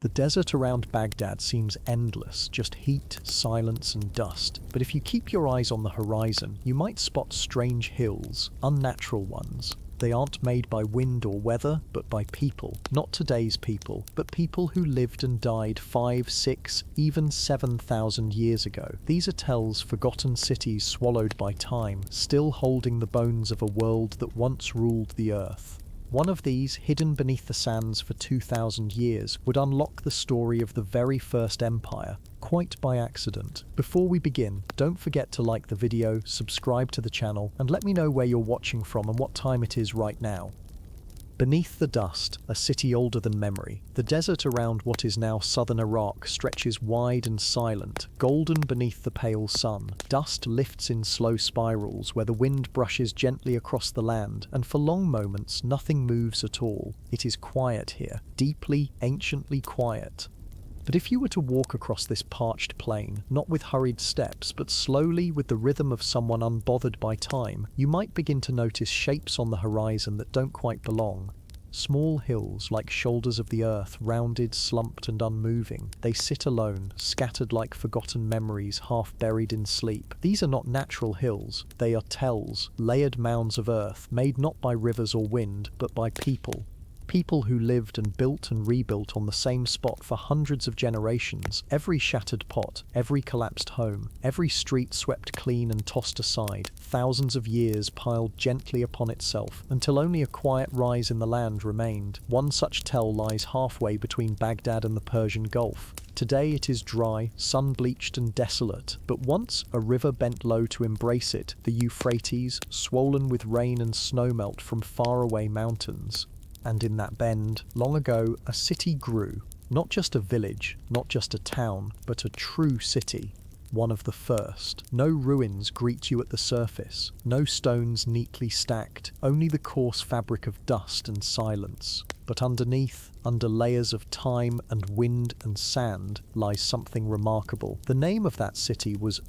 The desert around Baghdad seems endless, just heat, silence, and dust. But if you keep your eyes on the horizon, you might spot strange hills, unnatural ones. They aren't made by wind or weather, but by people. Not today's people, but people who lived and died 5, 6, even 7,000 years ago. These are Tell's forgotten cities swallowed by time, still holding the bones of a world that once ruled the earth. One of these, hidden beneath the sands for 2,000 years, would unlock the story of the very first empire, quite by accident. Before we begin, don't forget to like the video, subscribe to the channel, and let me know where you're watching from and what time it is right now. Beneath the dust, a city older than memory. The desert around what is now southern Iraq stretches wide and silent, golden beneath the pale sun. Dust lifts in slow spirals where the wind brushes gently across the land, and for long moments nothing moves at all. It is quiet here, deeply, anciently quiet. But if you were to walk across this parched plain, not with hurried steps, but slowly with the rhythm of someone unbothered by time, you might begin to notice shapes on the horizon that don't quite belong. Small hills like shoulders of the earth, rounded, slumped and unmoving. They sit alone, scattered like forgotten memories half buried in sleep. These are not natural hills, they are tells, layered mounds of earth, made not by rivers or wind, but by people. People who lived and built and rebuilt on the same spot for hundreds of generations. Every shattered pot, every collapsed home, every street swept clean and tossed aside, thousands of years piled gently upon itself, until only a quiet rise in the land remained. One such tell lies halfway between Baghdad and the Persian Gulf. Today it is dry, sun-bleached and desolate, but once a river bent low to embrace it, the Euphrates, swollen with rain and snowmelt from faraway mountains. And in that bend, long ago, a city grew. Not just a village, not just a town, but a true city. One of the first. No ruins greet you at the surface. No stones neatly stacked. Only the coarse fabric of dust and silence. But underneath, under layers of time and wind and sand, lies something remarkable. The name of that city was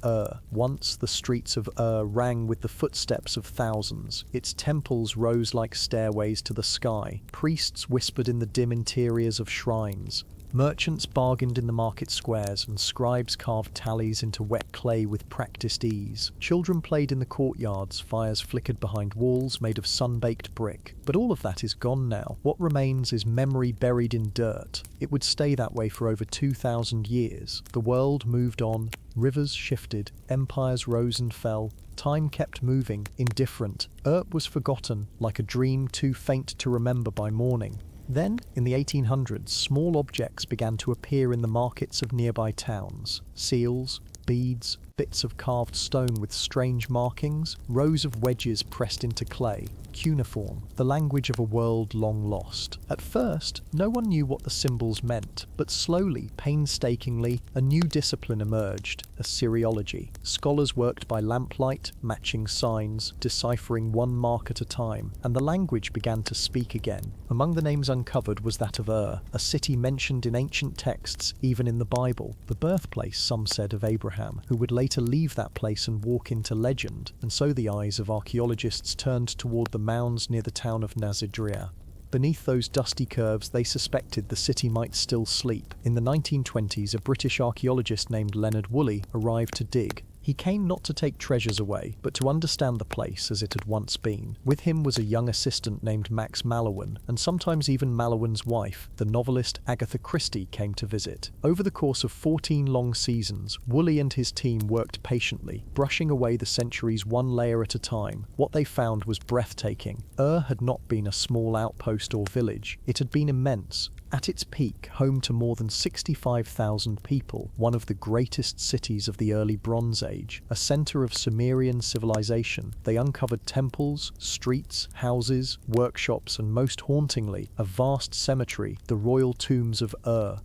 Once the streets of rang with the footsteps of thousands. Its temples rose like stairways to the sky. Priests whispered in the dim interiors of shrines. Merchants bargained in the market squares, and scribes carved tallies into wet clay with practiced ease. Children played in the courtyards, fires flickered behind walls made of sun-baked brick. But all of that is gone now. What remains is memory buried in dirt. It would stay that way for over 2,000 years. The world moved on, rivers shifted, empires rose and fell. Time kept moving, indifferent. Was forgotten, like a dream too faint to remember by morning. Then, in the 1800s, small objects began to appear in the markets of nearby towns. Seals, beads, bits of carved stone with strange markings, rows of wedges pressed into clay, cuneiform, the language of a world long lost. At first, no one knew what the symbols meant, but slowly, painstakingly, a new discipline emerged, Assyriology. Scholars worked by lamplight, matching signs, deciphering one mark at a time, and the language began to speak again. Among the names uncovered was that of a city mentioned in ancient texts, even in the Bible, the birthplace, some said, of Abraham, who would later leave that place and walk into legend, and so the eyes of archaeologists turned toward the mounds near the town of Nazidria. Beneath those dusty curves, they suspected the city might still sleep. In the 1920s, a British archaeologist named Leonard Woolley arrived to dig. He came not to take treasures away, but to understand the place as it had once been. With him was a young assistant named Max Mallowan, and sometimes even Mallowan's wife, the novelist Agatha Christie, came to visit. Over the course of 14 long seasons, Woolley and his team worked patiently, brushing away the centuries one layer at a time. What they found was breathtaking. Had not been a small outpost or village. It had been immense. At its peak, home to more than 65,000 people, one of the greatest cities of the early Bronze Age, a center of Sumerian civilization, they uncovered temples, streets, houses, workshops, and most hauntingly, a vast cemetery, the royal tombs of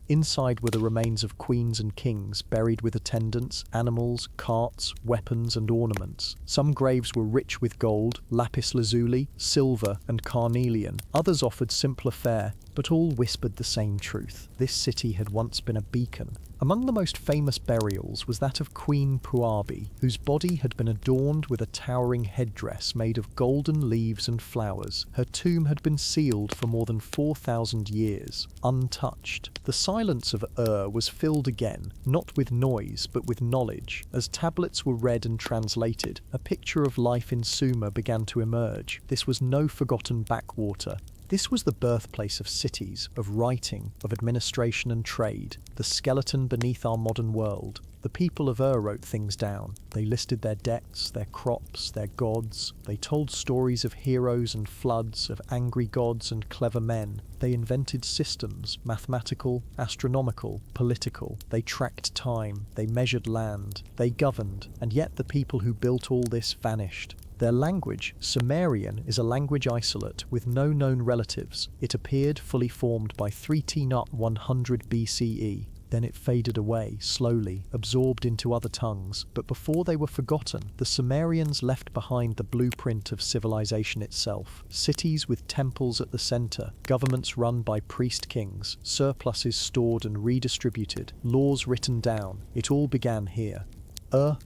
Inside were the remains of queens and kings, buried with attendants, animals, carts, weapons, and ornaments. Some graves were rich with gold, lapis lazuli, silver, and carnelian. Others offered simpler fare, but all whispered the same truth. This city had once been a beacon, Among the most famous burials was that of Queen Puabi, whose body had been adorned with a towering headdress made of golden leaves and flowers. Her tomb had been sealed for more than 4,000 years, untouched. The silence of was filled again, not with noise but with knowledge. As tablets were read and translated, a picture of life in Sumer began to emerge. This was no forgotten backwater. This was the birthplace of cities, of writing, of administration and trade, the skeleton beneath our modern world. The people of wrote things down. They listed their debts, their crops, their gods. They told stories of heroes and floods, of angry gods and clever men. They invented systems, mathematical, astronomical, political. They tracked time. They measured land. They governed. And yet the people who built all this vanished. Their language, Sumerian, is a language isolate with no known relatives. It appeared fully formed by 100 BCE. Then it faded away, slowly, absorbed into other tongues. But before they were forgotten, the Sumerians left behind the blueprint of civilization itself. Cities with temples at the center, governments run by priest kings, surpluses stored and redistributed, laws written down. It all began here.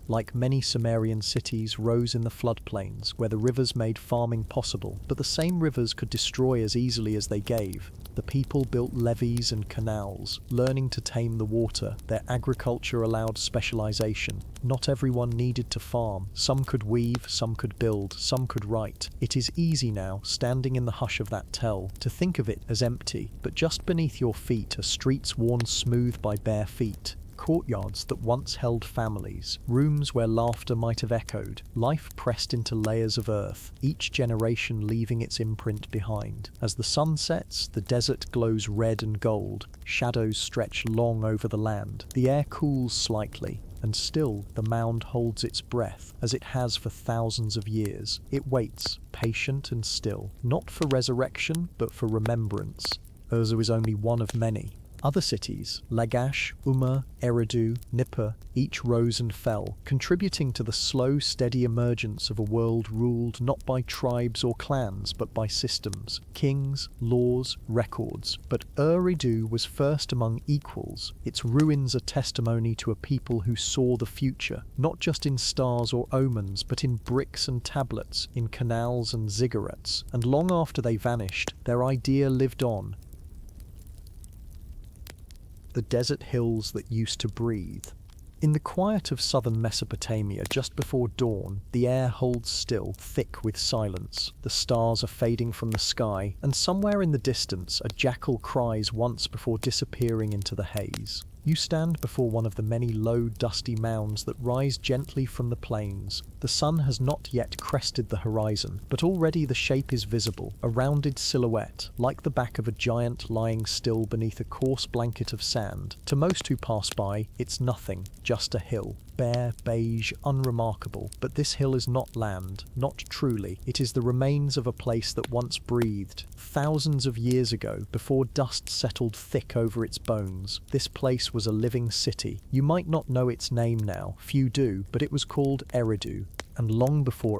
Like many Sumerian cities, rose in the floodplains, where the rivers made farming possible, but the same rivers could destroy as easily as they gave. The people built levees and canals, learning to tame the water. Their agriculture allowed specialization. Not everyone needed to farm. Some could weave, some could build, some could write. It is easy now, standing in the hush of that tell, to think of it as empty, but just beneath your feet are streets worn smooth by bare feet. Courtyards that once held families, rooms where laughter might have echoed, life pressed into layers of earth, each generation leaving its imprint behind. As the sun sets, the desert glows red and gold, shadows stretch long over the land, the air cools slightly, and still the mound holds its breath, as it has for thousands of years. It waits, patient and still, not for resurrection, but for remembrance. Urza is only one of many. Other cities, Lagash, Umma, Eridu, Nippur, each rose and fell, contributing to the slow, steady emergence of a world ruled not by tribes or clans, but by systems, kings, laws, records. But Eridu was first among equals. Its ruins are testimony to a people who saw the future, not just in stars or omens, but in bricks and tablets, in canals and ziggurats. And long after they vanished, their idea lived on. The desert hills that used to breathe. In the quiet of southern Mesopotamia, just before dawn, the air holds still, thick with silence. The stars are fading from the sky, and somewhere in the distance a jackal cries once before disappearing into the haze. You stand before one of the many low, dusty mounds that rise gently from the plains. The sun has not yet crested the horizon, but already the shape is visible, a rounded silhouette, like the back of a giant lying still beneath a coarse blanket of sand. To most who pass by, it's nothing, just a hill. Bare, beige, unremarkable, but this hill is not land, not truly. It is the remains of a place that once breathed. Thousands of years ago, before dust settled thick over its bones, this place was a living city. You might not know its name now, few do, but it was called Eridu. And long before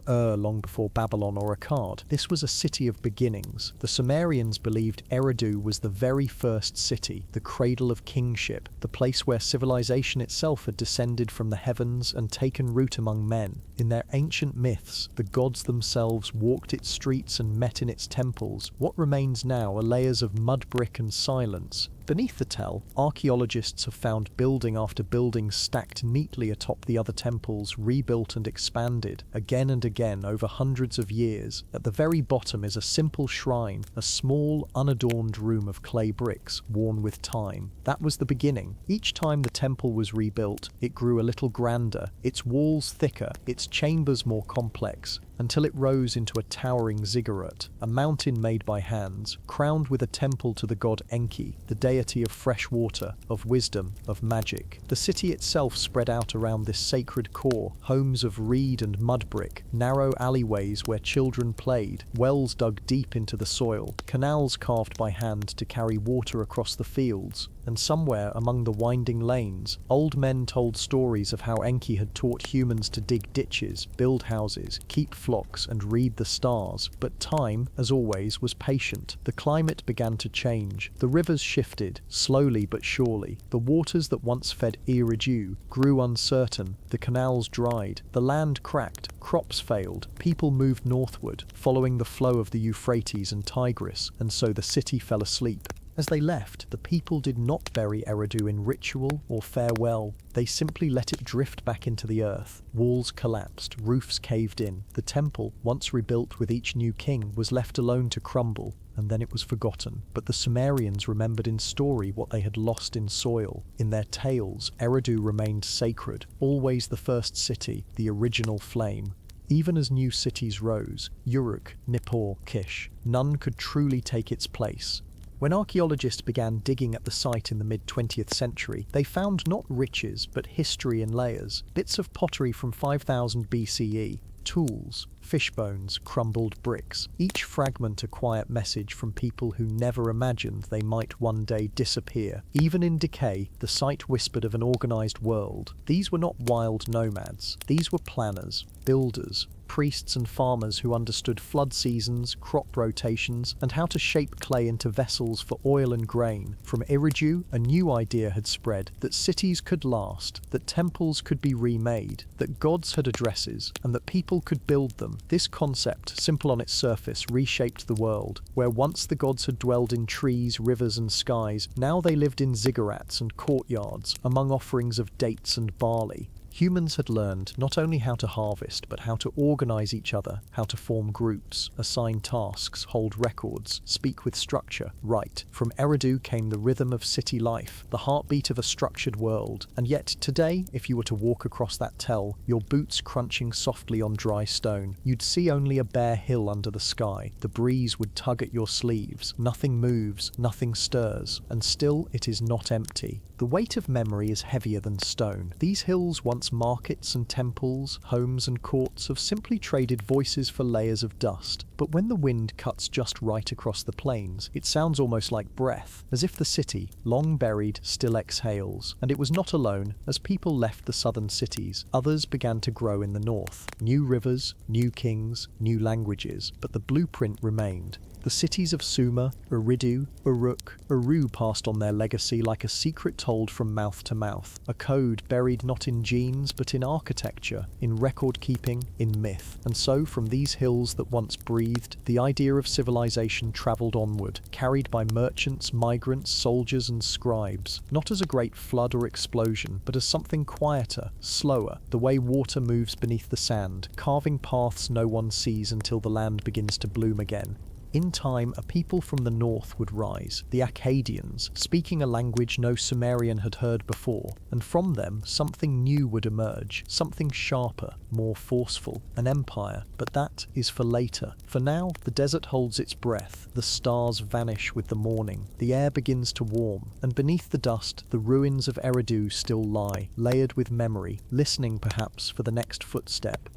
Babylon or Akkad, this was a city of beginnings. The Sumerians believed Eridu was the very first city, the cradle of kingship, the place where civilization itself had descended from the heavens and taken root among men. In their ancient myths, the gods themselves walked its streets and met in its temples. What remains now are layers of mud brick and silence. Beneath the tell, archaeologists have found building after building stacked neatly atop the other temples, rebuilt and expanded, again and again over hundreds of years. At the very bottom is a simple shrine, a small, unadorned room of clay bricks, worn with time. That was the beginning. Each time the temple was rebuilt, it grew a little grander, its walls thicker, its chambers more complex, until it rose into a towering ziggurat, a mountain made by hands, crowned with a temple to the god Enki, the deity of fresh water, of wisdom, of magic. The city itself spread out around this sacred core, homes of reed and mud brick, narrow alleyways where children played, wells dug deep into the soil, canals carved by hand to carry water across the fields. And somewhere among the winding lanes, old men told stories of how Enki had taught humans to dig ditches, build houses, keep flocks, and read the stars. But time, as always, was patient. The climate began to change. The rivers shifted, slowly but surely. The waters that once fed Eridu grew uncertain. The canals dried. The land cracked. Crops failed. People moved northward, following the flow of the Euphrates and Tigris, and so the city fell asleep. As they left, the people did not bury Eridu in ritual or farewell. They simply let it drift back into the earth. Walls collapsed, roofs caved in. The temple, once rebuilt with each new king, was left alone to crumble, and then it was forgotten. But the Sumerians remembered in story what they had lost in soil. In their tales, Eridu remained sacred, always the first city, the original flame. Even as new cities rose, Uruk, Nippur, Kish, none could truly take its place. When archaeologists began digging at the site in the mid-20th century, they found not riches, but history in layers. Bits of pottery from 5000 BCE, tools, fish bones, crumbled bricks, each fragment a quiet message from people who never imagined they might one day disappear. Even in decay, the site whispered of an organized world. These were not wild nomads. These were planners, builders, priests and farmers who understood flood seasons, crop rotations, and how to shape clay into vessels for oil and grain. From Eridu, a new idea had spread, that cities could last, that temples could be remade, that gods had addresses, and that people could build them. This concept, simple on its surface, reshaped the world. Where once the gods had dwelled in trees, rivers, and skies, now they lived in ziggurats and courtyards, among offerings of dates and barley. Humans had learned not only how to harvest, but how to organize each other, how to form groups, assign tasks, hold records, speak with structure, write. From Eridu came the rhythm of city life, the heartbeat of a structured world. And yet today, if you were to walk across that tell, your boots crunching softly on dry stone, you'd see only a bare hill under the sky. The breeze would tug at your sleeves. Nothing moves, nothing stirs, and still it is not empty. The weight of memory is heavier than stone. These hills, once markets and temples, homes and courts, have simply traded voices for layers of dust. But when the wind cuts just right across the plains, it sounds almost like breath, as if the city, long buried, still exhales. And it was not alone. As people left the southern cities, others began to grow in the north. New rivers, new kings, new languages, but the blueprint remained. The cities of Sumer, Eridu, Uruk, Uru passed on their legacy like a secret told from mouth to mouth, a code buried not in genes but in architecture, in record-keeping, in myth. And so, from these hills that once breathed, the idea of civilization travelled onward, carried by merchants, migrants, soldiers and scribes, not as a great flood or explosion, but as something quieter, slower, the way water moves beneath the sand, carving paths no one sees until the land begins to bloom again. In time, a people from the north would rise, the Akkadians, speaking a language no Sumerian had heard before, and from them something new would emerge, something sharper, more forceful, an empire. But that is for later. For now, the desert holds its breath, the stars vanish with the morning, the air begins to warm, and beneath the dust, the ruins of Eridu still lie, layered with memory, listening perhaps for the next footstep.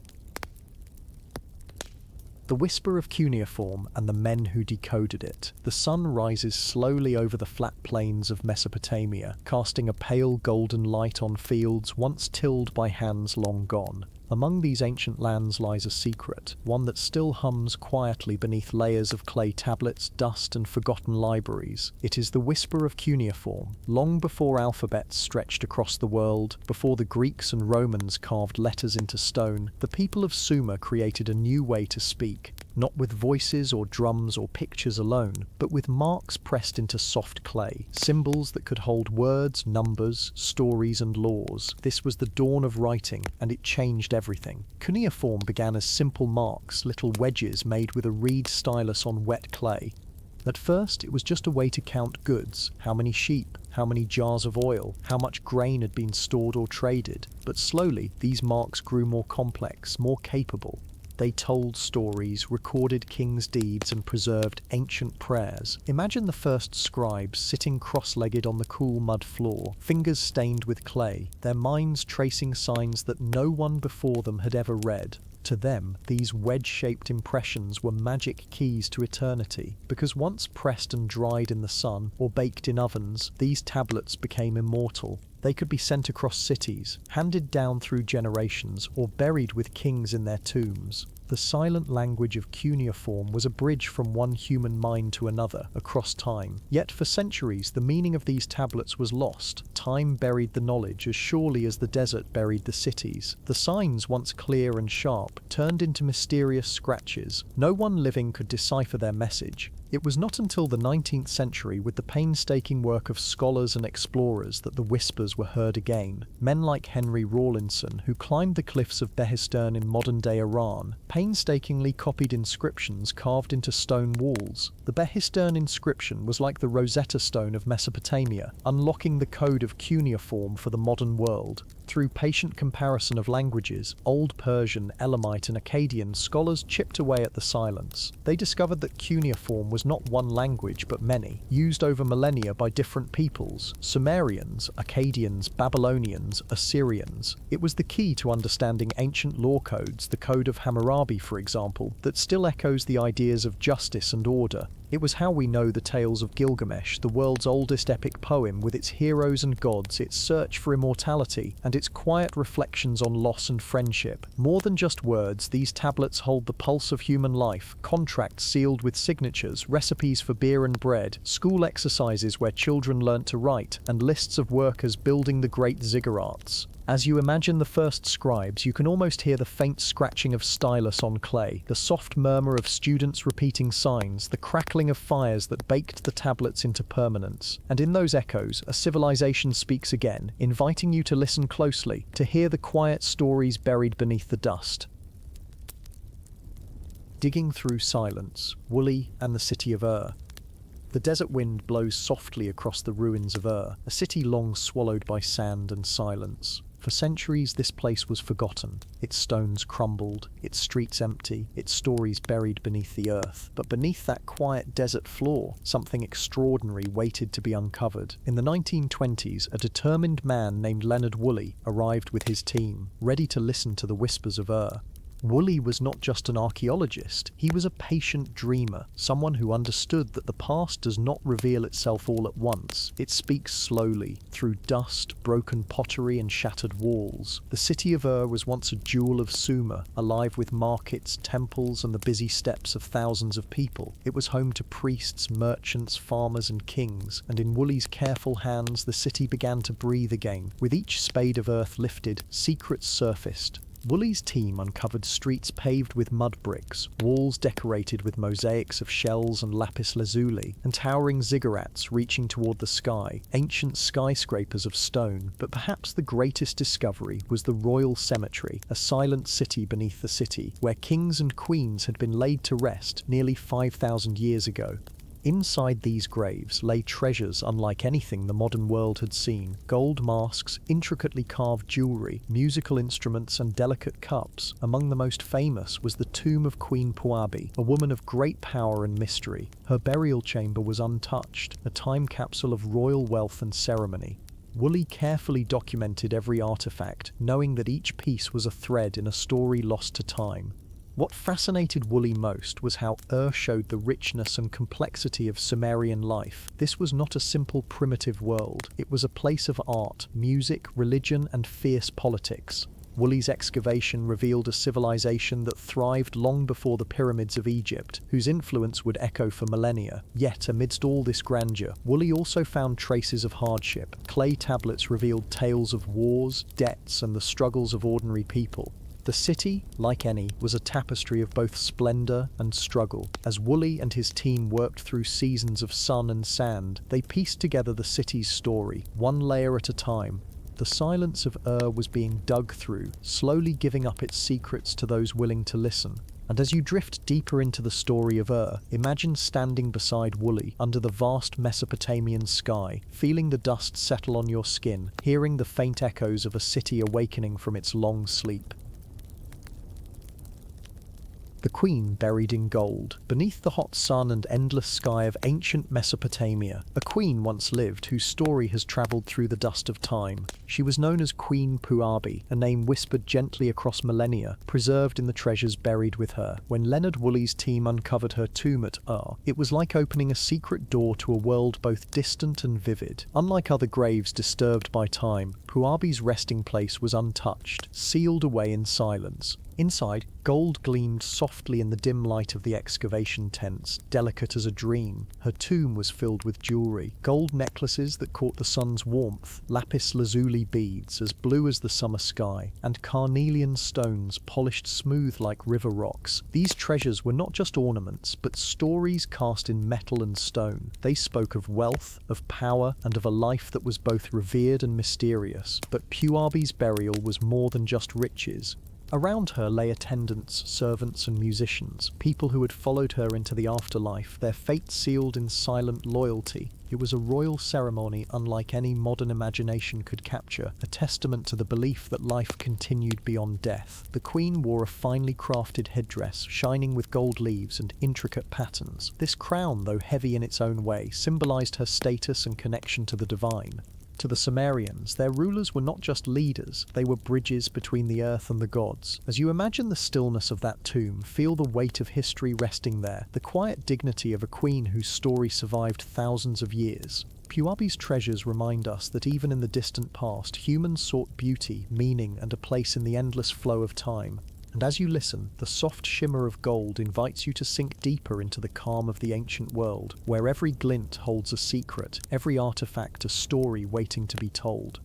The whisper of cuneiform and the men who decoded it. The sun rises slowly over the flat plains of Mesopotamia, casting a pale golden light on fields once tilled by hands long gone. Among these ancient lands lies a secret, one that still hums quietly beneath layers of clay tablets, dust and forgotten libraries. It is the whisper of cuneiform, long before alphabets stretched across the world, before the Greeks and Romans carved letters into stone. The people of Sumer created a new way to speak, not with voices or drums or pictures alone, but with marks pressed into soft clay, symbols that could hold words, numbers, stories and laws. This was the dawn of writing, and it changed everything. Cuneiform began as simple marks, little wedges made with a reed stylus on wet clay. At first, it was just a way to count goods, how many sheep, how many jars of oil, how much grain had been stored or traded. But slowly, these marks grew more complex, more capable. They told stories, recorded kings' deeds, and preserved ancient prayers. Imagine the first scribes sitting cross-legged on the cool mud floor, fingers stained with clay, their minds tracing signs that no one before them had ever read. To them, these wedge-shaped impressions were magic keys to eternity, because once pressed and dried in the sun or baked in ovens, these tablets became immortal. They could be sent across cities, handed down through generations, or buried with kings in their tombs. The silent language of cuneiform was a bridge from one human mind to another, across time. Yet for centuries, the meaning of these tablets was lost. Time buried the knowledge as surely as the desert buried the cities. The signs, once clear and sharp, turned into mysterious scratches. No one living could decipher their message. It was not until the 19th century, with the painstaking work of scholars and explorers, that the whispers were heard again. Men like Henry Rawlinson, who climbed the cliffs of Behistun in modern-day Iran, painstakingly copied inscriptions carved into stone walls. The Behistun inscription was like the Rosetta Stone of Mesopotamia, unlocking the code of cuneiform for the modern world. Through patient comparison of languages, Old Persian, Elamite and Akkadian, scholars chipped away at the silence. They discovered that cuneiform was not one language but many, used over millennia by different peoples: Sumerians, Akkadians, Babylonians, Assyrians. It was the key to understanding ancient law codes, the Code of Hammurabi for example, that still echoes the ideas of justice and order. It was how we know the tales of Gilgamesh, the world's oldest epic poem, with its heroes and gods, its search for immortality, and its quiet reflections on loss and friendship. More than just words, these tablets hold the pulse of human life, contracts sealed with signatures, recipes for beer and bread, school exercises where children learnt to write, and lists of workers building the great ziggurats. As you imagine the first scribes, you can almost hear the faint scratching of stylus on clay, the soft murmur of students repeating signs, the crackling of fires that baked the tablets into permanence. And in those echoes, a civilization speaks again, inviting you to listen closely, to hear the quiet stories buried beneath the dust. Digging through silence, Woolley and the city of Ur. The desert wind blows softly across the ruins of Ur, a city long swallowed by sand and silence. For centuries, this place was forgotten, its stones crumbled, its streets empty, its stories buried beneath the earth. But beneath that quiet desert floor, something extraordinary waited to be uncovered. In the 1920s, a determined man named Leonard Woolley arrived with his team, ready to listen to the whispers of Ur. Woolley was not just an archaeologist, he was a patient dreamer, someone who understood that the past does not reveal itself all at once. It speaks slowly, through dust, broken pottery and shattered walls. The city of Ur was once a jewel of Sumer, alive with markets, temples and the busy steps of thousands of people. It was home to priests, merchants, farmers and kings, and in Woolley's careful hands the city began to breathe again. With each spade of earth lifted, secrets surfaced. Woolley's team uncovered streets paved with mud bricks, walls decorated with mosaics of shells and lapis lazuli, and towering ziggurats reaching toward the sky, ancient skyscrapers of stone. But perhaps the greatest discovery was the royal cemetery, a silent city beneath the city, where kings and queens had been laid to rest nearly 5,000 years ago. Inside these graves lay treasures unlike anything the modern world had seen: gold masks, intricately carved jewelry, musical instruments and delicate cups. Among the most famous was the tomb of Queen Puabi, a woman of great power and mystery. Her burial chamber was untouched, a time capsule of royal wealth and ceremony. Woolley carefully documented every artifact, knowing that each piece was a thread in a story lost to time. What fascinated Woolley most was how Ur showed the richness and complexity of Sumerian life. This was not a simple primitive world. It was a place of art, music, religion, and fierce politics. Woolley's excavation revealed a civilization that thrived long before the pyramids of Egypt, whose influence would echo for millennia. Yet, amidst all this grandeur, Woolley also found traces of hardship. Clay tablets revealed tales of wars, debts, and the struggles of ordinary people. The city, like any, was a tapestry of both splendor and struggle. As Woolley and his team worked through seasons of sun and sand, they pieced together the city's story, one layer at a time. The silence of Ur was being dug through, slowly giving up its secrets to those willing to listen. And as you drift deeper into the story of Ur, imagine standing beside Woolley under the vast Mesopotamian sky, feeling the dust settle on your skin, hearing the faint echoes of a city awakening from its long sleep. The queen buried in gold. Beneath the hot sun and endless sky of ancient Mesopotamia, a queen once lived whose story has travelled through the dust of time. She was known as Queen Puabi, a name whispered gently across millennia, preserved in the treasures buried with her. When Leonard Woolley's team uncovered her tomb at Ur, it was like opening a secret door to a world both distant and vivid. Unlike other graves disturbed by time, Puabi's resting place was untouched, sealed away in silence. Inside, gold gleamed softly in the dim light of the excavation tents, delicate as a dream. Her tomb was filled with jewelry, gold necklaces that caught the sun's warmth, lapis lazuli beads as blue as the summer sky, and carnelian stones polished smooth like river rocks. These treasures were not just ornaments, but stories cast in metal and stone. They spoke of wealth, of power, and of a life that was both revered and mysterious. But Puabi's burial was more than just riches. Around her lay attendants, servants and musicians, people who had followed her into the afterlife, their fate sealed in silent loyalty. It was a royal ceremony unlike any modern imagination could capture, a testament to the belief that life continued beyond death. The queen wore a finely crafted headdress, shining with gold leaves and intricate patterns. This crown, though heavy in its own way, symbolized her status and connection to the divine. To the Sumerians, their rulers were not just leaders, they were bridges between the earth and the gods. As you imagine the stillness of that tomb, feel the weight of history resting there, the quiet dignity of a queen whose story survived thousands of years. Puabi's treasures remind us that even in the distant past, humans sought beauty, meaning, and a place in the endless flow of time. And as you listen, the soft shimmer of gold invites you to sink deeper into the calm of the ancient world, where every glint holds a secret, every artifact a story waiting to be told.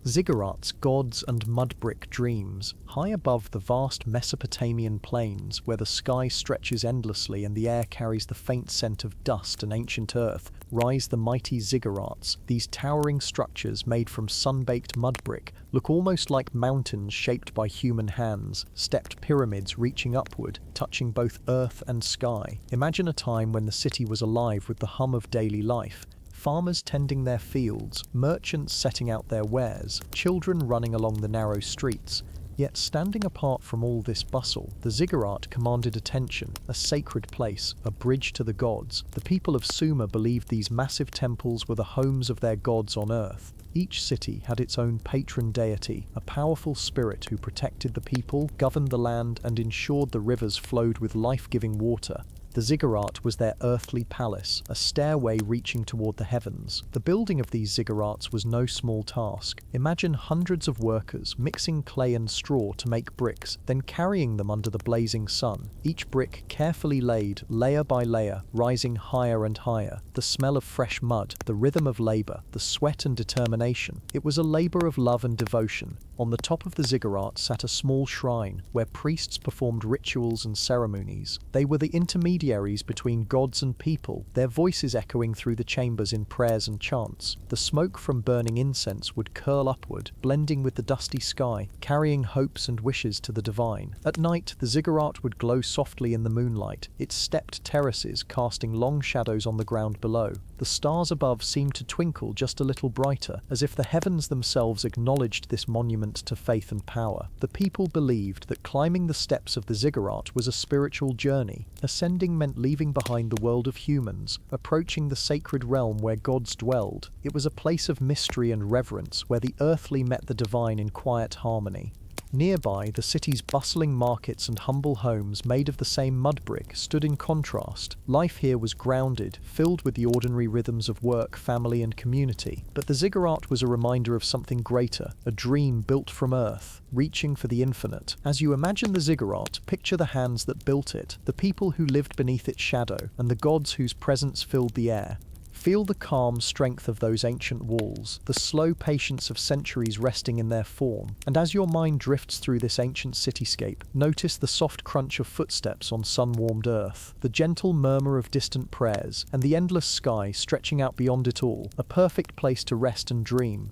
Ziggurats, gods, and mud-brick dreams. High above the vast Mesopotamian plains, where the sky stretches endlessly and the air carries the faint scent of dust and ancient earth, rise the mighty ziggurats. These towering structures made from sun-baked mud-brick look almost like mountains shaped by human hands, stepped pyramids reaching upward, touching both earth and sky. Imagine a time when the city was alive with the hum of daily life. Farmers tending their fields, merchants setting out their wares, children running along the narrow streets. Yet standing apart from all this bustle, the ziggurat commanded attention, a sacred place, a bridge to the gods. The people of Sumer believed these massive temples were the homes of their gods on earth. Each city had its own patron deity, a powerful spirit who protected the people, governed the land, and ensured the rivers flowed with life-giving water. The ziggurat was their earthly palace, a stairway reaching toward the heavens. The building of these ziggurats was no small task. Imagine hundreds of workers mixing clay and straw to make bricks, then carrying them under the blazing sun. Each brick carefully laid, layer by layer, rising higher and higher. The smell of fresh mud, the rhythm of labor, the sweat and determination. It was a labor of love and devotion. On the top of the ziggurat sat a small shrine, where priests performed rituals and ceremonies. They were the intermediaries between gods and people, their voices echoing through the chambers in prayers and chants. The smoke from burning incense would curl upward, blending with the dusty sky, carrying hopes and wishes to the divine. At night, the ziggurat would glow softly in the moonlight, its stepped terraces casting long shadows on the ground below. The stars above seemed to twinkle just a little brighter, as if the heavens themselves acknowledged this monument to faith and power. The people believed that climbing the steps of the ziggurat was a spiritual journey. Ascending meant leaving behind the world of humans, approaching the sacred realm where gods dwelled. It was a place of mystery and reverence, where the earthly met the divine in quiet harmony. Nearby, the city's bustling markets and humble homes made of the same mud brick stood in contrast. Life here was grounded, filled with the ordinary rhythms of work, family and community. But the ziggurat was a reminder of something greater, a dream built from earth, reaching for the infinite. As you imagine the ziggurat, picture the hands that built it, the people who lived beneath its shadow, and the gods whose presence filled the air. Feel the calm strength of those ancient walls, the slow patience of centuries resting in their form, and as your mind drifts through this ancient cityscape, notice the soft crunch of footsteps on sun-warmed earth, the gentle murmur of distant prayers, and the endless sky stretching out beyond it all, a perfect place to rest and dream.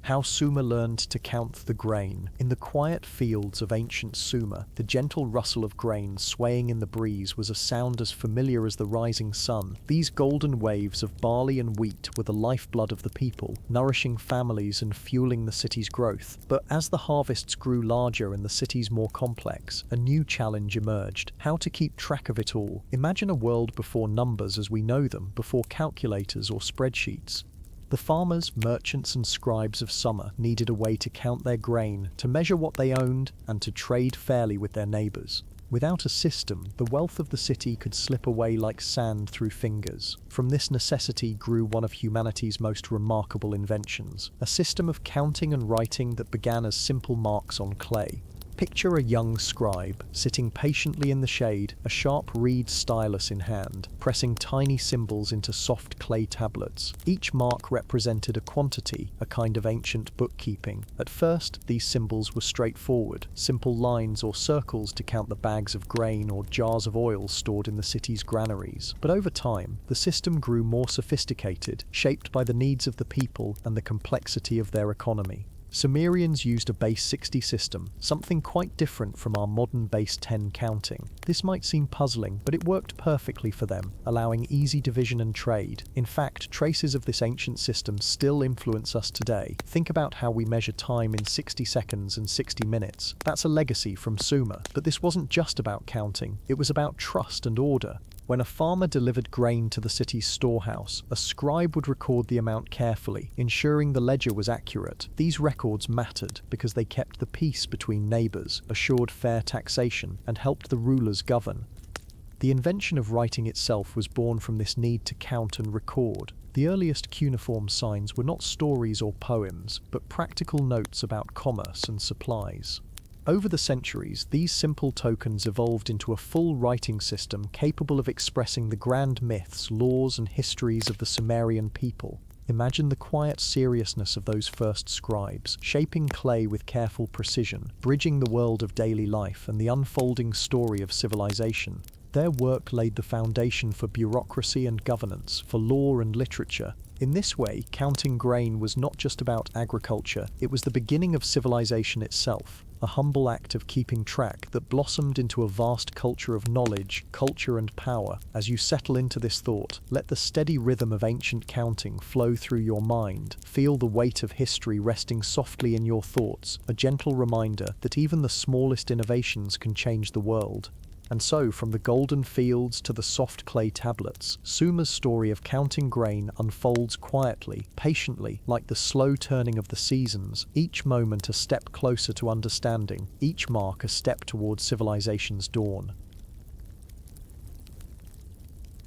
How Sumer learned to count the grain. In the quiet fields of ancient Sumer, the gentle rustle of grain swaying in the breeze was a sound as familiar as the rising sun. These golden waves of barley and wheat were the lifeblood of the people, nourishing families and fueling the city's growth. But as the harvests grew larger and the cities more complex, a new challenge emerged: how to keep track of it all. Imagine a world before numbers as we know them, before calculators or spreadsheets. The farmers, merchants and scribes of Sumer needed a way to count their grain, to measure what they owned, and to trade fairly with their neighbours. Without a system, the wealth of the city could slip away like sand through fingers. From this necessity grew one of humanity's most remarkable inventions, a system of counting and writing that began as simple marks on clay. Picture a young scribe, sitting patiently in the shade, a sharp reed stylus in hand, pressing tiny symbols into soft clay tablets. Each mark represented a quantity, a kind of ancient bookkeeping. At first, these symbols were straightforward, simple lines or circles to count the bags of grain or jars of oil stored in the city's granaries. But over time, the system grew more sophisticated, shaped by the needs of the people and the complexity of their economy. Sumerians used a base 60 system, something quite different from our modern base 10 counting. This might seem puzzling, but it worked perfectly for them, allowing easy division and trade. In fact, traces of this ancient system still influence us today. Think about how we measure time in 60 seconds and 60 minutes. That's a legacy from Sumer. But this wasn't just about counting, it was about trust and order. When a farmer delivered grain to the city's storehouse, a scribe would record the amount carefully, ensuring the ledger was accurate. These records mattered because they kept the peace between neighbours, assured fair taxation, and helped the rulers govern. The invention of writing itself was born from this need to count and record. The earliest cuneiform signs were not stories or poems, but practical notes about commerce and supplies. Over the centuries, these simple tokens evolved into a full writing system capable of expressing the grand myths, laws, and histories of the Sumerian people. Imagine the quiet seriousness of those first scribes, shaping clay with careful precision, bridging the world of daily life and the unfolding story of civilization. Their work laid the foundation for bureaucracy and governance, for law and literature. In this way, counting grain was not just about agriculture, it was the beginning of civilization itself, a humble act of keeping track that blossomed into a vast culture of knowledge, culture and power. As you settle into this thought, let the steady rhythm of ancient counting flow through your mind. Feel the weight of history resting softly in your thoughts, a gentle reminder that even the smallest innovations can change the world. And so, from the golden fields to the soft clay tablets, Sumer's story of counting grain unfolds quietly, patiently, like the slow turning of the seasons, each moment a step closer to understanding, each mark a step towards civilization's dawn.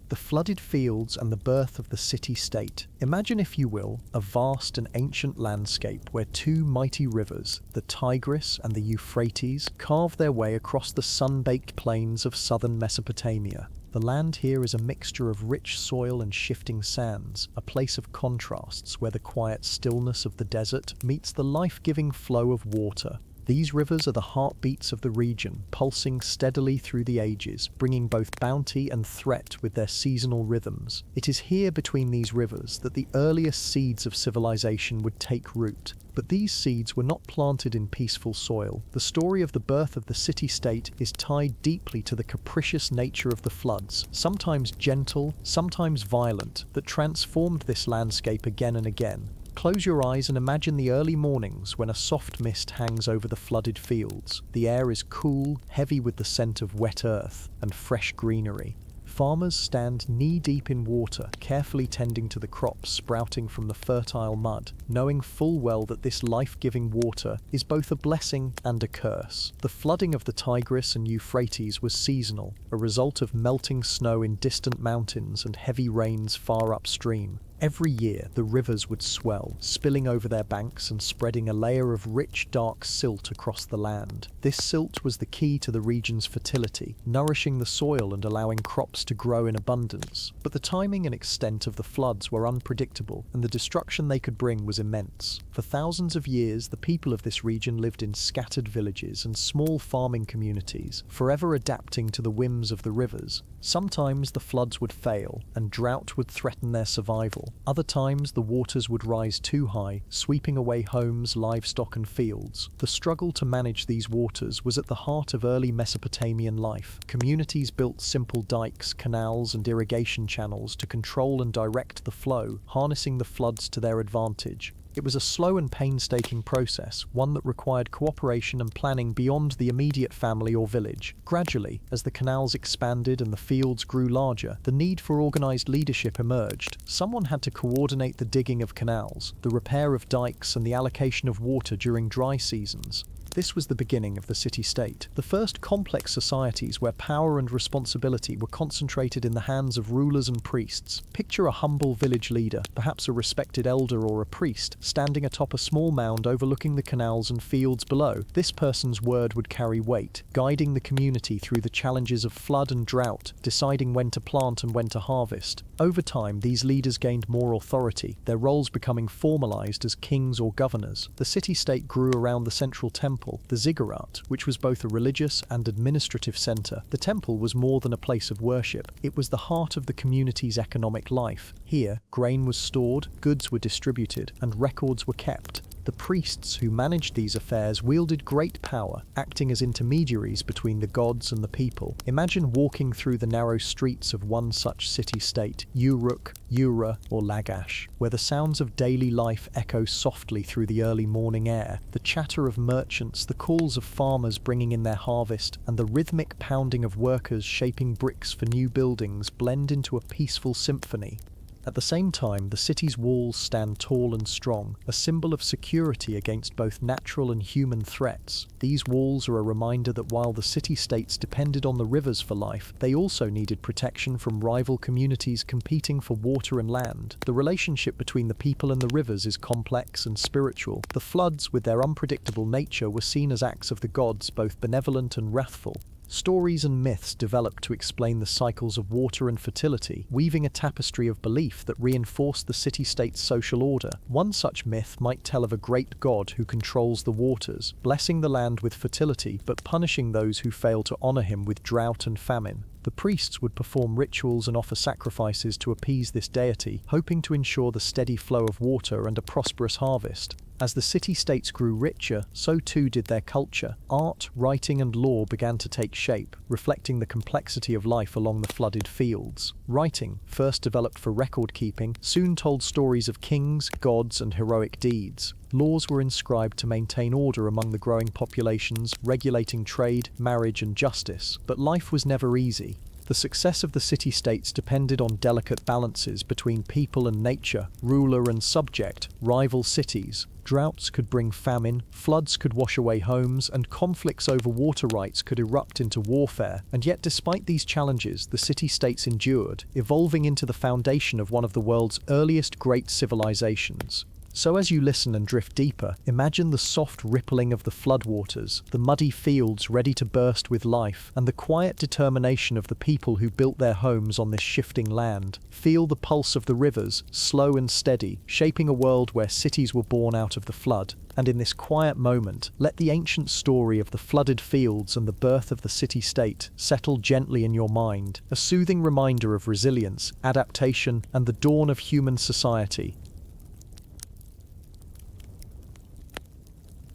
The flooded fields and the birth of the city-state. Imagine, if you will, a vast and ancient landscape where two mighty rivers, the Tigris and the Euphrates, carve their way across the sun-baked plains of southern Mesopotamia. The land here is a mixture of rich soil and shifting sands, a place of contrasts where the quiet stillness of the desert meets the life-giving flow of water. These rivers are the heartbeats of the region, pulsing steadily through the ages, bringing both bounty and threat with their seasonal rhythms. It is here between these rivers that the earliest seeds of civilization would take root. But these seeds were not planted in peaceful soil. The story of the birth of the city-state is tied deeply to the capricious nature of the floods, sometimes gentle, sometimes violent, that transformed this landscape again and again. Close your eyes and imagine the early mornings when a soft mist hangs over the flooded fields. The air is cool, heavy with the scent of wet earth and fresh greenery. Farmers stand knee-deep in water, carefully tending to the crops sprouting from the fertile mud, knowing full well that this life-giving water is both a blessing and a curse. The flooding of the Tigris and Euphrates was seasonal, a result of melting snow in distant mountains and heavy rains far upstream. Every year, the rivers would swell, spilling over their banks and spreading a layer of rich, dark silt across the land. This silt was the key to the region's fertility, nourishing the soil and allowing crops to grow in abundance. But the timing and extent of the floods were unpredictable, and the destruction they could bring was immense. For thousands of years, the people of this region lived in scattered villages and small farming communities, forever adapting to the whims of the rivers. Sometimes the floods would fail, and drought would threaten their survival. Other times, the waters would rise too high, sweeping away homes, livestock, and fields. The struggle to manage these waters was at the heart of early Mesopotamian life. Communities built simple dikes, canals, and irrigation channels to control and direct the flow, harnessing the floods to their advantage. It was a slow and painstaking process, one that required cooperation and planning beyond the immediate family or village. Gradually, as the canals expanded and the fields grew larger, the need for organized leadership emerged. Someone had to coordinate the digging of canals, the repair of dikes, and the allocation of water during dry seasons. This was the beginning of the city-state, the first complex societies where power and responsibility were concentrated in the hands of rulers and priests. Picture a humble village leader, perhaps a respected elder or a priest, standing atop a small mound overlooking the canals and fields below. This person's word would carry weight, guiding the community through the challenges of flood and drought, deciding when to plant and when to harvest. Over time, these leaders gained more authority, their roles becoming formalized as kings or governors. The city-state grew around the central temple, the ziggurat, which was both a religious and administrative center. The temple was more than a place of worship. It was the heart of the community's economic life. Here, grain was stored, goods were distributed, and records were kept. The priests who managed these affairs wielded great power, acting as intermediaries between the gods and the people. Imagine walking through the narrow streets of one such city-state, Uruk, Ura, or Lagash, where the sounds of daily life echo softly through the early morning air. The chatter of merchants, the calls of farmers bringing in their harvest, and the rhythmic pounding of workers shaping bricks for new buildings blend into a peaceful symphony. At the same time, the city's walls stand tall and strong, a symbol of security against both natural and human threats. These walls are a reminder that while the city-states depended on the rivers for life, they also needed protection from rival communities competing for water and land. The relationship between the people and the rivers is complex and spiritual. The floods, with their unpredictable nature, were seen as acts of the gods, both benevolent and wrathful. Stories and myths developed to explain the cycles of water and fertility, weaving a tapestry of belief that reinforced the city-state's social order. One such myth might tell of a great god who controls the waters, blessing the land with fertility but punishing those who fail to honor him with drought and famine. The priests would perform rituals and offer sacrifices to appease this deity, hoping to ensure the steady flow of water and a prosperous harvest. As the city-states grew richer, so too did their culture. Art, writing, and law began to take shape, reflecting the complexity of life along the flooded fields. Writing, first developed for record-keeping, soon told stories of kings, gods, and heroic deeds. Laws were inscribed to maintain order among the growing populations, regulating trade, marriage, and justice. But life was never easy. The success of the city-states depended on delicate balances between people and nature, ruler and subject, rival cities. Droughts could bring famine, floods could wash away homes, and conflicts over water rights could erupt into warfare. And yet, despite these challenges, the city-states endured, evolving into the foundation of one of the world's earliest great civilizations. So as you listen and drift deeper, imagine the soft rippling of the floodwaters, the muddy fields ready to burst with life, and the quiet determination of the people who built their homes on this shifting land. Feel the pulse of the rivers, slow and steady, shaping a world where cities were born out of the flood. And in this quiet moment, let the ancient story of the flooded fields and the birth of the city-state settle gently in your mind, a soothing reminder of resilience, adaptation, and the dawn of human society.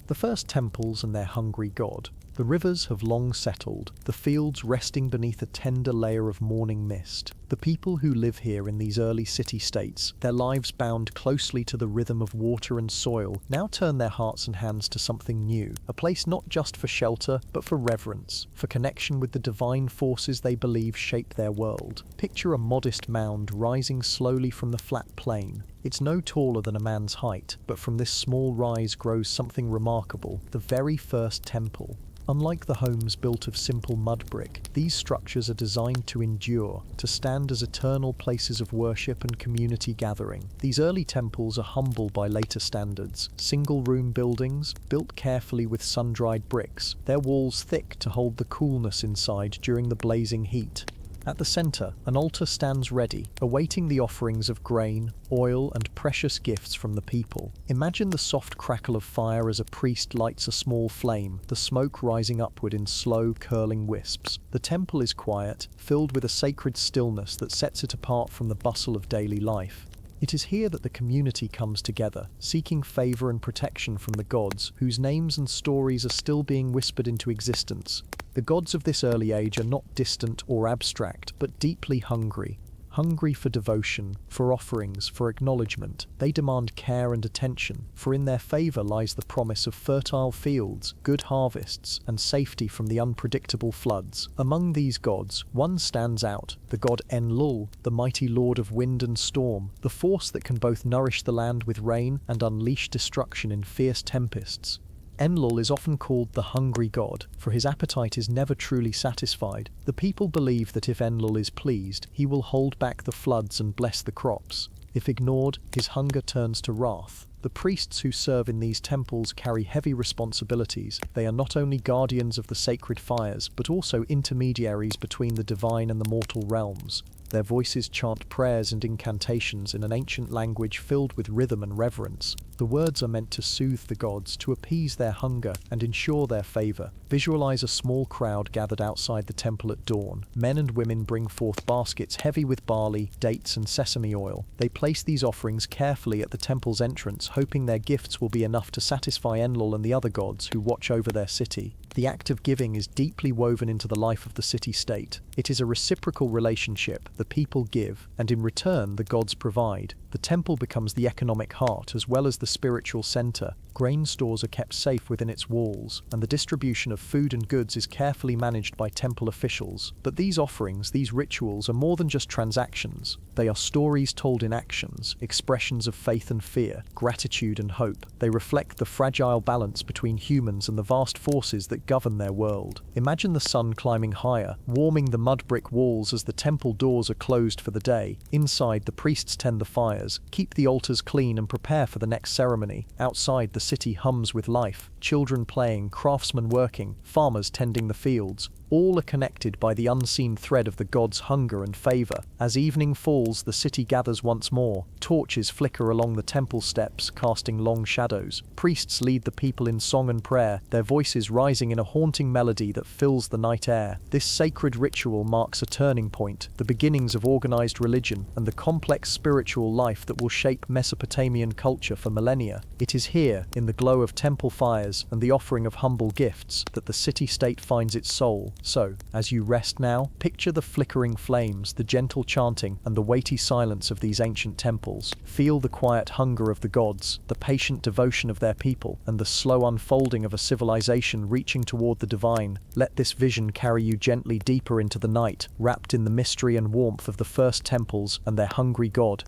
The first temples and their hungry god. The rivers have long settled, the fields resting beneath a tender layer of morning mist. The people who live here in these early city-states, their lives bound closely to the rhythm of water and soil, now turn their hearts and hands to something new, a place not just for shelter, but for reverence, for connection with the divine forces they believe shape their world. Picture a modest mound rising slowly from the flat plain. It's no taller than a man's height, but from this small rise grows something remarkable, the very first temple. Unlike the homes built of simple mud brick, these structures are designed to endure, to stand as eternal places of worship and community gathering. These early temples are humble by later standards, single-room buildings, built carefully with sun-dried bricks, their walls thick to hold the coolness inside during the blazing heat. At the center, an altar stands ready, awaiting the offerings of grain, oil, and precious gifts from the people. Imagine the soft crackle of fire as a priest lights a small flame, the smoke rising upward in slow, curling wisps. The temple is quiet, filled with a sacred stillness that sets it apart from the bustle of daily life. It is here that the community comes together, seeking favor and protection from the gods, whose names and stories are still being whispered into existence. The gods of this early age are not distant or abstract, but deeply hungry. Hungry for devotion, for offerings, for acknowledgement. They demand care and attention, for in their favor lies the promise of fertile fields, good harvests, and safety from the unpredictable floods. Among these gods, one stands out, the god Enlil, the mighty lord of wind and storm, the force that can both nourish the land with rain and unleash destruction in fierce tempests. Enlil is often called the hungry god, for his appetite is never truly satisfied. The people believe that if Enlil is pleased, he will hold back the floods and bless the crops. If ignored, his hunger turns to wrath. The priests who serve in these temples carry heavy responsibilities. They are not only guardians of the sacred fires, but also intermediaries between the divine and the mortal realms. Their voices chant prayers and incantations in an ancient language filled with rhythm and reverence. The words are meant to soothe the gods, to appease their hunger, and ensure their favor. Visualize a small crowd gathered outside the temple at dawn. Men and women bring forth baskets heavy with barley, dates, and sesame oil. They place these offerings carefully at the temple's entrance, hoping their gifts will be enough to satisfy Enlil and the other gods who watch over their city. The act of giving is deeply woven into the life of the city-state. It is a reciprocal relationship. The people give, and in return the gods provide. The temple becomes the economic heart as well as the spiritual center. Grain stores are kept safe within its walls, and the distribution of food and goods is carefully managed by temple officials. But these offerings, these rituals, are more than just transactions. They are stories told in actions, expressions of faith and fear, gratitude and hope. They reflect the fragile balance between humans and the vast forces that govern their world. Imagine the sun climbing higher, warming the mud brick walls as the temple doors are closed for the day. Inside, the priests tend the fires, keep the altars clean and prepare for the next ceremony. Outside, the city hums with life. Children playing, craftsmen working, farmers tending the fields. All are connected by the unseen thread of the gods' hunger and favor. As evening falls, the city gathers once more. Torches flicker along the temple steps, casting long shadows. Priests lead the people in song and prayer, their voices rising in a haunting melody that fills the night air. This sacred ritual marks a turning point, the beginnings of organized religion and the complex spiritual life that will shape Mesopotamian culture for millennia. It is here, in the glow of temple fires and the offering of humble gifts, that the city-state finds its soul. So, as you rest now, picture the flickering flames, the gentle chanting, and the weighty silence of these ancient temples. Feel the quiet hunger of the gods, the patient devotion of their people, and the slow unfolding of a civilization reaching toward the divine. Let this vision carry you gently deeper into the night, wrapped in the mystery and warmth of the first temples and their hungry god.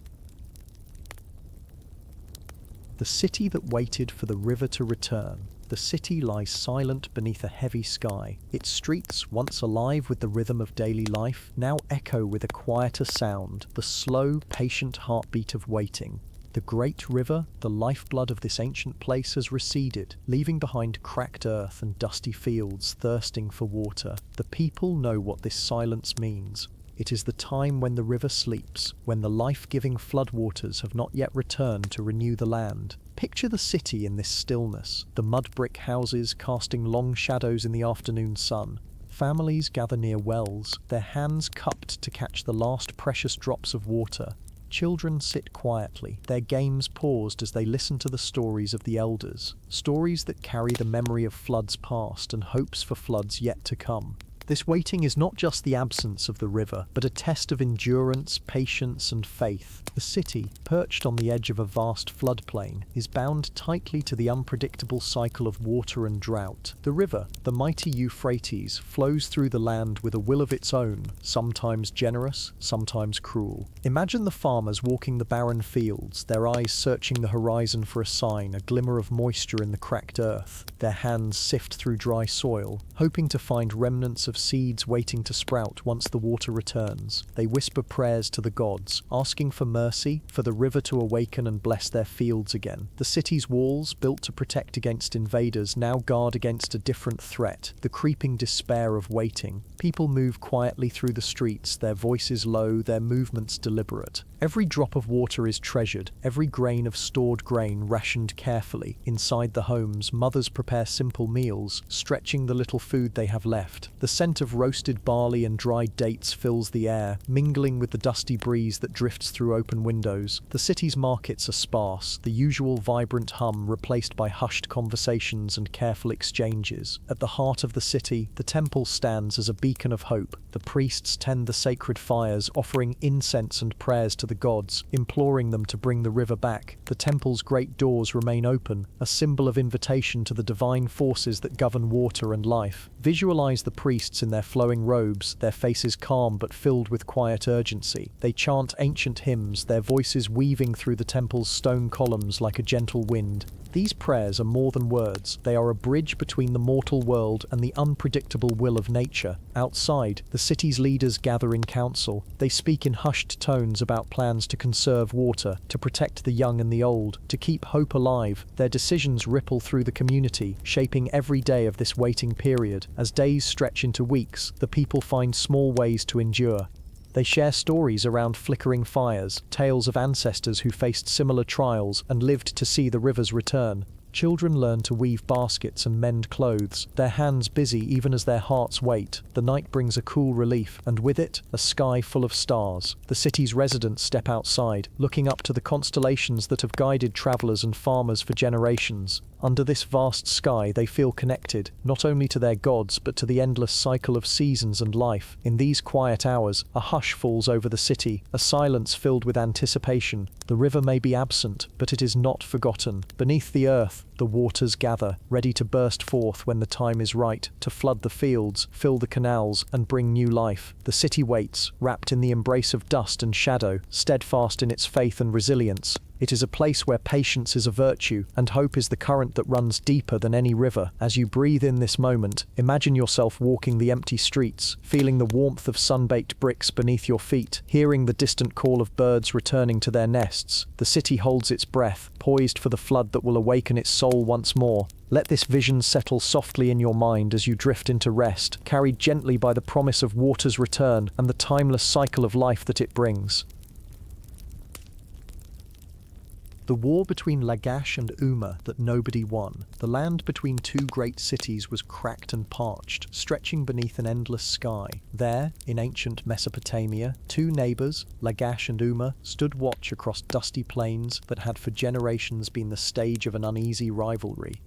The city that waited for the river to return. The city lies silent beneath a heavy sky. Its streets, once alive with the rhythm of daily life, now echo with a quieter sound, the slow, patient heartbeat of waiting. The great river, the lifeblood of this ancient place, has receded, leaving behind cracked earth and dusty fields thirsting for water. The people know what this silence means. It is the time when the river sleeps, when the life-giving floodwaters have not yet returned to renew the land. Picture the city in this stillness, the mud brick houses casting long shadows in the afternoon sun. Families gather near wells, their hands cupped to catch the last precious drops of water. Children sit quietly, their games paused as they listen to the stories of the elders, stories that carry the memory of floods past and hopes for floods yet to come. This waiting is not just the absence of the river, but a test of endurance, patience, and faith. The city, perched on the edge of a vast floodplain, is bound tightly to the unpredictable cycle of water and drought. The river, the mighty Euphrates, flows through the land with a will of its own, sometimes generous, sometimes cruel. Imagine the farmers walking the barren fields, their eyes searching the horizon for a sign, a glimmer of moisture in the cracked earth. Their hands sift through dry soil, hoping to find remnants of seeds waiting to sprout once the water returns. They whisper prayers to the gods, asking for mercy, for the river to awaken and bless their fields again. The city's walls, built to protect against invaders, now guard against a different threat, the creeping despair of waiting. People move quietly through the streets, their voices low, their movements deliberate. Every drop of water is treasured, every grain of stored grain rationed carefully. Inside the homes, mothers prepare simple meals, stretching the little food they have left. The scent of roasted barley and dried dates fills the air, mingling with the dusty breeze that drifts through open windows. The city's markets are sparse, the usual vibrant hum replaced by hushed conversations and careful exchanges. At the heart of the city, the temple stands as a beacon of hope. The priests tend the sacred fires, offering incense and prayers to the gods, imploring them to bring the river back. The temple's great doors remain open, a symbol of invitation to the divine forces that govern water and life. Visualize the priests in their flowing robes, their faces calm but filled with quiet urgency. They chant ancient hymns, their voices weaving through the temple's stone columns like a gentle wind. These prayers are more than words. They are a bridge between the mortal world and the unpredictable will of nature. Outside, the city's leaders gather in council. They speak in hushed tones about plans to conserve water, to protect the young and the old, to keep hope alive. Their decisions ripple through the community, shaping every day of this waiting period. As days stretch into weeks, the people find small ways to endure. They share stories around flickering fires, tales of ancestors who faced similar trials and lived to see the river's return. Children learn to weave baskets and mend clothes, their hands busy even as their hearts wait. The night brings a cool relief, and with it, a sky full of stars. The city's residents step outside, looking up to the constellations that have guided travelers and farmers for generations. Under this vast sky, they feel connected, not only to their gods, but to the endless cycle of seasons and life. In these quiet hours, a hush falls over the city, a silence filled with anticipation. The river may be absent, but it is not forgotten. Beneath the earth, the waters gather, ready to burst forth when the time is right, to flood the fields, fill the canals, and bring new life. The city waits, wrapped in the embrace of dust and shadow, steadfast in its faith and resilience. It is a place where patience is a virtue, and hope is the current that runs deeper than any river. As you breathe in this moment, imagine yourself walking the empty streets, feeling the warmth of sun-baked bricks beneath your feet, hearing the distant call of birds returning to their nests. The city holds its breath, poised for the flood that will awaken its soul once more. Let this vision settle softly in your mind as you drift into rest, carried gently by the promise of water's return and the timeless cycle of life that it brings. The war between Lagash and Umma that nobody won. The land between two great cities was cracked and parched, stretching beneath an endless sky. There, in ancient Mesopotamia, two neighbors, Lagash and Umma, stood watch across dusty plains that had for generations been the stage of an uneasy rivalry.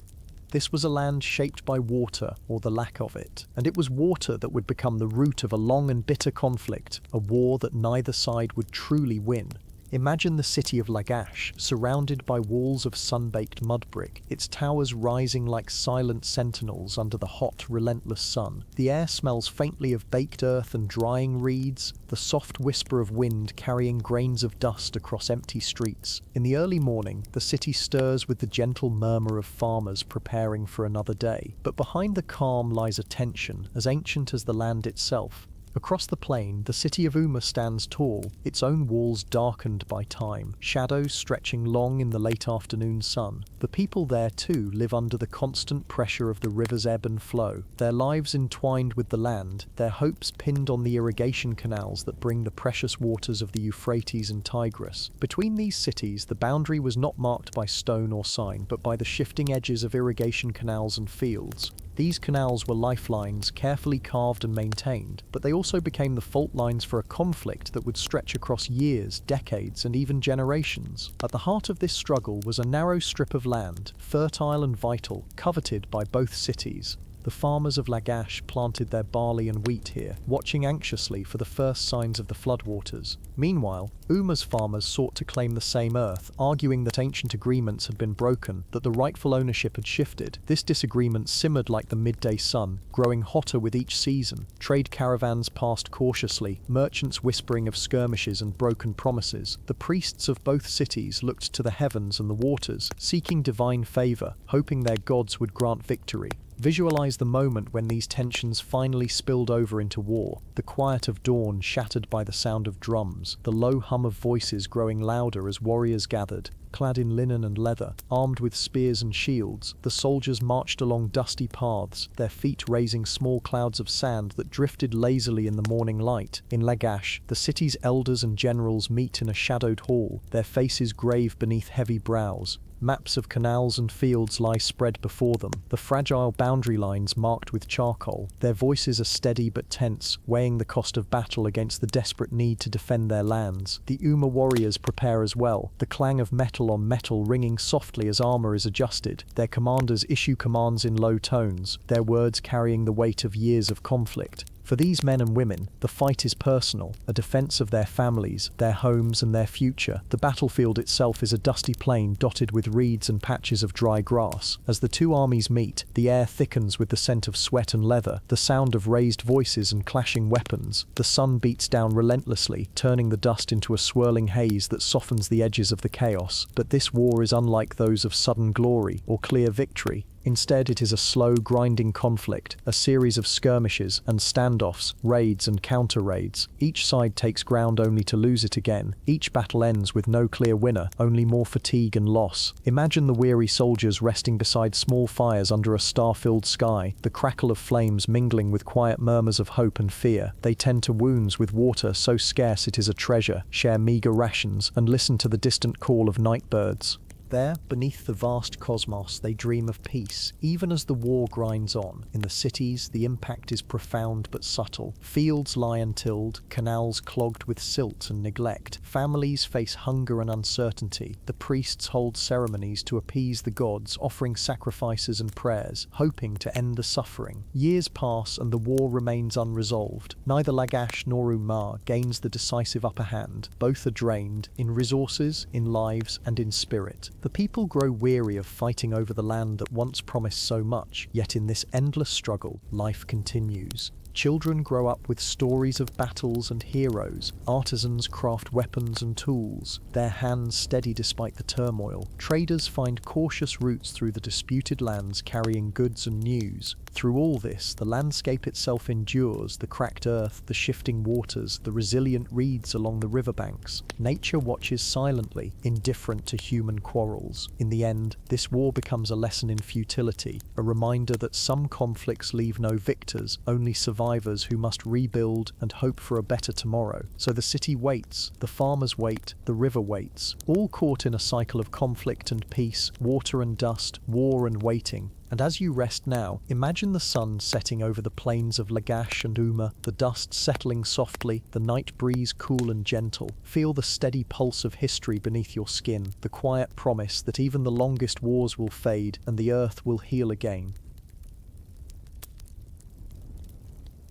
This was a land shaped by water, or the lack of it, and it was water that would become the root of a long and bitter conflict, a war that neither side would truly win. Imagine the city of Lagash, surrounded by walls of sun-baked mud brick, its towers rising like silent sentinels under the hot, relentless sun. The air smells faintly of baked earth and drying reeds, the soft whisper of wind carrying grains of dust across empty streets. In the early morning, the city stirs with the gentle murmur of farmers preparing for another day. But behind the calm lies a tension, as ancient as the land itself. Across the plain, the city of Umma stands tall, its own walls darkened by time, shadows stretching long in the late afternoon sun. The people there too live under the constant pressure of the river's ebb and flow, their lives entwined with the land, their hopes pinned on the irrigation canals that bring the precious waters of the Euphrates and Tigris. Between these cities, the boundary was not marked by stone or sign, but by the shifting edges of irrigation canals and fields. These canals were lifelines, carefully carved and maintained, but they also became the fault lines for a conflict that would stretch across years, decades, and even generations. At the heart of this struggle was a narrow strip of land, fertile and vital, coveted by both cities. The farmers of Lagash planted their barley and wheat here, watching anxiously for the first signs of the floodwaters. Meanwhile, Umma's farmers sought to claim the same earth, arguing that ancient agreements had been broken, that the rightful ownership had shifted. This disagreement simmered like the midday sun, growing hotter with each season. Trade caravans passed cautiously, merchants whispering of skirmishes and broken promises. The priests of both cities looked to the heavens and the waters, seeking divine favor, hoping their gods would grant victory. Visualize the moment when these tensions finally spilled over into war, the quiet of dawn shattered by the sound of drums, the low hum of voices growing louder as warriors gathered. clad in linen and leather, armed with spears and shields. The soldiers marched along dusty paths, their feet raising small clouds of sand that drifted lazily in the morning light. In Lagash, the city's elders and generals meet in a shadowed hall, their faces grave beneath heavy brows. Maps of canals and fields lie spread before them, the fragile boundary lines marked with charcoal. Their voices are steady but tense, weighing the cost of battle against the desperate need to defend their lands. The Uma warriors prepare as well, the clang of metal on metal ringing softly as armor is adjusted. Their commanders issue commands in low tones, their words carrying the weight of years of conflict. For these men and women, the fight is personal, a defense of their families, their homes and their future. The battlefield itself is a dusty plain dotted with reeds and patches of dry grass. As the two armies meet, the air thickens with the scent of sweat and leather, the sound of raised voices and clashing weapons. The sun beats down relentlessly, turning the dust into a swirling haze that softens the edges of the chaos. But this war is unlike those of sudden glory or clear victory. Instead, it is a slow, grinding conflict, a series of skirmishes and standoffs, raids and counter-raids. Each side takes ground only to lose it again. Each battle ends with no clear winner, only more fatigue and loss. Imagine the weary soldiers resting beside small fires under a star-filled sky, the crackle of flames mingling with quiet murmurs of hope and fear. They tend to wounds with water so scarce it is a treasure, share meager rations, and listen to the distant call of night birds. There, beneath the vast cosmos, they dream of peace, even as the war grinds on. In the cities, the impact is profound but subtle. Fields lie untilled, canals clogged with silt and neglect. Families face hunger and uncertainty. The priests hold ceremonies to appease the gods, offering sacrifices and prayers, hoping to end the suffering. Years pass and the war remains unresolved. Neither Lagash nor Umar gains the decisive upper hand. Both are drained, in resources, in lives, and in spirit. The people grow weary of fighting over the land that once promised so much, yet in this endless struggle, life continues. Children grow up with stories of battles and heroes. Artisans craft weapons and tools, their hands steady despite the turmoil. Traders find cautious routes through the disputed lands carrying goods and news. Through all this, the landscape itself endures, the cracked earth, the shifting waters, the resilient reeds along the riverbanks. Nature watches silently, indifferent to human quarrels. In the end, this war becomes a lesson in futility, a reminder that some conflicts leave no victors, only survivors who must rebuild and hope for a better tomorrow. So the city waits, the farmers wait, the river waits, all caught in a cycle of conflict and peace, water and dust, war and waiting. And as you rest now, imagine the sun setting over the plains of Lagash and Uma, the dust settling softly, the night breeze cool and gentle. Feel the steady pulse of history beneath your skin, the quiet promise that even the longest wars will fade and the earth will heal again.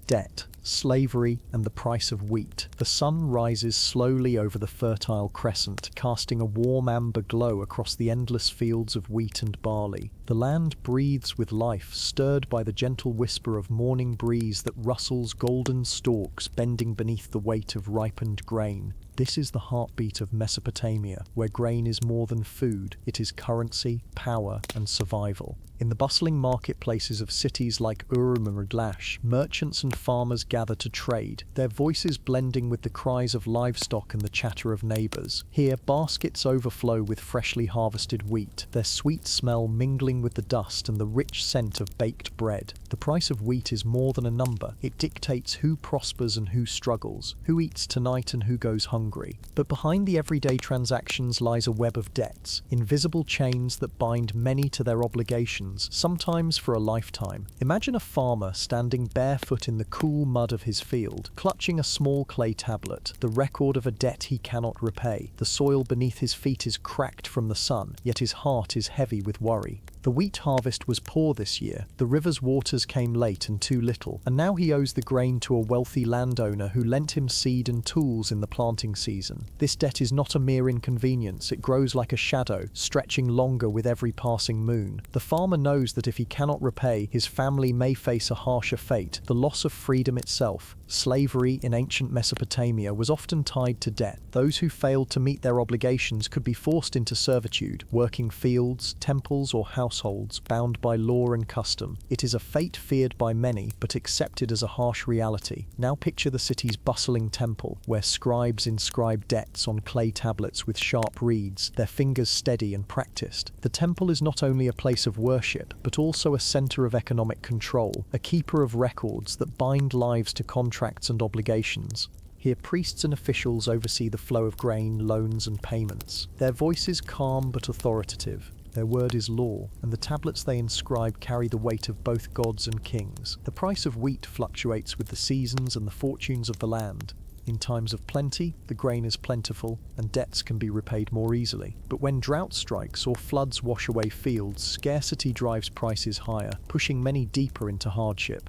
Debt, slavery, and the price of wheat. The sun rises slowly over the fertile crescent, casting a warm amber glow across the endless fields of wheat and barley. The land breathes with life, stirred by the gentle whisper of morning breeze that rustles golden stalks bending beneath the weight of ripened grain. This is the heartbeat of Mesopotamia, where grain is more than food, it is currency, power, and survival. In the bustling marketplaces of cities like Urum and Raglash, merchants and farmers gather to trade, their voices blending with the cries of livestock and the chatter of neighbors. Here, baskets overflow with freshly harvested wheat, their sweet smell mingling with the dust and the rich scent of baked bread. The price of wheat is more than a number. It dictates who prospers and who struggles, who eats tonight and who goes hungry. But behind the everyday transactions lies a web of debts, invisible chains that bind many to their obligations, sometimes for a lifetime. Imagine a farmer standing barefoot in the cool mud of his field, clutching a small clay tablet, the record of a debt he cannot repay. The soil beneath his feet is cracked from the sun, yet his heart is heavy with worry. The wheat harvest was poor this year, the river's waters came late and too little, and now he owes the grain to a wealthy landowner who lent him seed and tools in the planting season. This debt is not a mere inconvenience, it grows like a shadow, stretching longer with every passing moon. The farmer knows that if he cannot repay, his family may face a harsher fate, the loss of freedom itself. Slavery in ancient Mesopotamia was often tied to debt. Those who failed to meet their obligations could be forced into servitude, working fields, temples, or house households, bound by law and custom. It is a fate feared by many, but accepted as a harsh reality. Now picture the city's bustling temple, where scribes inscribe debts on clay tablets with sharp reeds, their fingers steady and practiced. The temple is not only a place of worship, but also a center of economic control, a keeper of records that bind lives to contracts and obligations. Here, priests and officials oversee the flow of grain, loans, and payments. Their voice is calm but authoritative. Their word is law, and the tablets they inscribe carry the weight of both gods and kings. The price of wheat fluctuates with the seasons and the fortunes of the land. In times of plenty, the grain is plentiful, and debts can be repaid more easily. But when drought strikes or floods wash away fields, scarcity drives prices higher, pushing many deeper into hardship.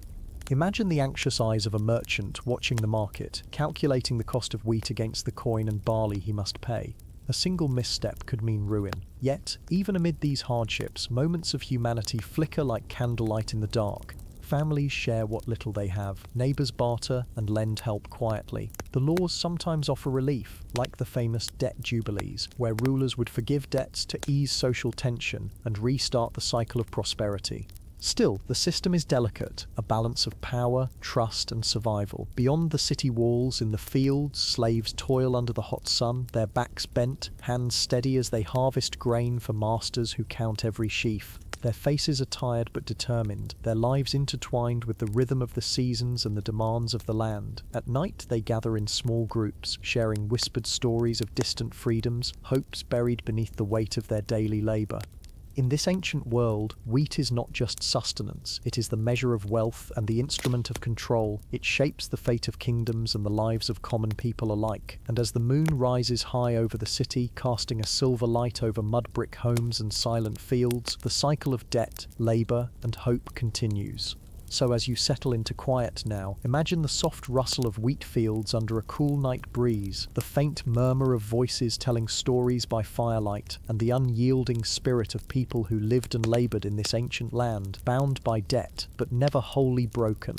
Imagine the anxious eyes of a merchant watching the market, calculating the cost of wheat against the coin and barley he must pay. A single misstep could mean ruin. Yet, even amid these hardships, moments of humanity flicker like candlelight in the dark. Families share what little they have, neighbors barter and lend help quietly. The laws sometimes offer relief, like the famous debt jubilees, where rulers would forgive debts to ease social tension and restart the cycle of prosperity. Still, the system is delicate, a balance of power, trust, and survival. Beyond the city walls, in the fields, slaves toil under the hot sun, their backs bent, hands steady as they harvest grain for masters who count every sheaf. Their faces are tired but determined, their lives intertwined with the rhythm of the seasons and the demands of the land. At night, they gather in small groups, sharing whispered stories of distant freedoms, hopes buried beneath the weight of their daily labor. In this ancient world, wheat is not just sustenance, it is the measure of wealth and the instrument of control. It shapes the fate of kingdoms and the lives of common people alike. And as the moon rises high over the city, casting a silver light over mud-brick homes and silent fields, the cycle of debt, labor, and hope continues. So as you settle into quiet now, imagine the soft rustle of wheat fields under a cool night breeze, the faint murmur of voices telling stories by firelight, and the unyielding spirit of people who lived and labored in this ancient land, bound by debt, but never wholly broken.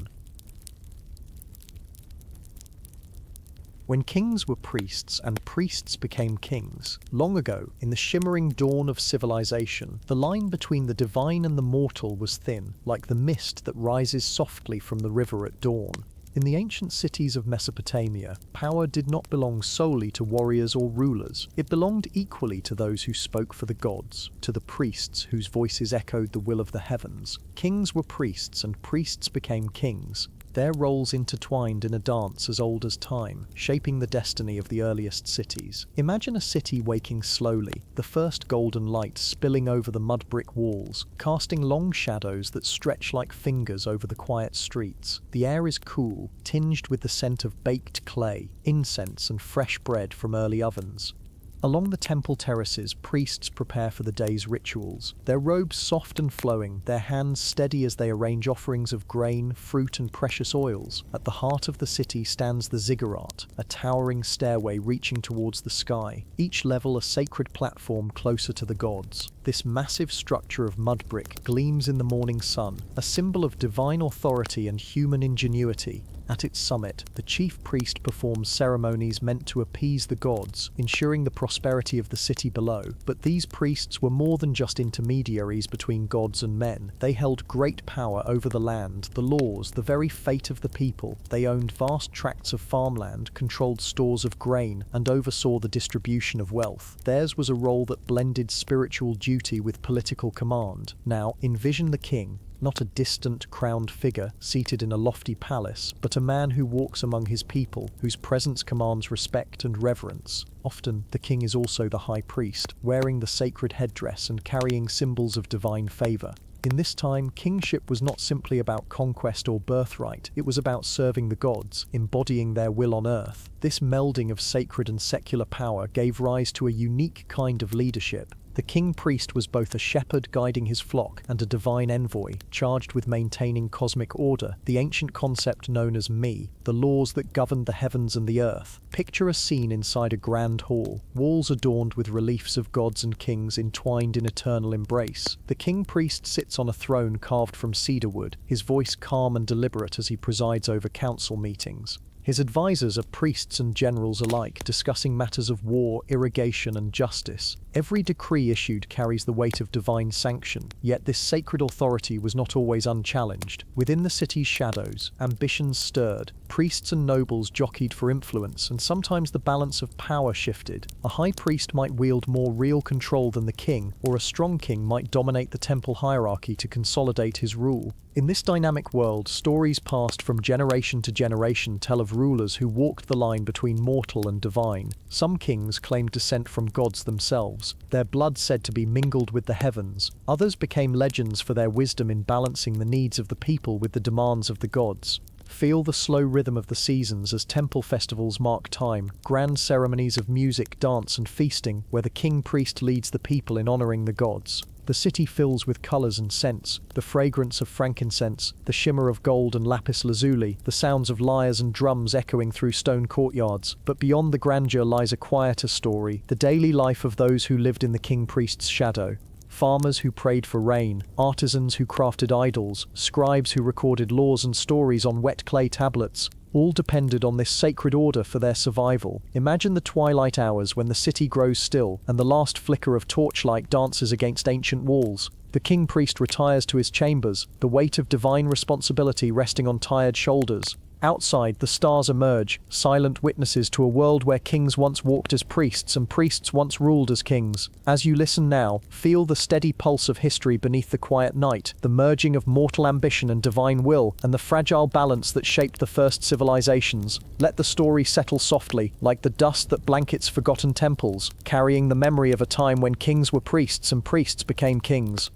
When kings were priests and priests became kings, long ago, in the shimmering dawn of civilization, the line between the divine and the mortal was thin, like the mist that rises softly from the river at dawn. In the ancient cities of Mesopotamia, power did not belong solely to warriors or rulers. It belonged equally to those who spoke for the gods, to the priests whose voices echoed the will of the heavens. Kings were priests and priests became kings. Their roles intertwined in a dance as old as time, shaping the destiny of the earliest cities. Imagine a city waking slowly, the first golden light spilling over the mud-brick walls, casting long shadows that stretch like fingers over the quiet streets. The air is cool, tinged with the scent of baked clay, incense, and fresh bread from early ovens. Along the temple terraces, priests prepare for the day's rituals, their robes soft and flowing, their hands steady as they arrange offerings of grain, fruit, and precious oils. At the heart of the city stands the ziggurat, a towering stairway reaching towards the sky, each level a sacred platform closer to the gods. This massive structure of mud brick gleams in the morning sun, a symbol of divine authority and human ingenuity. At its summit, the chief priest performs ceremonies meant to appease the gods, ensuring the prosperity of the city below. But these priests were more than just intermediaries between gods and men. They held great power over the land, the laws, the very fate of the people. They owned vast tracts of farmland, controlled stores of grain, and oversaw the distribution of wealth. Theirs was a role that blended spiritual duty with political command. Now, envision the king, not a distant, crowned figure seated in a lofty palace, but a man who walks among his people, whose presence commands respect and reverence. Often, the king is also the high priest, wearing the sacred headdress and carrying symbols of divine favor. In this time, kingship was not simply about conquest or birthright, it was about serving the gods, embodying their will on earth. This melding of sacred and secular power gave rise to a unique kind of leadership. The king-priest was both a shepherd guiding his flock and a divine envoy, charged with maintaining cosmic order, the ancient concept known as me, the laws that governed the heavens and the earth. Picture a scene inside a grand hall, walls adorned with reliefs of gods and kings entwined in eternal embrace. The king-priest sits on a throne carved from cedar wood, his voice calm and deliberate as he presides over council meetings. His advisors are priests and generals alike, discussing matters of war, irrigation, and justice. Every decree issued carries the weight of divine sanction, yet this sacred authority was not always unchallenged. Within the city's shadows, ambitions stirred, priests and nobles jockeyed for influence, and sometimes the balance of power shifted. A high priest might wield more real control than the king, or a strong king might dominate the temple hierarchy to consolidate his rule. In this dynamic world, stories passed from generation to generation tell of rulers who walked the line between mortal and divine. Some kings claimed descent from gods themselves, their blood said to be mingled with the heavens. Others became legends for their wisdom in balancing the needs of the people with the demands of the gods. Feel the slow rhythm of the seasons as temple festivals mark time, grand ceremonies of music, dance, and feasting, where the king-priest leads the people in honoring the gods. The city fills with colors and scents, the fragrance of frankincense, the shimmer of gold and lapis lazuli, the sounds of lyres and drums echoing through stone courtyards. But beyond the grandeur lies a quieter story, the daily life of those who lived in the king-priest's shadow. Farmers who prayed for rain, artisans who crafted idols, scribes who recorded laws and stories on wet clay tablets, all depended on this sacred order for their survival. Imagine the twilight hours when the city grows still and the last flicker of torchlight dances against ancient walls. The king-priest retires to his chambers, the weight of divine responsibility resting on tired shoulders. Outside, the stars emerge, silent witnesses to a world where kings once walked as priests and priests once ruled as kings. As you listen now, feel the steady pulse of history beneath the quiet night, the merging of mortal ambition and divine will, and the fragile balance that shaped the first civilizations. Let the story settle softly, like the dust that blankets forgotten temples, carrying the memory of a time when kings were priests and priests became kings.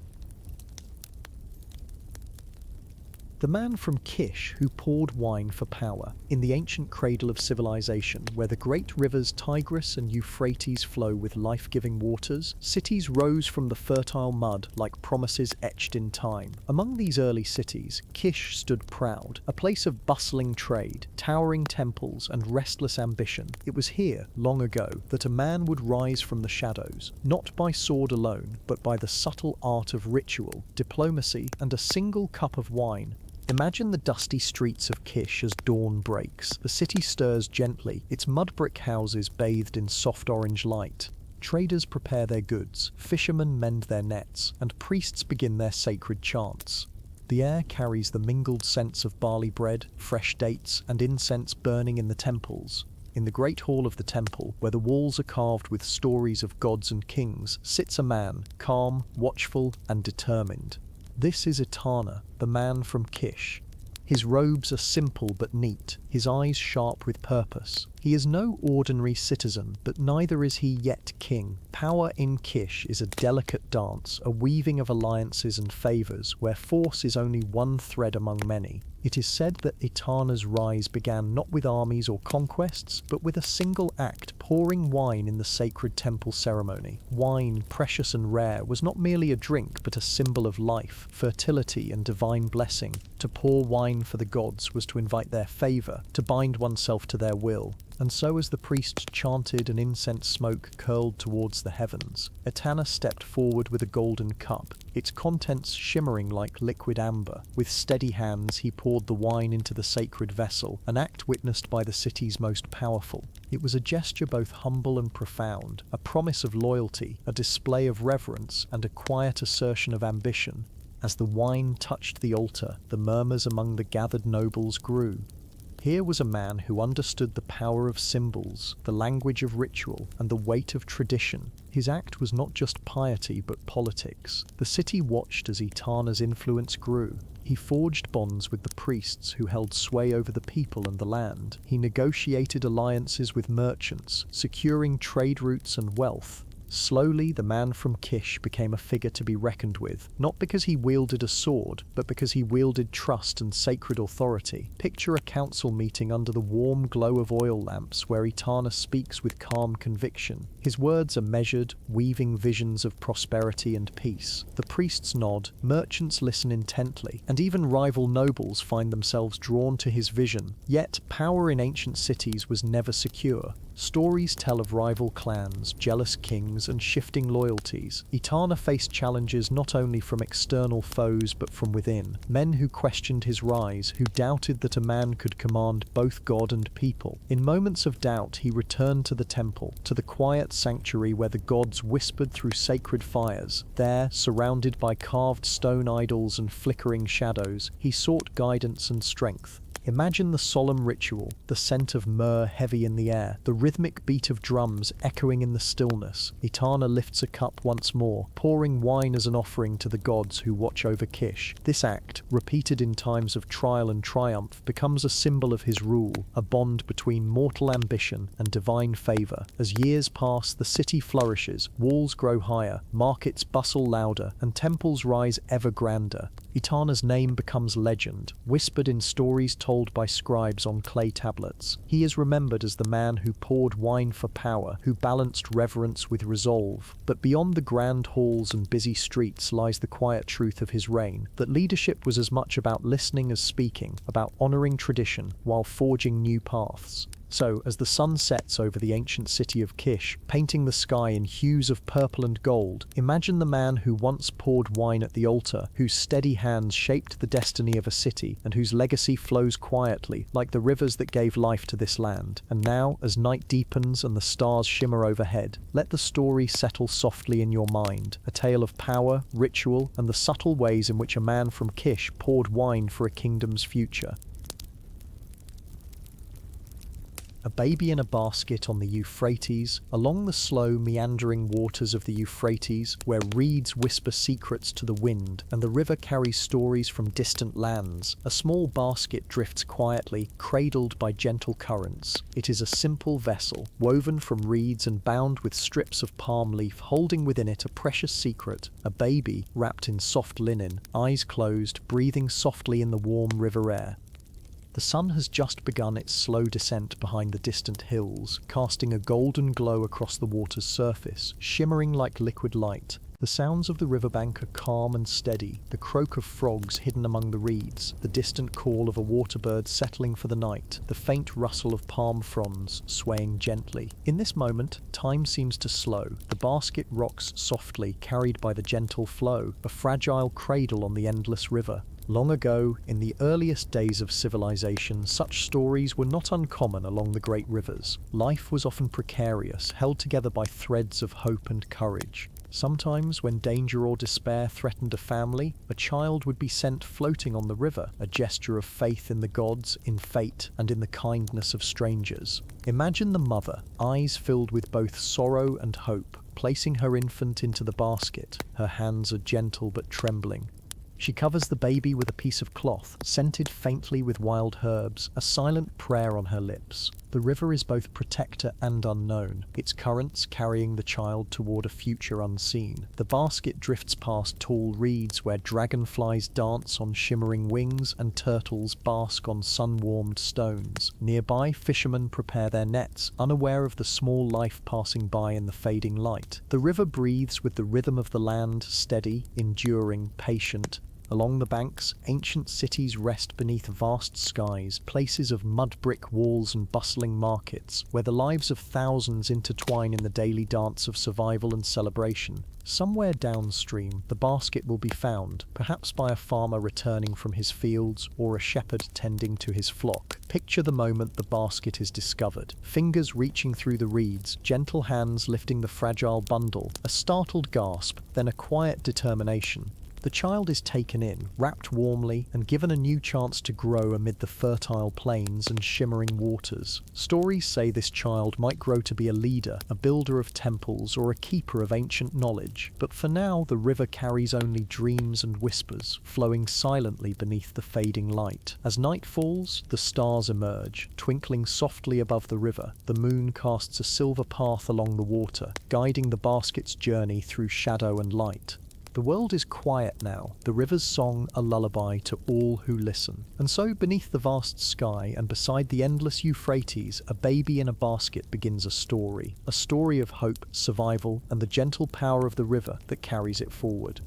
The man from Kish who poured wine for power. In the ancient cradle of civilization, where the great rivers Tigris and Euphrates flow with life-giving waters, cities rose from the fertile mud like promises etched in time. Among these early cities, Kish stood proud, a place of bustling trade, towering temples, and restless ambition. It was here, long ago, that a man would rise from the shadows, not by sword alone, but by the subtle art of ritual, diplomacy, and a single cup of wine. Imagine the dusty streets of Kish as dawn breaks. The city stirs gently, its mud brick houses bathed in soft orange light. Traders prepare their goods, fishermen mend their nets, and priests begin their sacred chants. The air carries the mingled scents of barley bread, fresh dates, and incense burning in the temples. In the great hall of the temple, where the walls are carved with stories of gods and kings, sits a man, calm, watchful, and determined. This is Etana, the man from Kish. His robes are simple but neat, his eyes sharp with purpose. He is no ordinary citizen, but neither is he yet king. Power in Kish is a delicate dance, a weaving of alliances and favors, where force is only one thread among many. It is said that Etana's rise began not with armies or conquests, but with a single act, pouring wine in the sacred temple ceremony. Wine, precious and rare, was not merely a drink, but a symbol of life, fertility, and divine blessing. To pour wine for the gods was to invite their favor, to bind oneself to their will. And so as the priests chanted and incense smoke curled towards the heavens, Etana stepped forward with a golden cup, its contents shimmering like liquid amber. With steady hands he poured the wine into the sacred vessel, an act witnessed by the city's most powerful. It was a gesture both humble and profound, a promise of loyalty, a display of reverence, and a quiet assertion of ambition. As the wine touched the altar, the murmurs among the gathered nobles grew. Here was a man who understood the power of symbols, the language of ritual, and the weight of tradition. His act was not just piety but politics. The city watched as Etana's influence grew. He forged bonds with the priests who held sway over the people and the land. He negotiated alliances with merchants, securing trade routes and wealth. Slowly, the man from Kish became a figure to be reckoned with, not because he wielded a sword, but because he wielded trust and sacred authority. Picture a council meeting under the warm glow of oil lamps where Etana speaks with calm conviction. His words are measured, weaving visions of prosperity and peace. The priests nod, merchants listen intently, and even rival nobles find themselves drawn to his vision. Yet, power in ancient cities was never secure. Stories tell of rival clans, jealous kings, and shifting loyalties. Etana faced challenges not only from external foes but from within. Men who questioned his rise, who doubted that a man could command both God and people. In moments of doubt, he returned to the temple, to the quiet sanctuary where the gods whispered through sacred fires. There, surrounded by carved stone idols and flickering shadows, he sought guidance and strength. Imagine the solemn ritual, the scent of myrrh heavy in the air, the rhythmic beat of drums echoing in the stillness. Etana lifts a cup once more, pouring wine as an offering to the gods who watch over Kish. This act, repeated in times of trial and triumph, becomes a symbol of his rule, a bond between mortal ambition and divine favor. As years pass, the city flourishes, walls grow higher, markets bustle louder, and temples rise ever grander. Etana's name becomes legend, whispered in stories told by scribes on clay tablets. He is remembered as the man who poured wine for power, who balanced reverence with resolve. But beyond the grand halls and busy streets lies the quiet truth of his reign, that leadership was as much about listening as speaking, about honoring tradition while forging new paths. So, as the sun sets over the ancient city of Kish, painting the sky in hues of purple and gold, imagine the man who once poured wine at the altar, whose steady hands shaped the destiny of a city, and whose legacy flows quietly, like the rivers that gave life to this land. And now, as night deepens and the stars shimmer overhead, let the story settle softly in your mind, a tale of power, ritual, and the subtle ways in which a man from Kish poured wine for a kingdom's future. A baby in a basket on the Euphrates, along the slow, meandering waters of the Euphrates, where reeds whisper secrets to the wind and the river carries stories from distant lands. A small basket drifts quietly, cradled by gentle currents. It is a simple vessel, woven from reeds and bound with strips of palm leaf, holding within it a precious secret, a baby wrapped in soft linen, eyes closed, breathing softly in the warm river air. The sun has just begun its slow descent behind the distant hills, casting a golden glow across the water's surface, shimmering like liquid light. The sounds of the riverbank are calm and steady, the croak of frogs hidden among the reeds, the distant call of a waterbird settling for the night, the faint rustle of palm fronds swaying gently. In this moment, time seems to slow. The basket rocks softly, carried by the gentle flow, a fragile cradle on the endless river. Long ago, in the earliest days of civilization, such stories were not uncommon along the great rivers. Life was often precarious, held together by threads of hope and courage. Sometimes, when danger or despair threatened a family, a child would be sent floating on the river, a gesture of faith in the gods, in fate, and in the kindness of strangers. Imagine the mother, eyes filled with both sorrow and hope, placing her infant into the basket. Her hands are gentle but trembling. She covers the baby with a piece of cloth, scented faintly with wild herbs, a silent prayer on her lips. The river is both protector and unknown, its currents carrying the child toward a future unseen. The basket drifts past tall reeds where dragonflies dance on shimmering wings and turtles bask on sun-warmed stones. Nearby, fishermen prepare their nets, unaware of the small life passing by in the fading light. The river breathes with the rhythm of the land, steady, enduring, patient. Along the banks, ancient cities rest beneath vast skies, places of mud-brick walls and bustling markets, where the lives of thousands intertwine in the daily dance of survival and celebration. Somewhere downstream, the basket will be found, perhaps by a farmer returning from his fields or a shepherd tending to his flock. Picture the moment the basket is discovered. Fingers reaching through the reeds, gentle hands lifting the fragile bundle, a startled gasp, then a quiet determination. The child is taken in, wrapped warmly, and given a new chance to grow amid the fertile plains and shimmering waters. Stories say this child might grow to be a leader, a builder of temples, or a keeper of ancient knowledge. But for now, the river carries only dreams and whispers, flowing silently beneath the fading light. As night falls, the stars emerge, twinkling softly above the river. The moon casts a silver path along the water, guiding the basket's journey through shadow and light. The world is quiet now, the river's song a lullaby to all who listen. And so, beneath the vast sky and beside the endless Euphrates, a baby in a basket begins a story of hope, survival, and the gentle power of the river that carries it forward.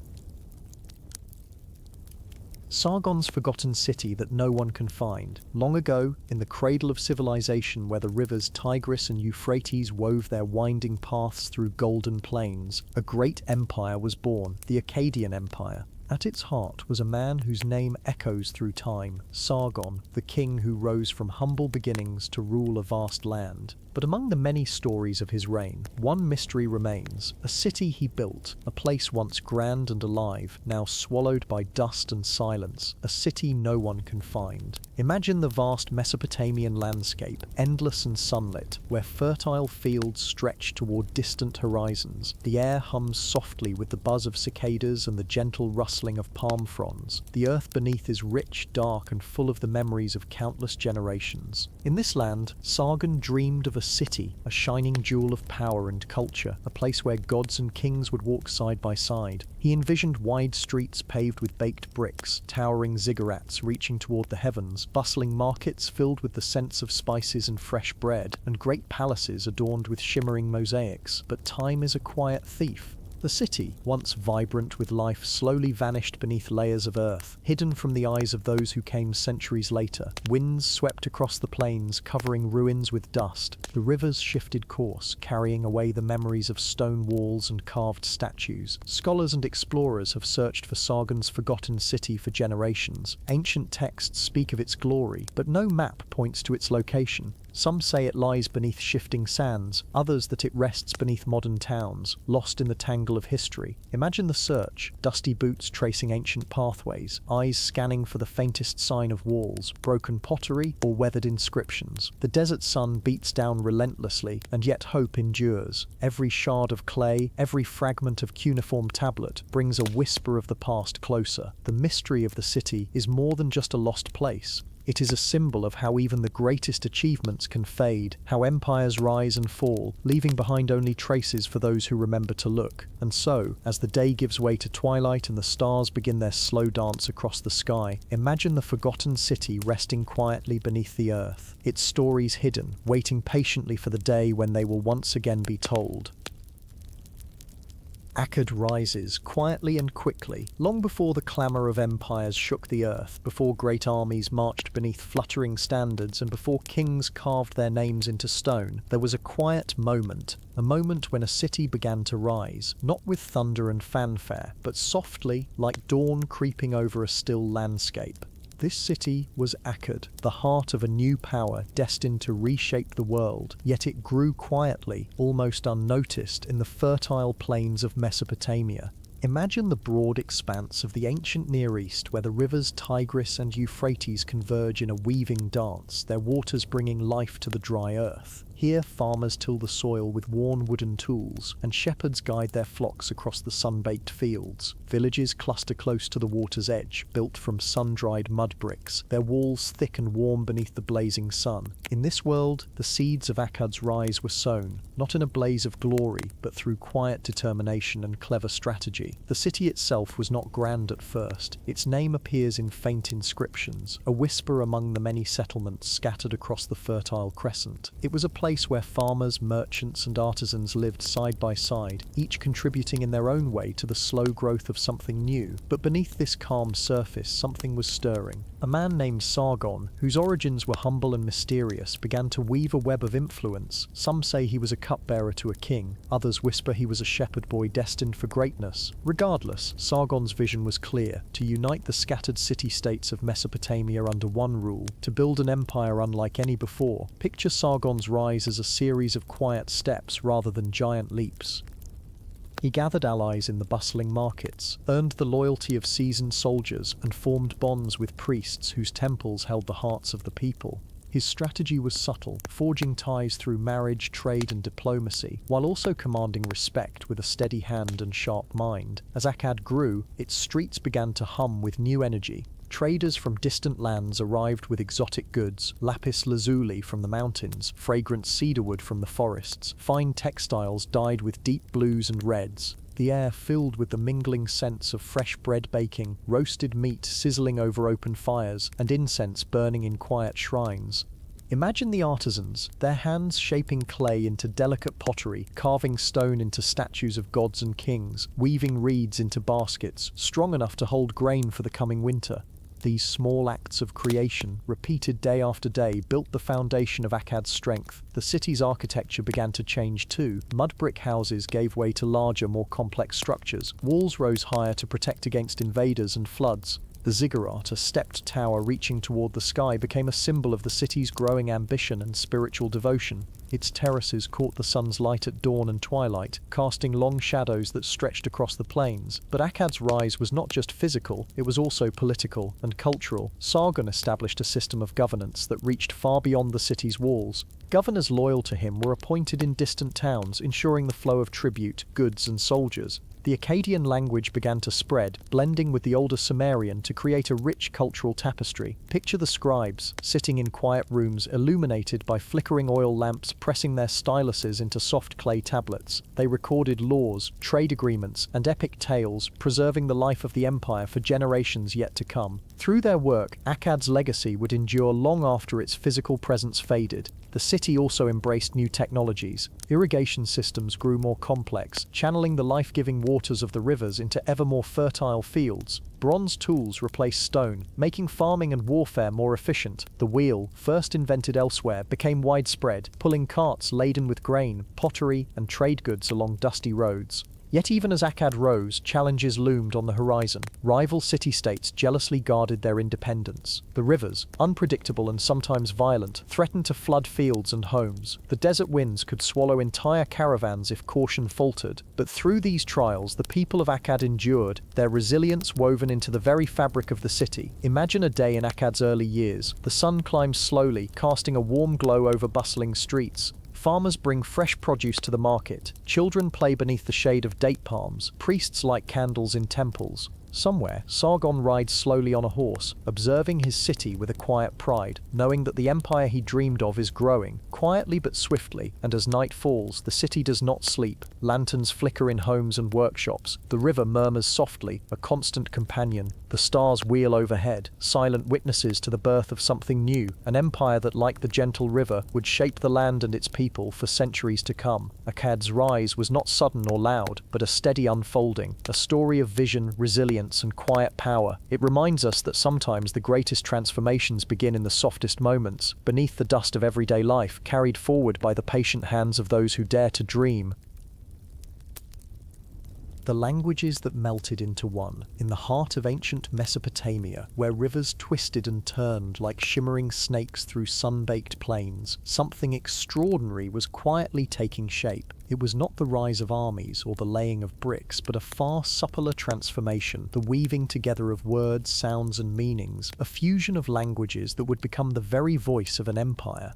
Sargon's forgotten city that no one can find. Long ago, in the cradle of civilization where the rivers Tigris and Euphrates wove their winding paths through golden plains, a great empire was born, the Akkadian Empire. At its heart was a man whose name echoes through time, Sargon, the king who rose from humble beginnings to rule a vast land. But among the many stories of his reign, one mystery remains. A city he built, a place once grand and alive, now swallowed by dust and silence, a city no one can find. Imagine the vast Mesopotamian landscape, endless and sunlit, where fertile fields stretch toward distant horizons. The air hums softly with the buzz of cicadas and the gentle rustling of palm fronds. The earth beneath is rich, dark, and full of the memories of countless generations. In this land, Sargon dreamed of a city, a shining jewel of power and culture, a place where gods and kings would walk side by side. He envisioned wide streets paved with baked bricks, towering ziggurats reaching toward the heavens, bustling markets filled with the scents of spices and fresh bread, and great palaces adorned with shimmering mosaics. But time is a quiet thief. The city, once vibrant with life, slowly vanished beneath layers of earth, hidden from the eyes of those who came centuries later. Winds swept across the plains, covering ruins with dust. The rivers shifted course, carrying away the memories of stone walls and carved statues. Scholars and explorers have searched for Sargon's forgotten city for generations. Ancient texts speak of its glory, but no map points to its location. Some say it lies beneath shifting sands, others that it rests beneath modern towns, lost in the tangle of history. Imagine the search, dusty boots tracing ancient pathways, eyes scanning for the faintest sign of walls, broken pottery, or weathered inscriptions. The desert sun beats down relentlessly, and yet hope endures. Every shard of clay, every fragment of cuneiform tablet brings a whisper of the past closer. The mystery of the city is more than just a lost place. It is a symbol of how even the greatest achievements can fade, how empires rise and fall, leaving behind only traces for those who remember to look. And so, as the day gives way to twilight and the stars begin their slow dance across the sky, imagine the forgotten city resting quietly beneath the earth, its stories hidden, waiting patiently for the day when they will once again be told. Akkad rises, quietly and quickly, long before the clamour of empires shook the earth, before great armies marched beneath fluttering standards, and before kings carved their names into stone. There was a quiet moment, a moment when a city began to rise, not with thunder and fanfare, but softly, like dawn creeping over a still landscape. This city was Akkad, the heart of a new power destined to reshape the world, yet it grew quietly, almost unnoticed, in the fertile plains of Mesopotamia. Imagine the broad expanse of the ancient Near East where the rivers Tigris and Euphrates converge in a weaving dance, their waters bringing life to the dry earth. Here farmers till the soil with worn wooden tools, and shepherds guide their flocks across the sun-baked fields. Villages cluster close to the water's edge, built from sun-dried mud bricks, their walls thick and warm beneath the blazing sun. In this world, the seeds of Akkad's rise were sown, not in a blaze of glory, but through quiet determination and clever strategy. The city itself was not grand at first. Its name appears in faint inscriptions, a whisper among the many settlements scattered across the fertile crescent. It was a place where farmers, merchants, and artisans lived side by side, each contributing in their own way to the slow growth of something new. But beneath this calm surface, something was stirring. A man named Sargon, whose origins were humble and mysterious, began to weave a web of influence. Some say he was a cupbearer to a king, others whisper he was a shepherd boy destined for greatness. Regardless, Sargon's vision was clear: to unite the scattered city-states of Mesopotamia under one rule, to build an empire unlike any before. Picture Sargon's rise as a series of quiet steps rather than giant leaps. He gathered allies in the bustling markets, earned the loyalty of seasoned soldiers, and formed bonds with priests whose temples held the hearts of the people. His strategy was subtle, forging ties through marriage, trade, and diplomacy, while also commanding respect with a steady hand and sharp mind. As Akkad grew, its streets began to hum with new energy. Traders from distant lands arrived with exotic goods, lapis lazuli from the mountains, fragrant cedarwood from the forests, fine textiles dyed with deep blues and reds. The air filled with the mingling scents of fresh bread baking, roasted meat sizzling over open fires, and incense burning in quiet shrines. Imagine the artisans, their hands shaping clay into delicate pottery, carving stone into statues of gods and kings, weaving reeds into baskets, strong enough to hold grain for the coming winter. These small acts of creation, repeated day after day, built the foundation of Akkad's strength. The city's architecture began to change too. Mud brick houses gave way to larger, more complex structures. Walls rose higher to protect against invaders and floods. The ziggurat, a stepped tower reaching toward the sky, became a symbol of the city's growing ambition and spiritual devotion. Its terraces caught the sun's light at dawn and twilight, casting long shadows that stretched across the plains. But Akkad's rise was not just physical, it was also political and cultural. Sargon established a system of governance that reached far beyond the city's walls. Governors loyal to him were appointed in distant towns, ensuring the flow of tribute, goods, and soldiers. The Akkadian language began to spread, blending with the older Sumerian to create a rich cultural tapestry. Picture the scribes, sitting in quiet rooms illuminated by flickering oil lamps, pressing their styluses into soft clay tablets. They recorded laws, trade agreements, and epic tales, preserving the life of the empire for generations yet to come. Through their work, Akkad's legacy would endure long after its physical presence faded. The city also embraced new technologies. Irrigation systems grew more complex, channeling the life-giving waters of the rivers into ever more fertile fields. Bronze tools replaced stone, making farming and warfare more efficient. The wheel, first invented elsewhere, became widespread, pulling carts laden with grain, pottery, and trade goods along dusty roads. Yet even as Akkad rose, challenges loomed on the horizon. Rival city-states jealously guarded their independence. The rivers, unpredictable and sometimes violent, threatened to flood fields and homes. The desert winds could swallow entire caravans if caution faltered. But through these trials, the people of Akkad endured, their resilience woven into the very fabric of the city. Imagine a day in Akkad's early years. The sun climbs slowly, casting a warm glow over bustling streets. Farmers bring fresh produce to the market. Children play beneath the shade of date palms. Priests light candles in temples. Somewhere, Sargon rides slowly on a horse, observing his city with a quiet pride, knowing that the empire he dreamed of is growing, quietly but swiftly, and as night falls, the city does not sleep. Lanterns flicker in homes and workshops. The river murmurs softly, a constant companion. The stars wheel overhead, silent witnesses to the birth of something new, an empire that, like the gentle river, would shape the land and its people for centuries to come. Akkad's rise was not sudden or loud, but a steady unfolding, a story of vision, resilience, and quiet power. It reminds us that sometimes the greatest transformations begin in the softest moments, beneath the dust of everyday life, carried forward by the patient hands of those who dare to dream. The languages that melted into one, in the heart of ancient Mesopotamia, where rivers twisted and turned like shimmering snakes through sun-baked plains, something extraordinary was quietly taking shape. It was not the rise of armies or the laying of bricks, but a far subtler transformation, the weaving together of words, sounds, and meanings, a fusion of languages that would become the very voice of an empire.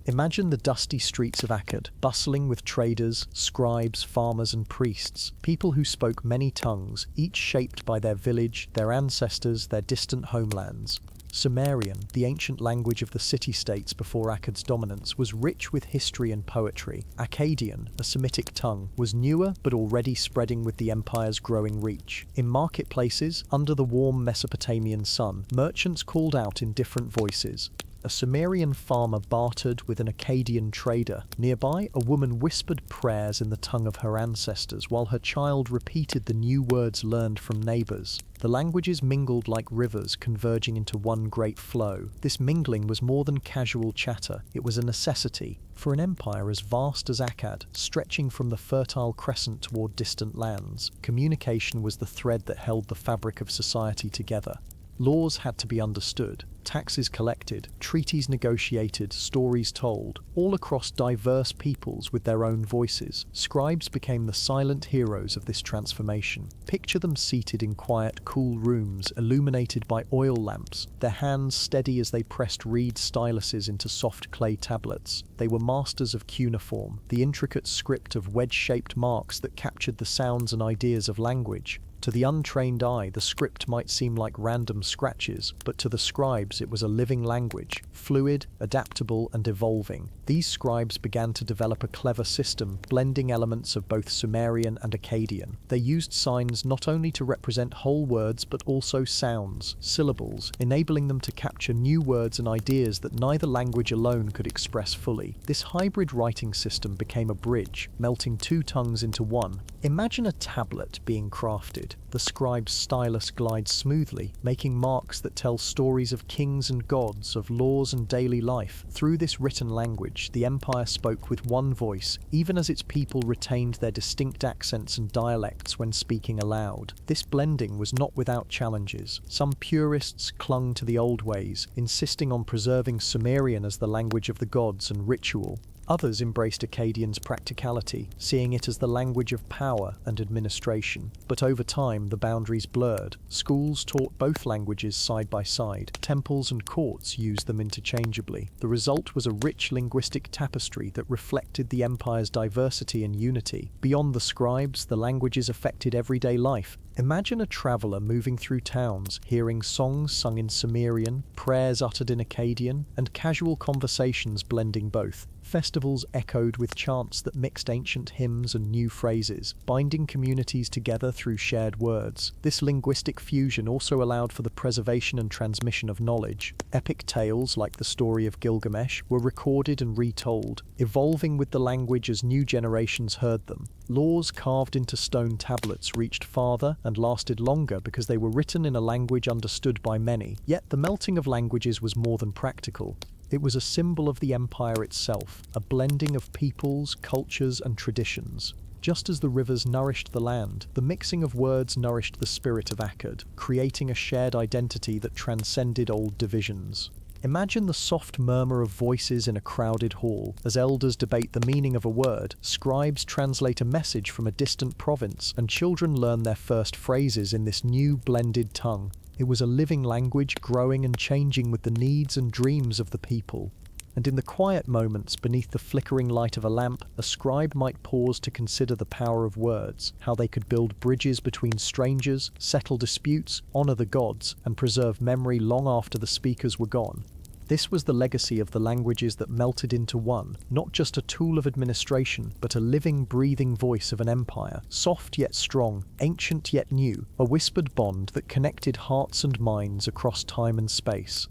Imagine the dusty streets of Akkad, bustling with traders, scribes, farmers, and priests, people who spoke many tongues, each shaped by their village, their ancestors, their distant homelands. Sumerian, the ancient language of the city-states before Akkad's dominance, was rich with history and poetry. Akkadian, a Semitic tongue, was newer but already spreading with the empire's growing reach. In marketplaces, under the warm Mesopotamian sun, merchants called out in different voices. A Sumerian farmer bartered with an Akkadian trader. Nearby, a woman whispered prayers in the tongue of her ancestors while her child repeated the new words learned from neighbors. The languages mingled like rivers converging into one great flow. This mingling was more than casual chatter, it was a necessity. For an empire as vast as Akkad, stretching from the Fertile Crescent toward distant lands, communication was the thread that held the fabric of society together. Laws had to be understood, taxes collected, treaties negotiated, stories told, all across diverse peoples with their own voices. Scribes became the silent heroes of this transformation. Picture them seated in quiet, cool rooms, illuminated by oil lamps, their hands steady as they pressed reed styluses into soft clay tablets. They were masters of cuneiform, the intricate script of wedge-shaped marks that captured the sounds and ideas of language. To the untrained eye, the script might seem like random scratches, but to the scribes it was a living language, fluid, adaptable, and evolving. These scribes began to develop a clever system, blending elements of both Sumerian and Akkadian. They used signs not only to represent whole words but also sounds, syllables, enabling them to capture new words and ideas that neither language alone could express fully. This hybrid writing system became a bridge, melting two tongues into one. Imagine a tablet being crafted. The scribe's stylus glides smoothly, making marks that tell stories of kings and gods, of laws and daily life. Through this written language, the empire spoke with one voice, even as its people retained their distinct accents and dialects when speaking aloud. This blending was not without challenges. Some purists clung to the old ways, insisting on preserving Sumerian as the language of the gods and ritual. Others embraced Akkadians' practicality, seeing it as the language of power and administration. But over time, the boundaries blurred. Schools taught both languages side by side. Temples and courts used them interchangeably. The result was a rich linguistic tapestry that reflected the empire's diversity and unity. Beyond the scribes, the languages affected everyday life. Imagine a traveller moving through towns, hearing songs sung in Sumerian, prayers uttered in Akkadian, and casual conversations blending both. Festivals echoed with chants that mixed ancient hymns and new phrases, binding communities together through shared words. This linguistic fusion also allowed for the preservation and transmission of knowledge. Epic tales like the story of Gilgamesh were recorded and retold, evolving with the language as new generations heard them. Laws carved into stone tablets reached farther and lasted longer because they were written in a language understood by many. Yet the melting of languages was more than practical. It was a symbol of the empire itself, a blending of peoples, cultures, and traditions. Just as the rivers nourished the land, the mixing of words nourished the spirit of Akkad, creating a shared identity that transcended old divisions. Imagine the soft murmur of voices in a crowded hall. As elders debate the meaning of a word, scribes translate a message from a distant province, and children learn their first phrases in this new blended tongue. It was a living language, growing and changing with the needs and dreams of the people. And in the quiet moments beneath the flickering light of a lamp, a scribe might pause to consider the power of words, how they could build bridges between strangers, settle disputes, honor the gods, and preserve memory long after the speakers were gone. This was the legacy of the languages that melted into one, not just a tool of administration, but a living, breathing voice of an empire, soft yet strong, ancient yet new, a whispered bond that connected hearts and minds across time and space.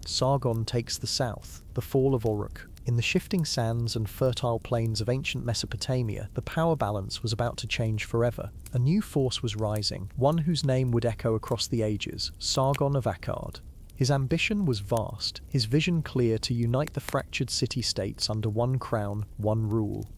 Sargon takes the south, the fall of Uruk. In the shifting sands and fertile plains of ancient Mesopotamia, the power balance was about to change forever. A new force was rising, one whose name would echo across the ages, Sargon of Akkad. His ambition was vast, his vision clear to unite the fractured city-states under one crown, one rule.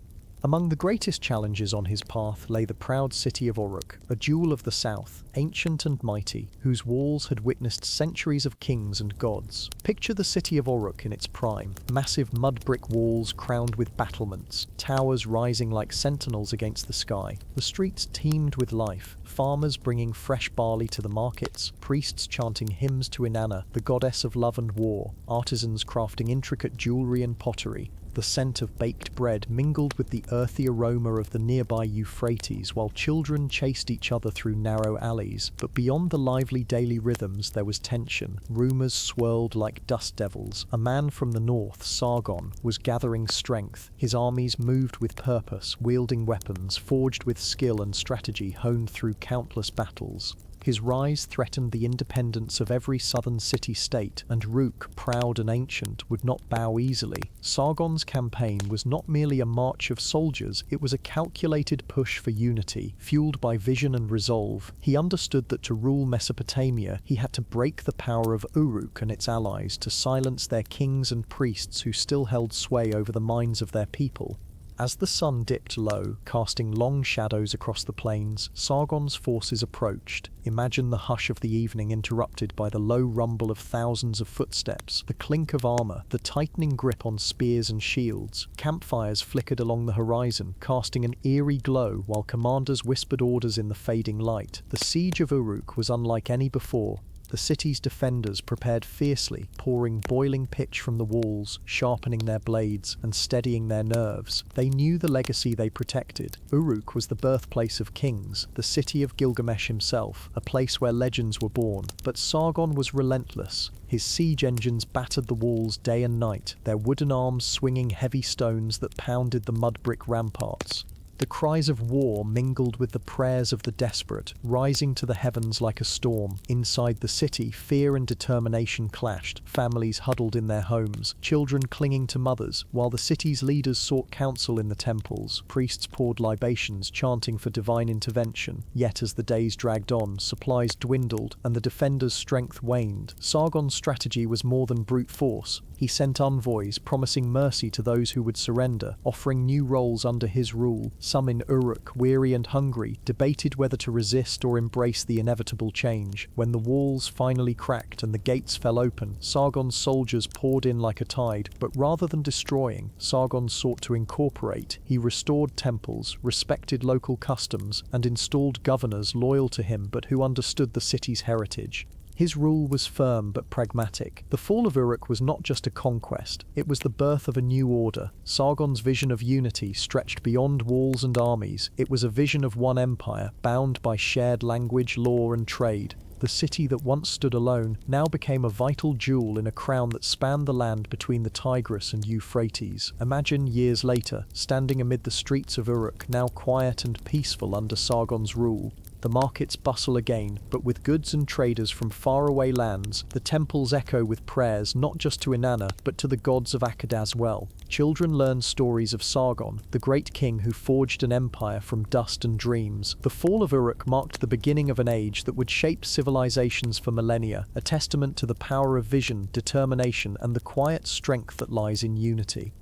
Among the greatest challenges on his path lay the proud city of Uruk, a jewel of the south, ancient and mighty, whose walls had witnessed centuries of kings and gods. Picture the city of Uruk in its prime, massive mud brick walls crowned with battlements, towers rising like sentinels against the sky. The streets teemed with life, farmers bringing fresh barley to the markets, priests chanting hymns to Inanna, the goddess of love and war, artisans crafting intricate jewelry and pottery. The scent of baked bread mingled with the earthy aroma of the nearby Euphrates while children chased each other through narrow alleys. But beyond the lively daily rhythms there was tension. Rumors swirled like dust devils. A man from the north, Sargon, was gathering strength. His armies moved with purpose, wielding weapons forged with skill and strategy honed through countless battles. His rise threatened the independence of every southern city-state, and Uruk, proud and ancient, would not bow easily. Sargon's campaign was not merely a march of soldiers, it was a calculated push for unity, fueled by vision and resolve. He understood that to rule Mesopotamia, he had to break the power of Uruk and its allies to silence their kings and priests who still held sway over the minds of their people. As the sun dipped low, casting long shadows across the plains, Sargon's forces approached. Imagine the hush of the evening interrupted by the low rumble of thousands of footsteps, the clink of armor, the tightening grip on spears and shields. Campfires flickered along the horizon, casting an eerie glow while commanders whispered orders in the fading light. The siege of Uruk was unlike any before. The city's defenders prepared fiercely, pouring boiling pitch from the walls, sharpening their blades and steadying their nerves. They knew the legacy they protected. Uruk was the birthplace of kings, the city of Gilgamesh himself, a place where legends were born. But Sargon was relentless. His siege engines battered the walls day and night, their wooden arms swinging heavy stones that pounded the mud brick ramparts. The cries of war mingled with the prayers of the desperate, rising to the heavens like a storm. Inside the city, fear and determination clashed, families huddled in their homes, children clinging to mothers, while the city's leaders sought counsel in the temples. Priests poured libations, chanting for divine intervention. Yet as the days dragged on, supplies dwindled, and the defenders' strength waned. Sargon's strategy was more than brute force. He sent envoys, promising mercy to those who would surrender, offering new roles under his rule. Some in Uruk, weary and hungry, debated whether to resist or embrace the inevitable change. When the walls finally cracked and the gates fell open, Sargon's soldiers poured in like a tide, but rather than destroying, Sargon sought to incorporate. He restored temples, respected local customs, and installed governors loyal to him but who understood the city's heritage. His rule was firm but pragmatic. The fall of Uruk was not just a conquest, it was the birth of a new order. Sargon's vision of unity stretched beyond walls and armies. It was a vision of one empire, bound by shared language, law, and trade. The city that once stood alone now became a vital jewel in a crown that spanned the land between the Tigris and Euphrates. Imagine, years later, standing amid the streets of Uruk, now quiet and peaceful under Sargon's rule. The markets bustle again, but with goods and traders from faraway lands. The temples echo with prayers not just to Inanna, but to the gods of Akkad as well. Children learn stories of Sargon, the great king who forged an empire from dust and dreams. The fall of Uruk marked the beginning of an age that would shape civilizations for millennia, a testament to the power of vision, determination, and the quiet strength that lies in unity.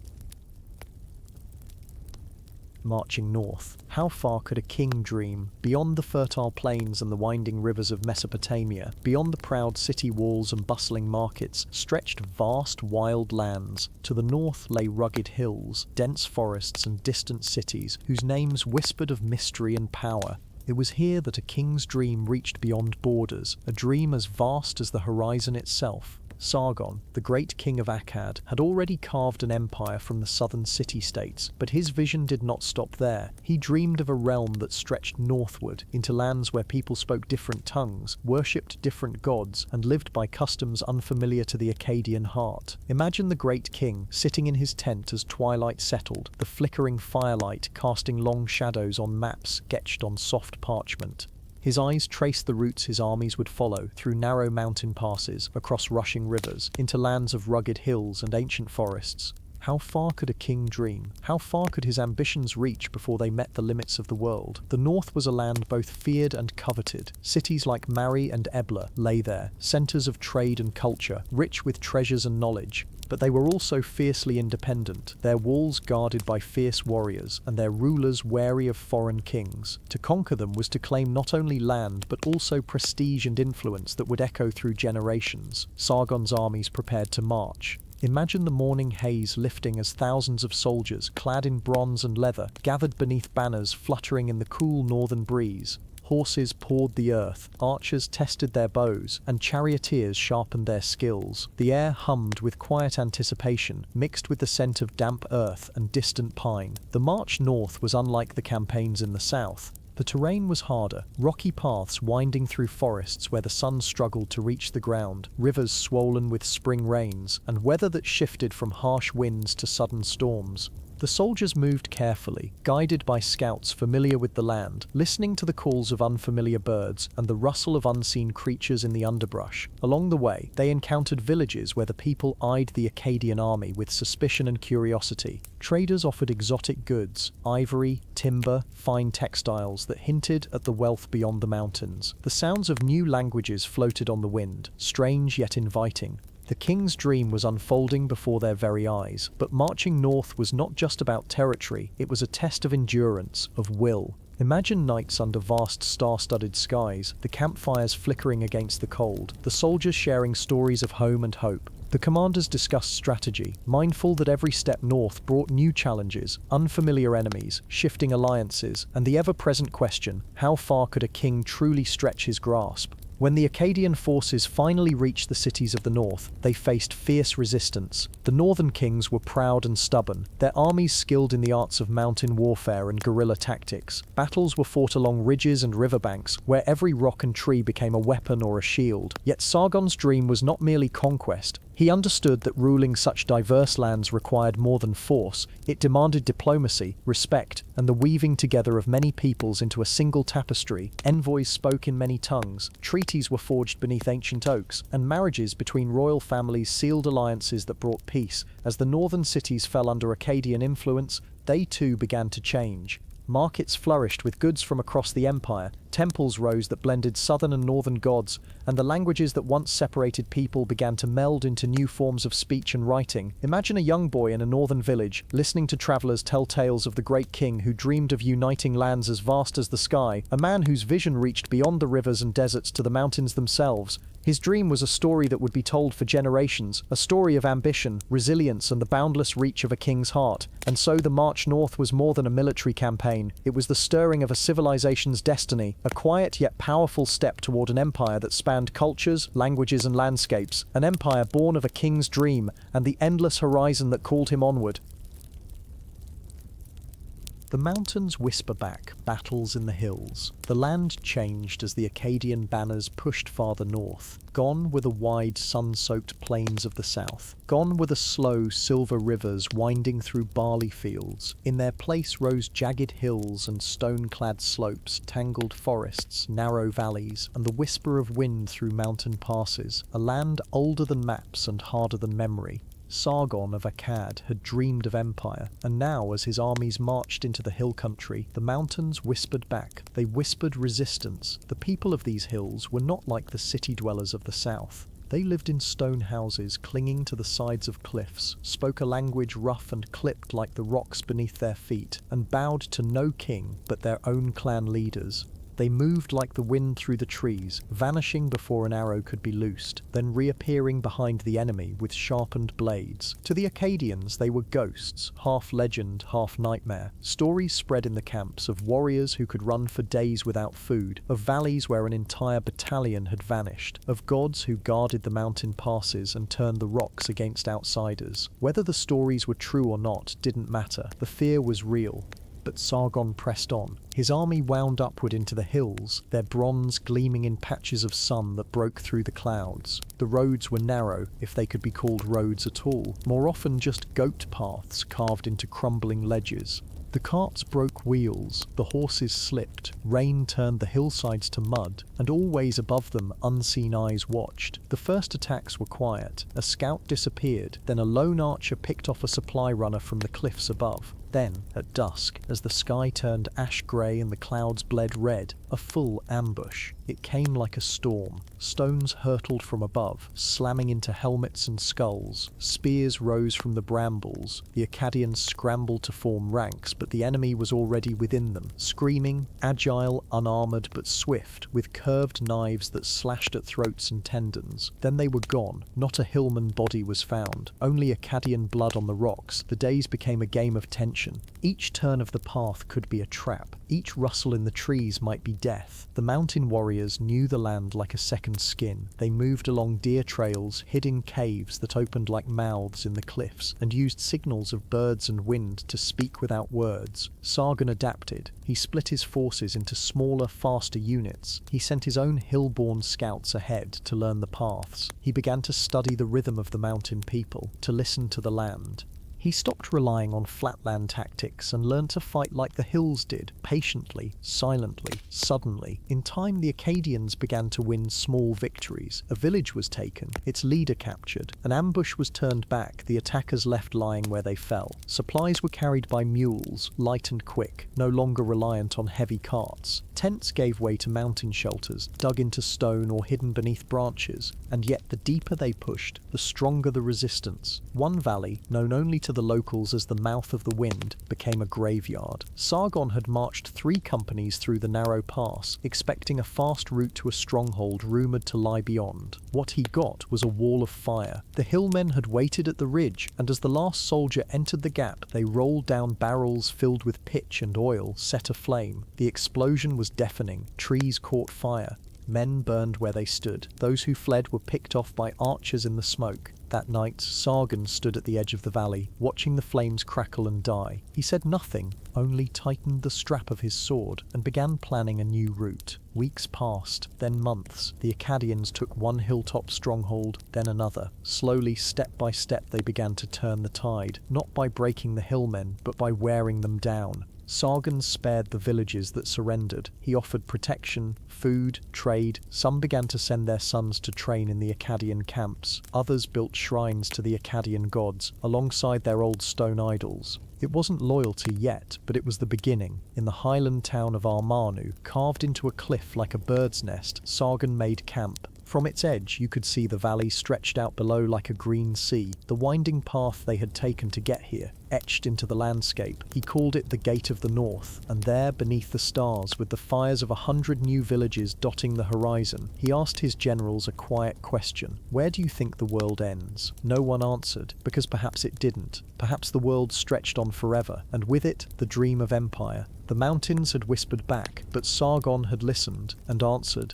Marching north. How far could a king dream? Beyond the fertile plains and the winding rivers of Mesopotamia, beyond the proud city walls and bustling markets, stretched vast wild lands. To the north lay rugged hills, dense forests and distant cities, whose names whispered of mystery and power. It was here that a king's dream reached beyond borders, a dream as vast as the horizon itself. Sargon, the great king of Akkad, had already carved an empire from the southern city-states, but his vision did not stop there. He dreamed of a realm that stretched northward, into lands where people spoke different tongues, worshipped different gods, and lived by customs unfamiliar to the Akkadian heart. Imagine the great king, sitting in his tent as twilight settled, the flickering firelight casting long shadows on maps sketched on soft parchment. His eyes traced the routes his armies would follow, through narrow mountain passes, across rushing rivers, into lands of rugged hills and ancient forests. How far could a king dream? How far could his ambitions reach before they met the limits of the world? The north was a land both feared and coveted. Cities like Mari and Ebla lay there, centers of trade and culture, rich with treasures and knowledge. But they were also fiercely independent, their walls guarded by fierce warriors, and their rulers wary of foreign kings. To conquer them was to claim not only land, but also prestige and influence that would echo through generations. Sargon's armies prepared to march. Imagine the morning haze lifting as thousands of soldiers, clad in bronze and leather, gathered beneath banners fluttering in the cool northern breeze. Horses pawed the earth, archers tested their bows, and charioteers sharpened their skills. The air hummed with quiet anticipation, mixed with the scent of damp earth and distant pine. The march north was unlike the campaigns in the south. The terrain was harder, rocky paths winding through forests where the sun struggled to reach the ground, rivers swollen with spring rains, and weather that shifted from harsh winds to sudden storms. The soldiers moved carefully, guided by scouts familiar with the land, listening to the calls of unfamiliar birds and the rustle of unseen creatures in the underbrush. Along the way, they encountered villages where the people eyed the Akkadian army with suspicion and curiosity. Traders offered exotic goods, ivory, timber, fine textiles that hinted at the wealth beyond the mountains. The sounds of new languages floated on the wind, strange yet inviting. The king's dream was unfolding before their very eyes, but marching north was not just about territory, it was a test of endurance, of will. Imagine nights under vast star-studded skies, the campfires flickering against the cold, the soldiers sharing stories of home and hope. The commanders discussed strategy, mindful that every step north brought new challenges, unfamiliar enemies, shifting alliances, and the ever-present question, how far could a king truly stretch his grasp? When the Akkadian forces finally reached the cities of the north, they faced fierce resistance. The northern kings were proud and stubborn, their armies skilled in the arts of mountain warfare and guerrilla tactics. Battles were fought along ridges and riverbanks, where every rock and tree became a weapon or a shield. Yet Sargon's dream was not merely conquest. He understood that ruling such diverse lands required more than force. It demanded diplomacy, respect, and the weaving together of many peoples into a single tapestry. Envoys spoke in many tongues, treaties were forged beneath ancient oaks, and marriages between royal families sealed alliances that brought peace. As the northern cities fell under Akkadian influence, they too began to change. Markets flourished with goods from across the empire, temples rose that blended southern and northern gods, and the languages that once separated people began to meld into new forms of speech and writing. Imagine a young boy in a northern village, listening to travelers tell tales of the great king who dreamed of uniting lands as vast as the sky, a man whose vision reached beyond the rivers and deserts to the mountains themselves. His dream was a story that would be told for generations, a story of ambition, resilience, and the boundless reach of a king's heart. And so the march north was more than a military campaign. It was the stirring of a civilization's destiny, a quiet yet powerful step toward an empire that spanned cultures, languages, and landscapes, an empire born of a king's dream and the endless horizon that called him onward. The mountains whisper back, battles in the hills. The land changed as the Akkadian banners pushed farther north. Gone were the wide, sun-soaked plains of the south. Gone were the slow, silver rivers winding through barley fields. In their place rose jagged hills and stone-clad slopes, tangled forests, narrow valleys, and the whisper of wind through mountain passes. A land older than maps and harder than memory. Sargon of Akkad had dreamed of empire, and now as his armies marched into the hill country, the mountains whispered back. They whispered resistance. The people of these hills were not like the city dwellers of the south. They lived in stone houses clinging to the sides of cliffs, spoke a language rough and clipped like the rocks beneath their feet, and bowed to no king but their own clan leaders. They moved like the wind through the trees, vanishing before an arrow could be loosed, then reappearing behind the enemy with sharpened blades. To the Akkadians, they were ghosts, half legend, half nightmare. Stories spread in the camps of warriors who could run for days without food, of valleys where an entire battalion had vanished, of gods who guarded the mountain passes and turned the rocks against outsiders. Whether the stories were true or not didn't matter. The fear was real. But Sargon pressed on. His army wound upward into the hills, their bronze gleaming in patches of sun that broke through the clouds. The roads were narrow, if they could be called roads at all, more often just goat paths carved into crumbling ledges. The carts broke wheels, the horses slipped, rain turned the hillsides to mud, and always above them unseen eyes watched. The first attacks were quiet. A scout disappeared, then a lone archer picked off a supply runner from the cliffs above. Then, at dusk, as the sky turned ash-grey and the clouds bled red, a full ambush. It came like a storm. Stones hurtled from above, slamming into helmets and skulls. Spears rose from the brambles. The Akkadians scrambled to form ranks, but the enemy was already within them, screaming, agile, unarmored but swift, with curved knives that slashed at throats and tendons. Then they were gone. Not a hillman body was found. Only Akkadian blood on the rocks. The days became a game of tension. Each turn of the path could be a trap. Each rustle in the trees might be death. The mountain warriors knew the land like a second skin. They moved along deer trails, hid in caves that opened like mouths in the cliffs, and used signals of birds and wind to speak without words. Sargon adapted. He split his forces into smaller, faster units. He sent his own hill-born scouts ahead to learn the paths. He began to study the rhythm of the mountain people, to listen to the land. He stopped relying on flatland tactics and learned to fight like the hills did, patiently, silently, suddenly. In time, the Akkadians began to win small victories. A village was taken, its leader captured. An ambush was turned back, the attackers left lying where they fell. Supplies were carried by mules, light and quick, no longer reliant on heavy carts. Tents gave way to mountain shelters, dug into stone or hidden beneath branches. And yet the deeper they pushed, the stronger the resistance. One valley, known only to the locals as the mouth of the wind, became a graveyard. Sargon had marched 3 companies through the narrow pass, expecting a fast route to a stronghold rumoured to lie beyond. What he got was a wall of fire. The hillmen had waited at the ridge, and as the last soldier entered the gap, they rolled down barrels filled with pitch and oil, set aflame. The explosion was deafening. Trees caught fire. Men burned where they stood. Those who fled were picked off by archers in the smoke. That night, Sargon stood at the edge of the valley, watching the flames crackle and die. He said nothing, only tightened the strap of his sword and began planning a new route. Weeks passed, then months. The Akkadians took one hilltop stronghold, then another. Slowly, step by step, they began to turn the tide, not by breaking the hillmen, but by wearing them down. Sargon spared the villages that surrendered. He offered protection, food, trade. Some began to send their sons to train in the Akkadian camps. Others built shrines to the Akkadian gods, alongside their old stone idols. It wasn't loyalty yet, but it was the beginning. In the highland town of Armanu, carved into a cliff like a bird's nest, Sargon made camp. From its edge, you could see the valley stretched out below like a green sea, the winding path they had taken to get here, etched into the landscape. He called it the Gate of the North, and there, beneath the stars, with the fires of 100 new villages dotting the horizon, he asked his generals a quiet question. Where do you think the world ends? No one answered, because perhaps it didn't. Perhaps the world stretched on forever, and with it, the dream of empire. The mountains had whispered back, but Sargon had listened, and answered.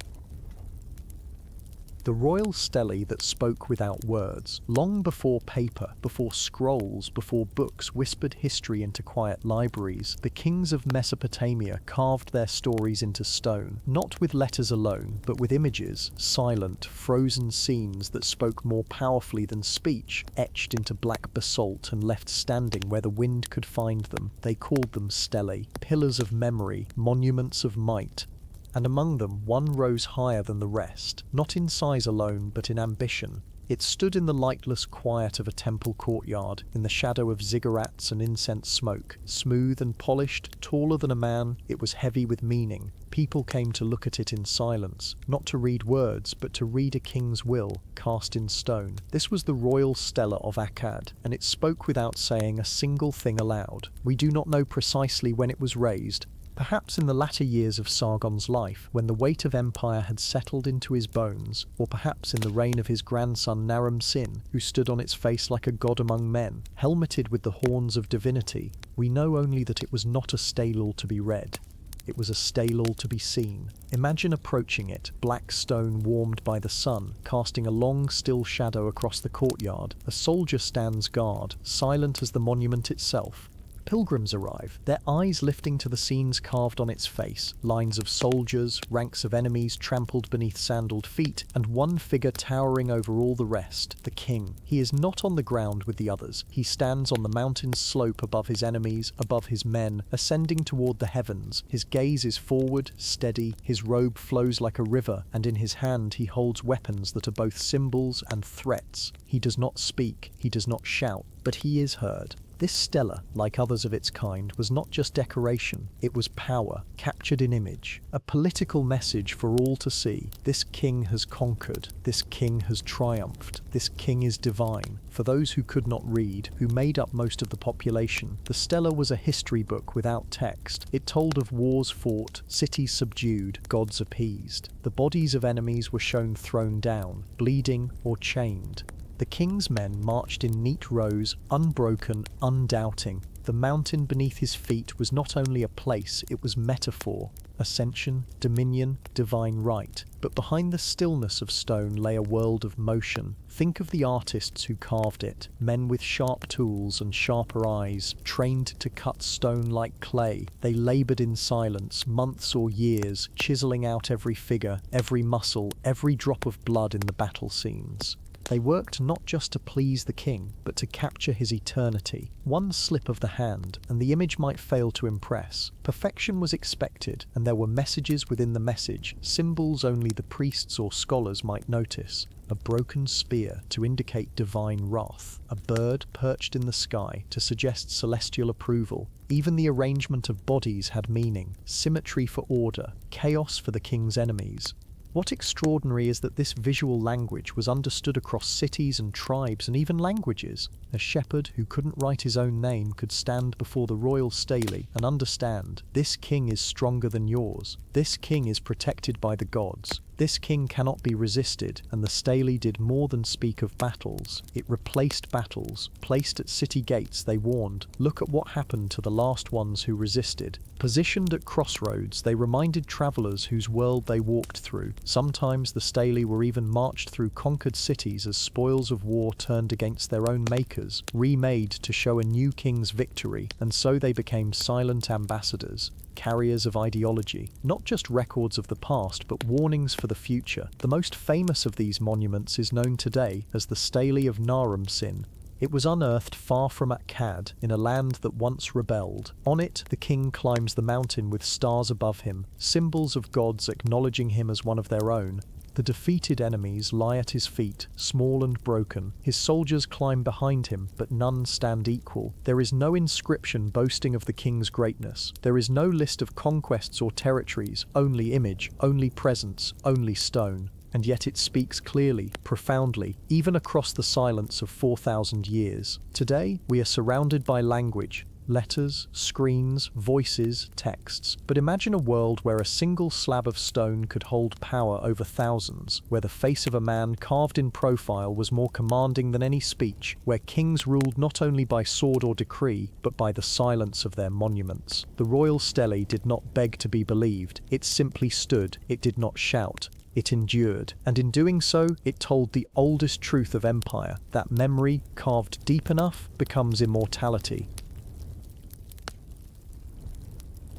The royal stele that spoke without words, long before paper, before scrolls, before books whispered history into quiet libraries, the kings of Mesopotamia carved their stories into stone, not with letters alone, but with images, silent, frozen scenes that spoke more powerfully than speech, etched into black basalt and left standing where the wind could find them. They called them stelae, pillars of memory, monuments of might. And among them one rose higher than the rest, not in size alone, but in ambition. It stood in the lightless quiet of a temple courtyard, in the shadow of ziggurats and incense smoke. Smooth and polished, taller than a man, it was heavy with meaning. People came to look at it in silence, not to read words, but to read a king's will, cast in stone. This was the royal stela of Akkad, and it spoke without saying a single thing aloud. We do not know precisely when it was raised, perhaps in the latter years of Sargon's life, when the weight of empire had settled into his bones, or perhaps in the reign of his grandson Naram-Sin, who stood on its face like a god among men, helmeted with the horns of divinity. We know only that it was not a stele to be read. It was a stele to be seen. Imagine approaching it, black stone warmed by the sun, casting a long, still shadow across the courtyard. A soldier stands guard, silent as the monument itself. Pilgrims arrive, their eyes lifting to the scenes carved on its face, lines of soldiers, ranks of enemies trampled beneath sandaled feet, and one figure towering over all the rest, the king. He is not on the ground with the others. He stands on the mountain's slope above his enemies, above his men, ascending toward the heavens. His gaze is forward, steady, his robe flows like a river, and in his hand he holds weapons that are both symbols and threats. He does not speak, he does not shout, but he is heard. This stela, like others of its kind, was not just decoration, it was power, captured in image. A political message for all to see. This king has conquered, this king has triumphed, this king is divine. For those who could not read, who made up most of the population, the stela was a history book without text. It told of wars fought, cities subdued, gods appeased. The bodies of enemies were shown thrown down, bleeding or chained. The king's men marched in neat rows, unbroken, undoubting. The mountain beneath his feet was not only a place, it was metaphor, ascension, dominion, divine right. But behind the stillness of stone lay a world of motion. Think of the artists who carved it, men with sharp tools and sharper eyes, trained to cut stone like clay. They labored in silence, months or years, chiseling out every figure, every muscle, every drop of blood in the battle scenes. They worked not just to please the king, but to capture his eternity. One slip of the hand, and the image might fail to impress. Perfection was expected, and there were messages within the message, symbols only the priests or scholars might notice. A broken spear to indicate divine wrath, a bird perched in the sky to suggest celestial approval. Even the arrangement of bodies had meaning, symmetry for order, chaos for the king's enemies. What extraordinary is that this visual language was understood across cities and tribes and even languages. A shepherd who couldn't write his own name could stand before the royal stele and understand, this king is stronger than yours. This king is protected by the gods. This king cannot be resisted, and the stele did more than speak of battles. It replaced battles. Placed at city gates, they warned, look at what happened to the last ones who resisted. Positioned at crossroads, they reminded travelers whose world they walked through. Sometimes the stele were even marched through conquered cities as spoils of war turned against their own makers, remade to show a new king's victory, and so they became silent ambassadors, carriers of ideology, not just records of the past but warnings for the future. The most famous of these monuments is known today as the Stele of Naram-Sin. It was unearthed far from Akkad, in a land that once rebelled. On it, the king climbs the mountain with stars above him, symbols of gods acknowledging him as one of their own. The defeated enemies lie at his feet, small and broken. His soldiers climb behind him, but none stand equal. There is no inscription boasting of the king's greatness. There is no list of conquests or territories, only image, only presence, only stone. And yet it speaks clearly, profoundly, even across the silence of 4,000 years. Today, we are surrounded by language, letters, screens, voices, texts. But imagine a world where a single slab of stone could hold power over thousands, where the face of a man carved in profile was more commanding than any speech, where kings ruled not only by sword or decree, but by the silence of their monuments. The royal stele did not beg to be believed, it simply stood, it did not shout. It endured, and in doing so, it told the oldest truth of empire, that memory, carved deep enough, becomes immortality.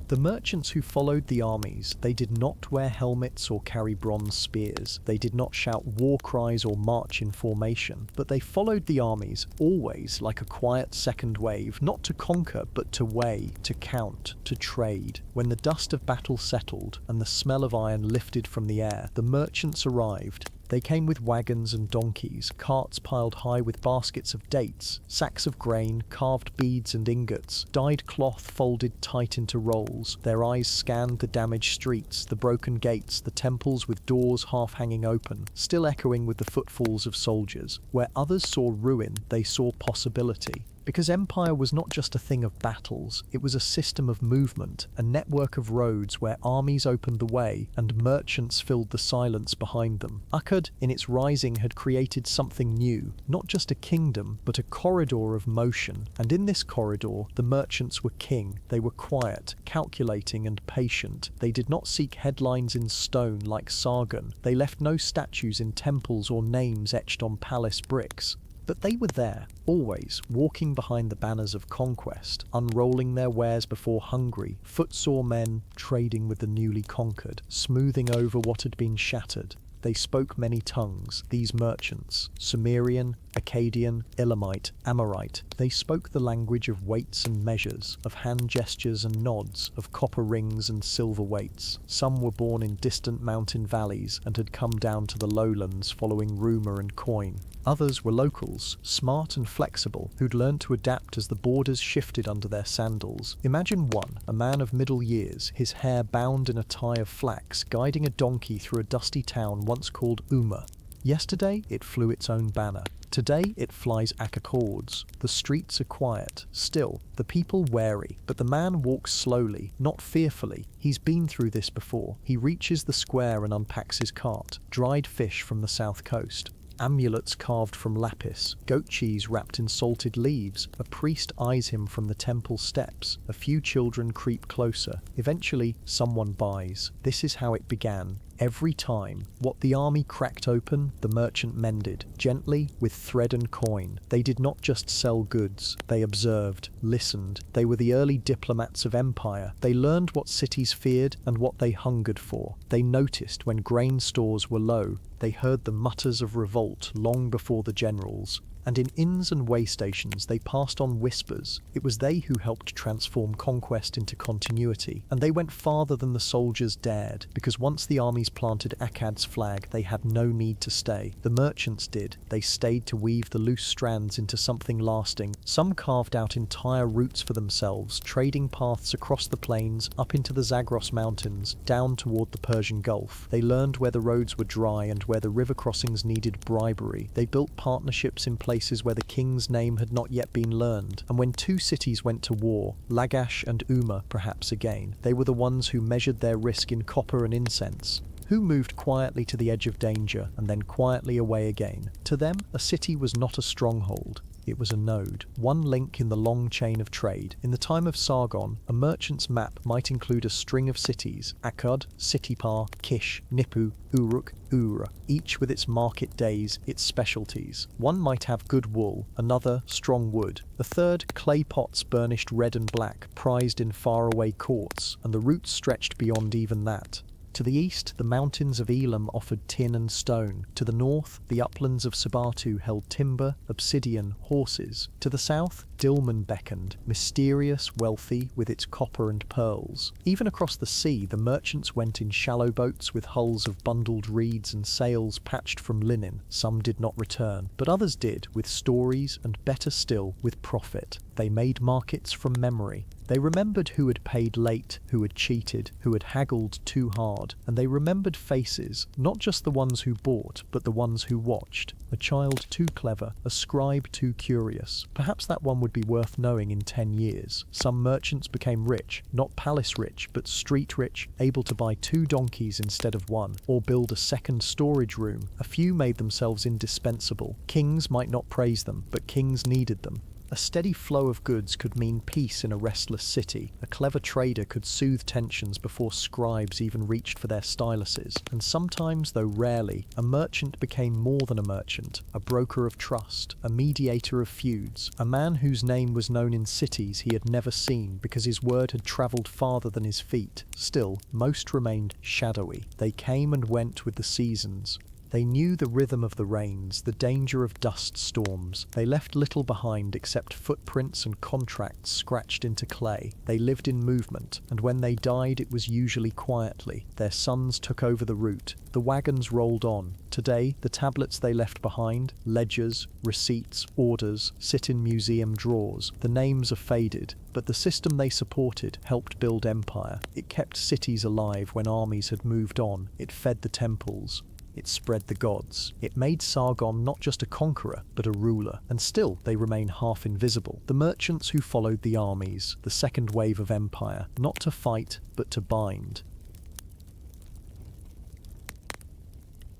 The merchants who followed the armies, they did not wear helmets or carry bronze spears. They did not shout war cries or march in formation, but they followed the armies, always like a quiet second wave, not to conquer, but to weigh, to count, to trade. When the dust of battle settled and the smell of iron lifted from the air, the merchants arrived. They came with wagons and donkeys, carts piled high with baskets of dates, sacks of grain, carved beads and ingots, dyed cloth folded tight into rolls. Their eyes scanned the damaged streets, the broken gates, the temples with doors half hanging open, still echoing with the footfalls of soldiers. Where others saw ruin, they saw possibility. Because empire was not just a thing of battles, it was a system of movement, a network of roads where armies opened the way and merchants filled the silence behind them. Akkad, in its rising, had created something new, not just a kingdom, but a corridor of motion. And in this corridor, the merchants were king. They were quiet, calculating and patient. They did not seek headlines in stone like Sargon. They left no statues in temples or names etched on palace bricks. But they were there, always, walking behind the banners of conquest, unrolling their wares before hungry, footsore men trading with the newly conquered, smoothing over what had been shattered. They spoke many tongues, these merchants, Sumerian, Akkadian, Elamite, Amorite. They spoke the language of weights and measures, of hand gestures and nods, of copper rings and silver weights. Some were born in distant mountain valleys and had come down to the lowlands following rumour and coin. Others were locals, smart and flexible, who'd learned to adapt as the borders shifted under their sandals. Imagine one, a man of middle years, his hair bound in a tie of flax, guiding a donkey through a dusty town once called Uma. Yesterday, it flew its own banner. Today, it flies accords. The streets are quiet, still, the people wary, but the man walks slowly, not fearfully. He's been through this before. He reaches the square and unpacks his cart. Dried fish from the south coast. Amulets carved from lapis, goat cheese wrapped in salted leaves. A priest eyes him from the temple steps. A few children creep closer. Eventually, someone buys. This is how it began. Every time, what the army cracked open, the merchant mended, gently, with thread and coin. They did not just sell goods. They observed, listened. They were the early diplomats of empire. They learned what cities feared and what they hungered for. They noticed when grain stores were low. They heard the mutters of revolt long before the generals. And in inns and way stations they passed on whispers. It was they who helped transform conquest into continuity, and they went farther than the soldiers dared, because once the armies planted Akkad's flag, they had no need to stay. The merchants did. They stayed to weave the loose strands into something lasting. Some carved out entire routes for themselves, trading paths across the plains, up into the Zagros Mountains, down toward the Persian Gulf. They learned where the roads were dry and where the river crossings needed bribery. They built partnerships in places where the king's name had not yet been learned, and when two cities went to war, Lagash and Uma perhaps again, they were the ones who measured their risk in copper and incense. who moved quietly to the edge of danger and then quietly away again. To them, a city was not a stronghold. It was a node, one link in the long chain of trade. In the time of Sargon, a merchant's map might include a string of cities: Akkad, Sitipar, Kish, Nippu, Uruk, Ura, each with its market days, its specialties. One might have good wool, another strong wood, a third clay pots burnished red and black, prized in faraway courts, and the routes stretched beyond even that. To the east, the mountains of Elam offered tin and stone. To the north, the uplands of Sabatu held timber, obsidian, horses. To the south, Dilmun beckoned, mysterious, wealthy, with its copper and pearls. Even across the sea, the merchants went in shallow boats with hulls of bundled reeds and sails patched from linen. Some did not return, but others did, with stories and, better still, with profit. They made markets from memory. They remembered who had paid late, who had cheated, who had haggled too hard, and they remembered faces, not just the ones who bought, but the ones who watched. A child too clever, a scribe too curious. Perhaps that one would be worth knowing in 10 years. Some merchants became rich, not palace rich, but street rich, able to buy 2 donkeys instead of 1, or build a second storage room. A few made themselves indispensable. Kings might not praise them, but kings needed them. A steady flow of goods could mean peace in a restless city. A clever trader could soothe tensions before scribes even reached for their styluses. And sometimes, though rarely, a merchant became more than a merchant, a broker of trust, a mediator of feuds, a man whose name was known in cities he had never seen because his word had travelled farther than his feet. Still, most remained shadowy. They came and went with the seasons. They knew the rhythm of the rains, the danger of dust storms. They left little behind except footprints and contracts scratched into clay. They lived in movement, and when they died it was usually quietly. Their sons took over the route. The wagons rolled on. Today, the tablets they left behind, ledgers, receipts, orders, sit in museum drawers. The names are faded, but the system they supported helped build empire. It kept cities alive when armies had moved on. It fed the temples. It spread the gods. It made Sargon not just a conqueror, but a ruler. And still, they remain half invisible. The merchants who followed the armies, the second wave of empire, not to fight, but to bind.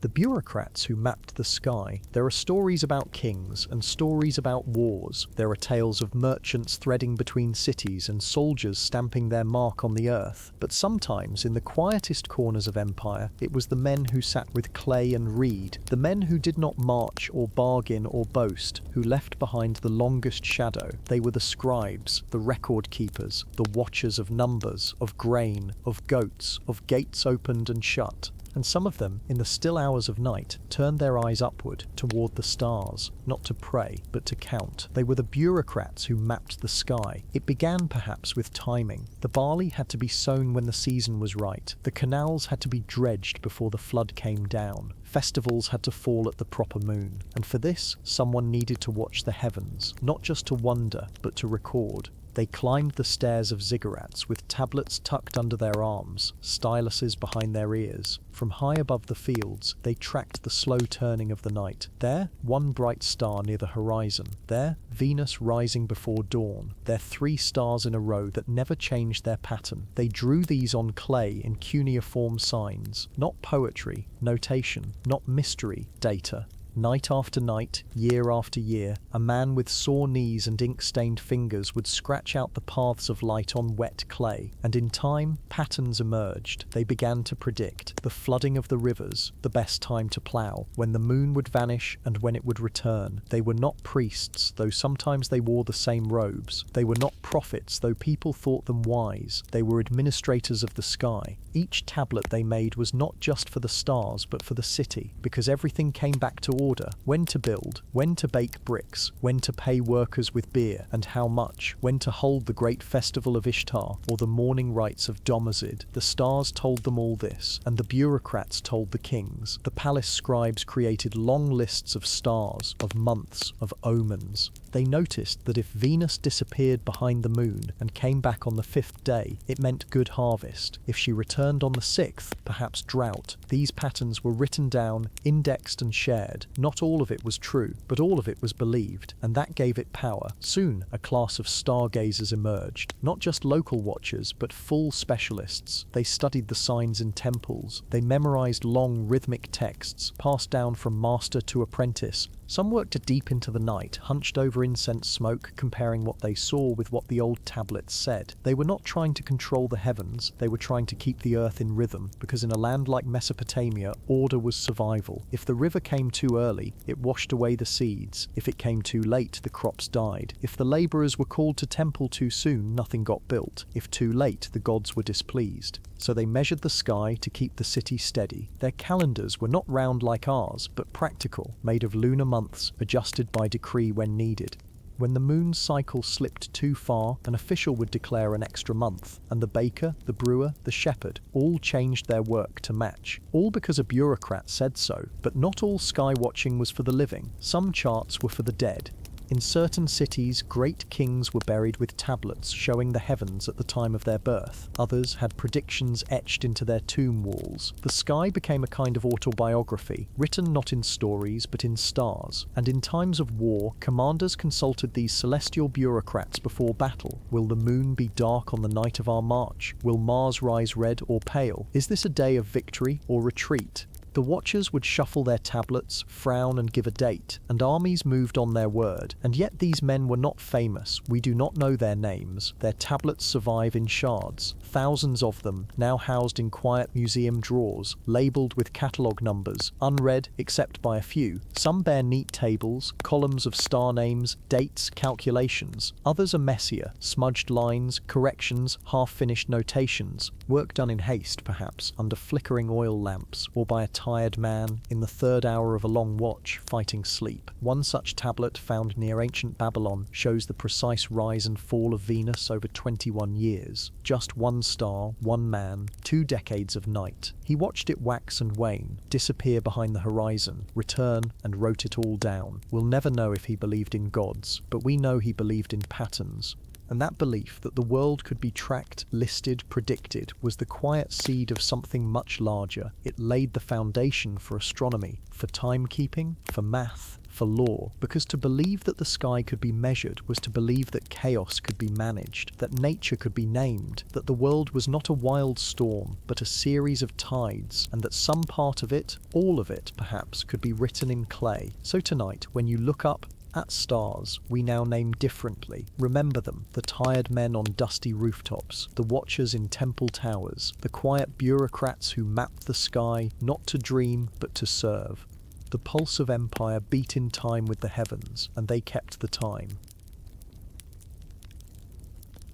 The bureaucrats who mapped the sky. There are stories about kings and stories about wars. There are tales of merchants threading between cities and soldiers stamping their mark on the earth. But sometimes, in the quietest corners of empire, it was the men who sat with clay and reed, the men who did not march or bargain or boast, who left behind the longest shadow. They were the scribes, the record keepers, the watchers of numbers, of grain, of goats, of gates opened and shut. And some of them, in the still hours of night, turned their eyes upward, toward the stars, not to pray, but to count. They were the bureaucrats who mapped the sky. It began, perhaps, with timing. The barley had to be sown when the season was right. The canals had to be dredged before the flood came down. Festivals had to fall at the proper moon. And for this, someone needed to watch the heavens, not just to wonder, but to record. They climbed the stairs of ziggurats with tablets tucked under their arms, styluses behind their ears. From high above the fields, they tracked the slow turning of the night. There, one bright star near the horizon. There, Venus rising before dawn. There, 3 stars in a row that never changed their pattern. They drew these on clay in cuneiform signs. Not poetry, notation, not mystery, data. Night after night, year after year, a man with sore knees and ink-stained fingers would scratch out the paths of light on wet clay, and in time, patterns emerged. They began to predict the flooding of the rivers, the best time to plough, when the moon would vanish and when it would return. They were not priests, though sometimes they wore the same robes. They were not prophets, though people thought them wise. They were administrators of the sky. Each tablet they made was not just for the stars, but for the city, because everything came back to order. When to build, when to bake bricks, when to pay workers with beer, and how much, when to hold the great festival of Ishtar, or the mourning rites of Domazid. The stars told them all this, and the bureaucrats told the kings. The palace scribes created long lists of stars, of months, of omens. They noticed that if Venus disappeared behind the moon and came back on the 5th day, it meant good harvest. If she returned on the 6th, perhaps drought. These patterns were written down, indexed and shared. Not all of it was true, but all of it was believed, and that gave it power. Soon, a class of stargazers emerged. Not just local watchers, but full specialists. They studied the signs in temples. They memorized long rhythmic texts, passed down from master to apprentice. Some worked deep into the night, hunched over incense smoke, comparing what they saw with what the old tablets said. They were not trying to control the heavens, they were trying to keep the earth in rhythm, because in a land like Mesopotamia, order was survival. If the river came too early, it washed away the seeds. If it came too late, the crops died. If the laborers were called to temple too soon, nothing got built. If too late, the gods were displeased. So they measured the sky to keep the city steady. Their calendars were not round like ours, but practical, made of lunar months, adjusted by decree when needed. When the moon's cycle slipped too far, an official would declare an extra month, and the baker, the brewer, the shepherd all changed their work to match. All because a bureaucrat said so. But not all sky watching was for the living. Some charts were for the dead. In certain cities, great kings were buried with tablets showing the heavens at the time of their birth. Others had predictions etched into their tomb walls. The sky became a kind of autobiography, written not in stories but in stars. And in times of war, commanders consulted these celestial bureaucrats before battle. Will the moon be dark on the night of our march? Will Mars rise red or pale? Is this a day of victory or retreat? The watchers would shuffle their tablets, frown and give a date, and armies moved on their word. And yet these men were not famous. We do not know their names. Their tablets survive in shards, thousands of them, now housed in quiet museum drawers, labelled with catalogue numbers, unread except by a few. Some bear neat tables, columns of star names, dates, calculations. Others are messier, smudged lines, corrections, half-finished notations, work done in haste perhaps, under flickering oil lamps, or by a tired man in the 3rd hour of a long watch fighting sleep. One such tablet found near ancient Babylon shows the precise rise and fall of Venus over 21 years. Just one star, one man, 2 decades of night. He watched it wax and wane, disappear behind the horizon, return and wrote it all down. We'll never know if he believed in gods, but we know he believed in patterns. And that belief that the world could be tracked, listed, predicted, was the quiet seed of something much larger. It laid the foundation for astronomy, for timekeeping, for math, for law, because to believe that the sky could be measured was to believe that chaos could be managed, that nature could be named, that the world was not a wild storm, but a series of tides, and that some part of it, all of it perhaps, could be written in clay. So tonight, when you look up at stars we now name differently, remember them: the tired men on dusty rooftops, the watchers in temple towers, the quiet bureaucrats who mapped the sky not to dream but to serve. The pulse of empire beat in time with the heavens, and they kept the time.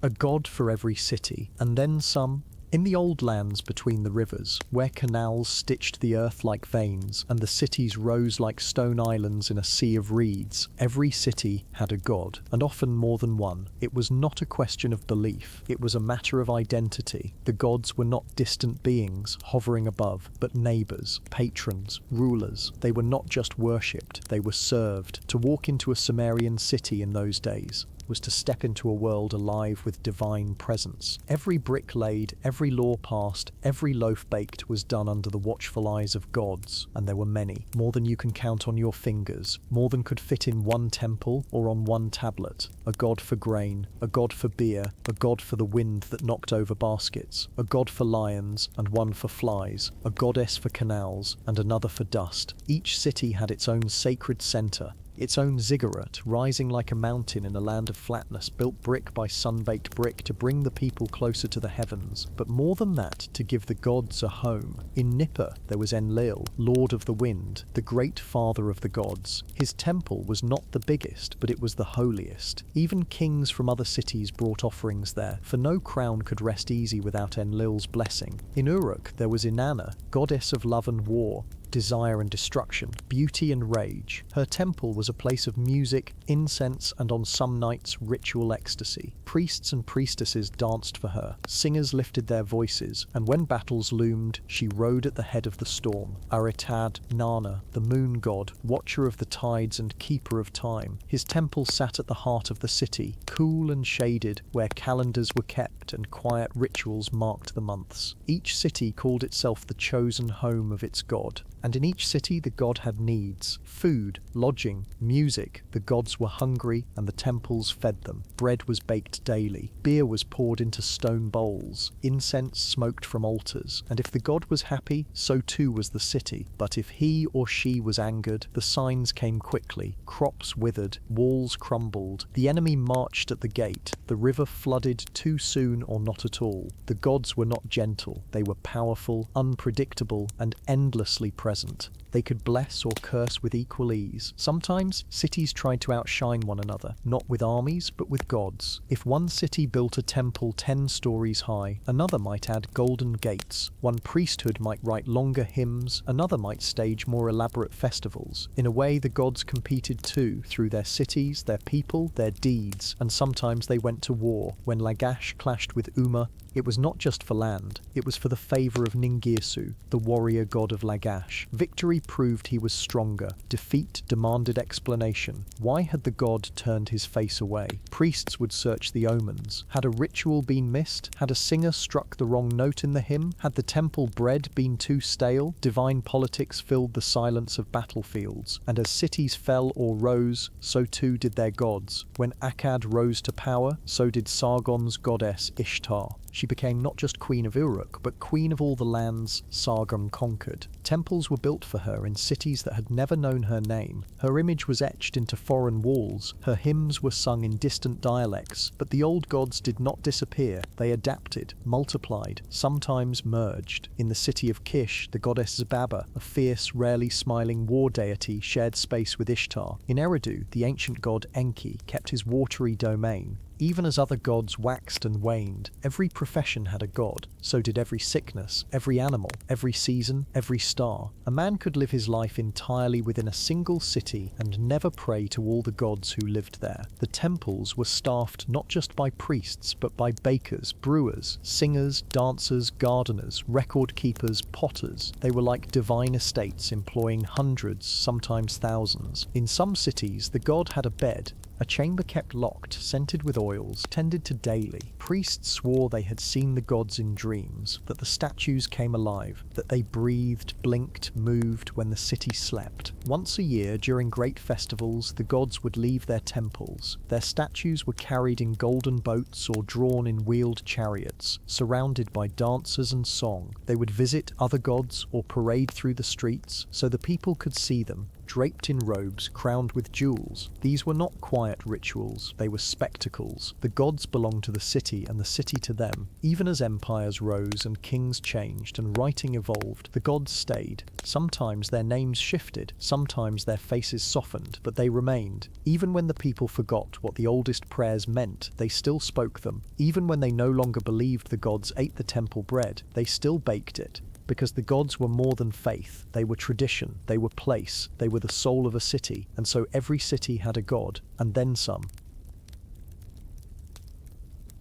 A god for every city, and then some. In the old lands between the rivers, where canals stitched the earth like veins, and the cities rose like stone islands in a sea of reeds, every city had a god, and often more than one. It was not a question of belief, it was a matter of identity. The gods were not distant beings hovering above, but neighbours, patrons, rulers. They were not just worshipped, they were served. To walk into a Sumerian city in those days was to step into a world alive with divine presence. Every brick laid, every law passed, every loaf baked was done under the watchful eyes of gods, and there were many, more than you can count on your fingers, more than could fit in one temple or on one tablet. A god for grain, a god for beer, a god for the wind that knocked over baskets, a god for lions and one for flies, a goddess for canals and another for dust. Each city had its own sacred centre, its own ziggurat, rising like a mountain in a land of flatness, built brick by sun-baked brick to bring the people closer to the heavens, but more than that, to give the gods a home. In Nippur there was Enlil, lord of the wind, the great father of the gods. His temple was not the biggest, but it was the holiest. Even kings from other cities brought offerings there, for no crown could rest easy without Enlil's blessing. In Uruk there was Inanna, goddess of love and war. desire and destruction, beauty and rage. Her temple was a place of music, incense, and on some nights, ritual ecstasy. Priests and priestesses danced for her, singers lifted their voices, and when battles loomed, she rode at the head of the storm. Aritad, Nana, the moon god, watcher of the tides and keeper of time. His temple sat at the heart of the city, cool and shaded, where calendars were kept and quiet rituals marked the months. Each city called itself the chosen home of its god, and in each city the god had needs: food, lodging, music. The gods were hungry and the temples fed them. Bread was baked daily, beer was poured into stone bowls, incense smoked from altars, and if the god was happy, so too was the city. But if he or she was angered, the signs came quickly. Crops withered, walls crumbled, the enemy marched at the gate, the river flooded too soon or not at all. The gods were not gentle, they were powerful, unpredictable, and endlessly present. They could bless or curse with equal ease. Sometimes, cities tried to outshine one another, not with armies, but with gods. If one city built a temple 10 stories high, another might add golden gates. One priesthood might write longer hymns, another might stage more elaborate festivals. In a way, the gods competed too, through their cities, their people, their deeds, and sometimes they went to war. When Lagash clashed with Uma, it was not just for land, it was for the favour of Ningirsu, the warrior god of Lagash. Victory proved he was stronger. Defeat demanded explanation. Why had the god turned his face away? Priests would search the omens. Had a ritual been missed? Had a singer struck the wrong note in the hymn? Had the temple bread been too stale? Divine politics filled the silence of battlefields, and as cities fell or rose, so too did their gods. When Akkad rose to power, so did Sargon's goddess Ishtar. She became not just Queen of Uruk, but Queen of all the lands Sargon conquered. Temples were built for her in cities that had never known her name. Her image was etched into foreign walls. Her hymns were sung in distant dialects. But the old gods did not disappear. They adapted, multiplied, sometimes merged. In the city of Kish, the goddess Zababa, a fierce, rarely smiling war deity, shared space with Ishtar. In Eridu, the ancient god Enki kept his watery domain. Even as other gods waxed and waned, every profession had a god. So did every sickness, every animal, every season, every star. A man could live his life entirely within a single city and never pray to all the gods who lived there. The temples were staffed not just by priests, but by bakers, brewers, singers, dancers, gardeners, record keepers, potters. They were like divine estates employing hundreds, sometimes thousands. In some cities, the god had a bed, a chamber kept locked, scented with oils, tended to daily. Priests swore they had seen the gods in dreams, that the statues came alive, that they breathed, blinked, moved when the city slept. Once a year, during great festivals, the gods would leave their temples. Their statues were carried in golden boats or drawn in wheeled chariots, surrounded by dancers and song. They would visit other gods or parade through the streets so the people could see them, draped in robes, crowned with jewels. These were not quiet rituals, they were spectacles. The gods belonged to the city and the city to them. Even as empires rose and kings changed and writing evolved, the gods stayed. Sometimes their names shifted, sometimes their faces softened, but they remained. Even when the people forgot what the oldest prayers meant, they still spoke them. Even when they no longer believed the gods ate the temple bread, they still baked it. Because the gods were more than faith, they were tradition, they were place, they were the soul of a city, and so every city had a god, and then some.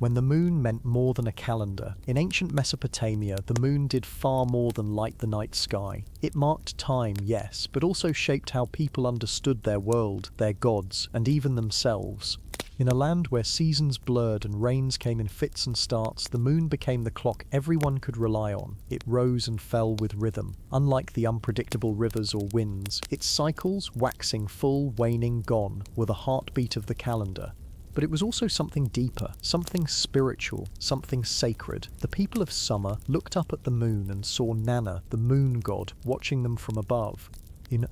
When the moon meant more than a calendar, in ancient Mesopotamia, the moon did far more than light the night sky. It marked time, yes, but also shaped how people understood their world, their gods, and even themselves. In a land where seasons blurred and rains came in fits and starts, the moon became the clock everyone could rely on. It rose and fell with rhythm. Unlike the unpredictable rivers or winds, its cycles, waxing full, waning, gone, were the heartbeat of the calendar. But it was also something deeper, something spiritual, something sacred. The people of summer looked up at the moon and saw Nana, the moon god, watching them from above. In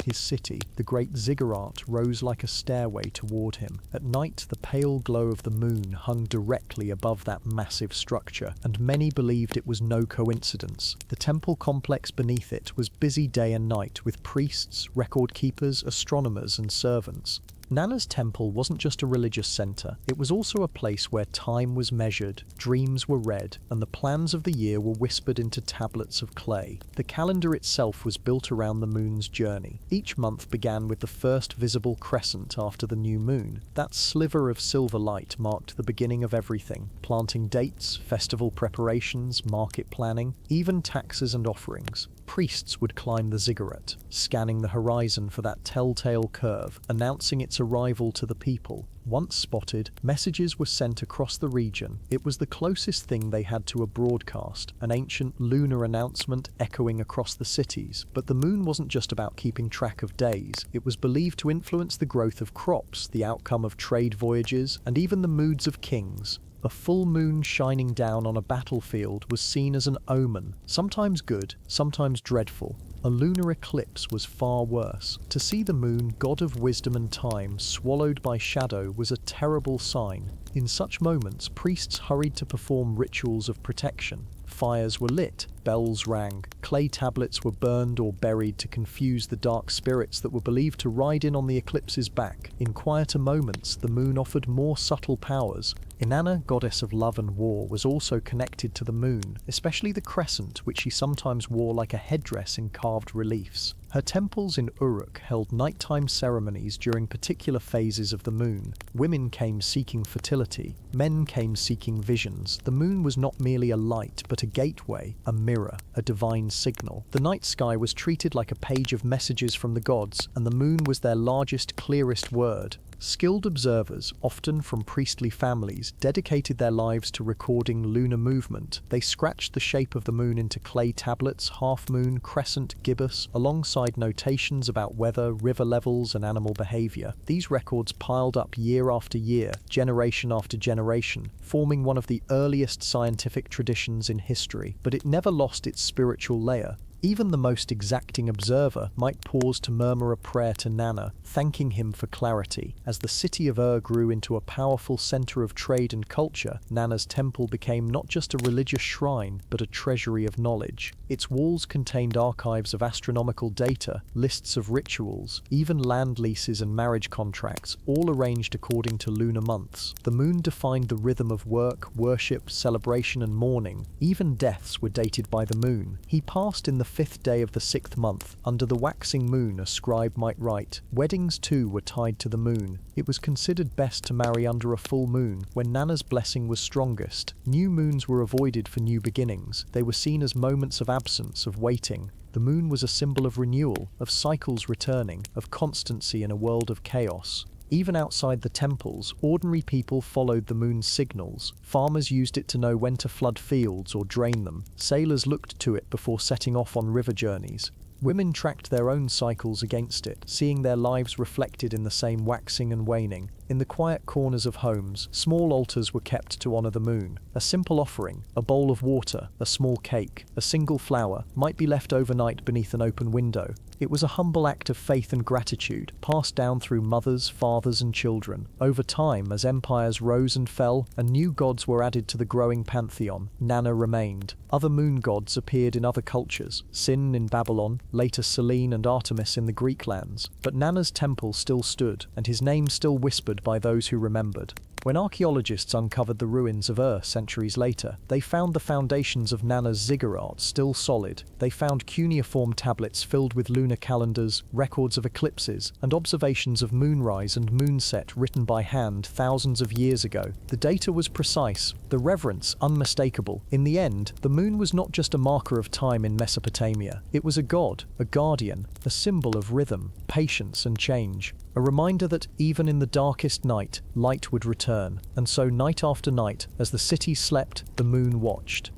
his city, the great ziggurat rose like a stairway toward him. At night, the pale glow of the moon hung directly above that massive structure, and many believed it was no coincidence. The temple complex beneath it was busy day and night with priests, record keepers, astronomers, and servants. Nana's temple wasn't just a religious center, it was also a place where time was measured, dreams were read, and the plans of the year were whispered into tablets of clay. The calendar itself was built around the moon's journey. Each month began with the first visible crescent after the new moon. That sliver of silver light marked the beginning of everything: planting dates, festival preparations, market planning, even taxes and offerings. Priests would climb the ziggurat, scanning the horizon for that telltale curve, announcing its arrival to the people. Once spotted, messages were sent across the region. It was the closest thing they had to a broadcast, an ancient lunar announcement echoing across the cities. But the moon wasn't just about keeping track of days. It was believed to influence the growth of crops, the outcome of trade voyages, and even the moods of kings. A full moon shining down on a battlefield was seen as an omen, sometimes good, sometimes dreadful. A lunar eclipse was far worse. To see the moon, god of wisdom and time, swallowed by shadow was a terrible sign. In such moments, priests hurried to perform rituals of protection. Fires were lit, bells rang, clay tablets were burned or buried to confuse the dark spirits that were believed to ride in on the eclipse's back. In quieter moments, the moon offered more subtle powers. Inanna, goddess of love and war, was also connected to the moon, especially the crescent, which she sometimes wore like a headdress in carved reliefs. Her temples in Uruk held nighttime ceremonies during particular phases of the moon. Women came seeking fertility, men came seeking visions. The moon was not merely a light, but a gateway, a mirror, a divine signal. The night sky was treated like a page of messages from the gods, and the moon was their largest, clearest word. Skilled observers, often from priestly families, dedicated their lives to recording lunar movement. They scratched the shape of the moon into clay tablets, half-moon, crescent, gibbous, alongside notations about weather, river levels, and animal behavior. These records piled up year after year, generation after generation, forming one of the earliest scientific traditions in history. But it never lost its spiritual layer. Even the most exacting observer might pause to murmur a prayer to Nana, thanking him for clarity. As the city of grew into a powerful center of trade and culture, Nana's temple became not just a religious shrine, but a treasury of knowledge. Its walls contained archives of astronomical data, lists of rituals, even land leases and marriage contracts, all arranged according to lunar months. The moon defined the rhythm of work, worship, celebration, and mourning. Even deaths were dated by the moon. He passed in the 5th day of the 6th month. Under the waxing moon, a scribe might write. Weddings too were tied to the moon. It was considered best to marry under a full moon, when Nana's blessing was strongest. New moons were avoided for new beginnings. They were seen as moments of absence, of waiting. The moon was a symbol of renewal, of cycles returning, of constancy in a world of chaos. Even outside the temples, ordinary people followed the moon's signals. Farmers used it to know when to flood fields or drain them. Sailors looked to it before setting off on river journeys. Women tracked their own cycles against it, seeing their lives reflected in the same waxing and waning. In the quiet corners of homes, small altars were kept to honor the moon. A simple offering, a bowl of water, a small cake, a single flower, might be left overnight beneath an open window. It was a humble act of faith and gratitude, passed down through mothers, fathers, and children. Over time, as empires rose and fell, and new gods were added to the growing pantheon, Nana remained. Other moon gods appeared in other cultures, Sin in Babylon, later Selene and Artemis in the Greek lands. But Nana's temple still stood, and his name still whispered by those who remembered. When archaeologists uncovered the ruins of centuries later, they found the foundations of Nana's ziggurat still solid. They found cuneiform tablets filled with lunar calendars, records of eclipses, and observations of moonrise and moonset written by hand thousands of years ago. The data was precise, the reverence unmistakable. In the end, the moon was not just a marker of time in Mesopotamia. It was a god, a guardian, a symbol of rhythm, patience, and change. A reminder that even in the darkest night, light would return. And so night after night, as the city slept, the moon watched.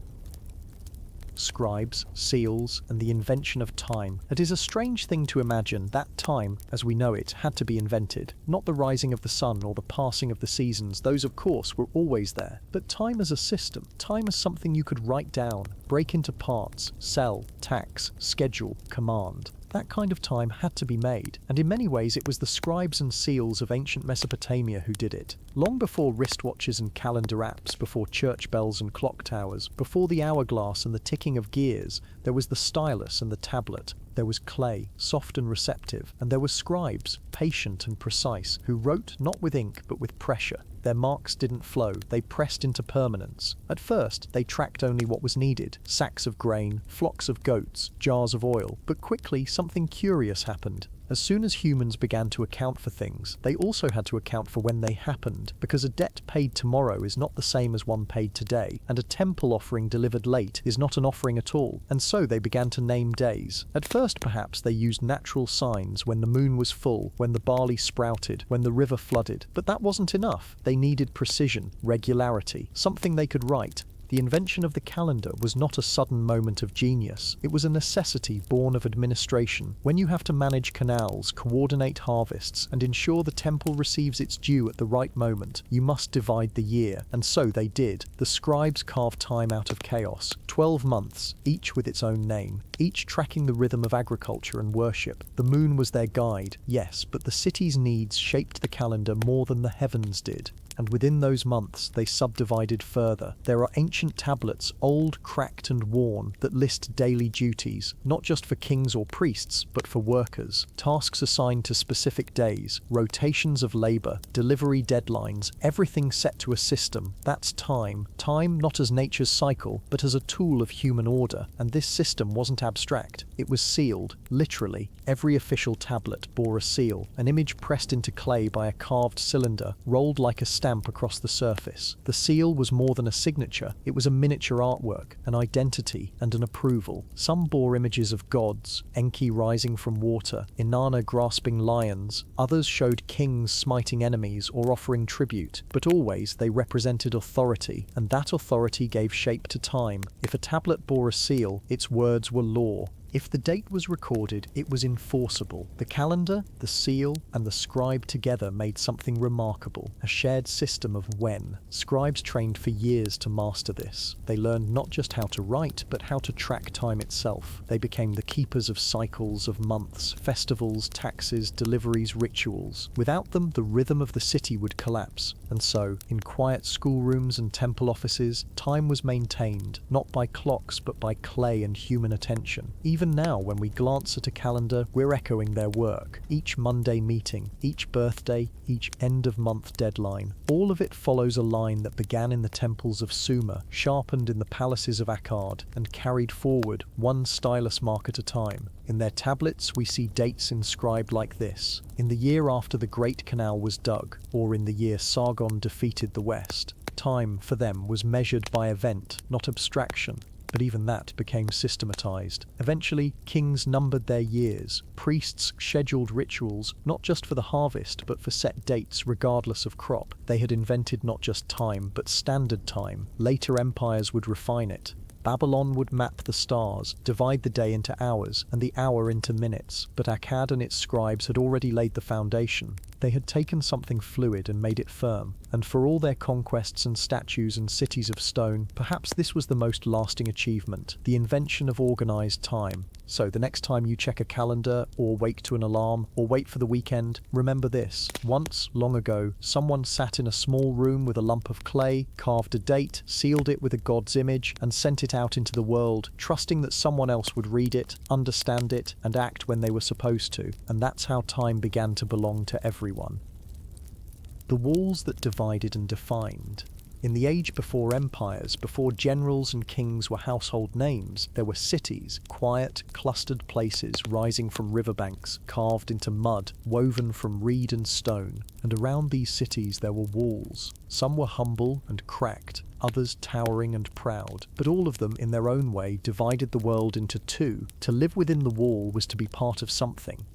Scribes, seals, and the invention of time. It is a strange thing to imagine that time, as we know it, had to be invented. Not the rising of the sun or the passing of the seasons, those of course were always there. But time as a system, time as something you could write down, break into parts, sell, tax, schedule, command. That kind of time had to be made, and in many ways it was the scribes and seals of ancient Mesopotamia who did it. Long before wristwatches and calendar apps, before church bells and clock towers, before the hourglass and the ticking of gears, there was the stylus and the tablet. There was clay, soft and receptive, and there were scribes, patient and precise, who wrote not with ink but with pressure. Their marks didn't flow, they pressed into permanence. At first, they tracked only what was needed: sacks of grain, flocks of goats, jars of oil. But quickly, something curious happened. As soon as humans began to account for things, they also had to account for when they happened, because a debt paid tomorrow is not the same as one paid today, and a temple offering delivered late is not an offering at all, and so they began to name days. At first, perhaps, they used natural signs: when the moon was full, when the barley sprouted, when the river flooded. But that wasn't enough. They needed precision, regularity, something they could write. The invention of the calendar was not a sudden moment of genius. It was a necessity born of administration. When you have to manage canals, coordinate harvests, and ensure the temple receives its due at the right moment, you must divide the year. And so they did. The scribes carved time out of chaos. 12 months, each with its own name, each tracking the rhythm of agriculture and worship. The moon was their guide, yes, but the city's needs shaped the calendar more than the heavens did. And within those months they subdivided further. There are ancient tablets, old, cracked and worn, that list daily duties, not just for kings or priests, but for workers. Tasks assigned to specific days, rotations of labour, delivery deadlines, everything set to a system. That's time. Time not as nature's cycle, but as a tool of human order. And this system wasn't abstract. It was sealed, literally. Every official tablet bore a seal, an image pressed into clay by a carved cylinder, rolled like a stamp across the surface. The seal was more than a signature, it was a miniature artwork, an identity and an approval. Some bore images of gods, Enki rising from water, Inanna grasping lions. Others showed kings smiting enemies or offering tribute, but always they represented authority, and that authority gave shape to time. If a tablet bore a seal, its words were law. If the date was recorded, it was enforceable. The calendar, the seal, and the scribe together made something remarkable, a shared system of when. Scribes trained for years to master this. They learned not just how to write, but how to track time itself. They became the keepers of cycles, of months, festivals, taxes, deliveries, rituals. Without them, the rhythm of the city would collapse. And so, in quiet schoolrooms and temple offices, time was maintained, not by clocks, but by clay and human attention. Even now, when we glance at a calendar, we're echoing their work. Each Monday meeting, each birthday, each end-of-month deadline, all of it follows a line that began in the temples of Sumer, sharpened in the palaces of Akkad, and carried forward, one stylus mark at a time. In their tablets, we see dates inscribed like this: in the year after the Great Canal was dug, or in the year Sargon defeated the West. Time, for them, was measured by event, not abstraction. But even that became systematized. Eventually, kings numbered their years. Priests scheduled rituals, not just for the harvest, but for set dates regardless of crop. They had invented not just time, but standard time. Later empires would refine it. Babylon would map the stars, divide the day into hours, and the hour into minutes. But Akkad and its scribes had already laid the foundation. They had taken something fluid and made it firm, and for all their conquests and statues and cities of stone, perhaps this was the most lasting achievement, the invention of organized time. So the next time you check a calendar, or wake to an alarm, or wait for the weekend, remember this: once, long ago, someone sat in a small room with a lump of clay, carved a date, sealed it with a god's image, and sent it out into the world, trusting that someone else would read it, understand it, and act when they were supposed to. And that's how time began to belong to everyone. The walls that divided and defined. In the age before empires, before generals and kings were household names, there were cities, quiet, clustered places rising from riverbanks, carved into mud, woven from reed and stone. And around these cities there were walls. Some were humble and cracked, others towering and proud, but all of them, in their own way, divided the world into two. To live within the wall was to be part of something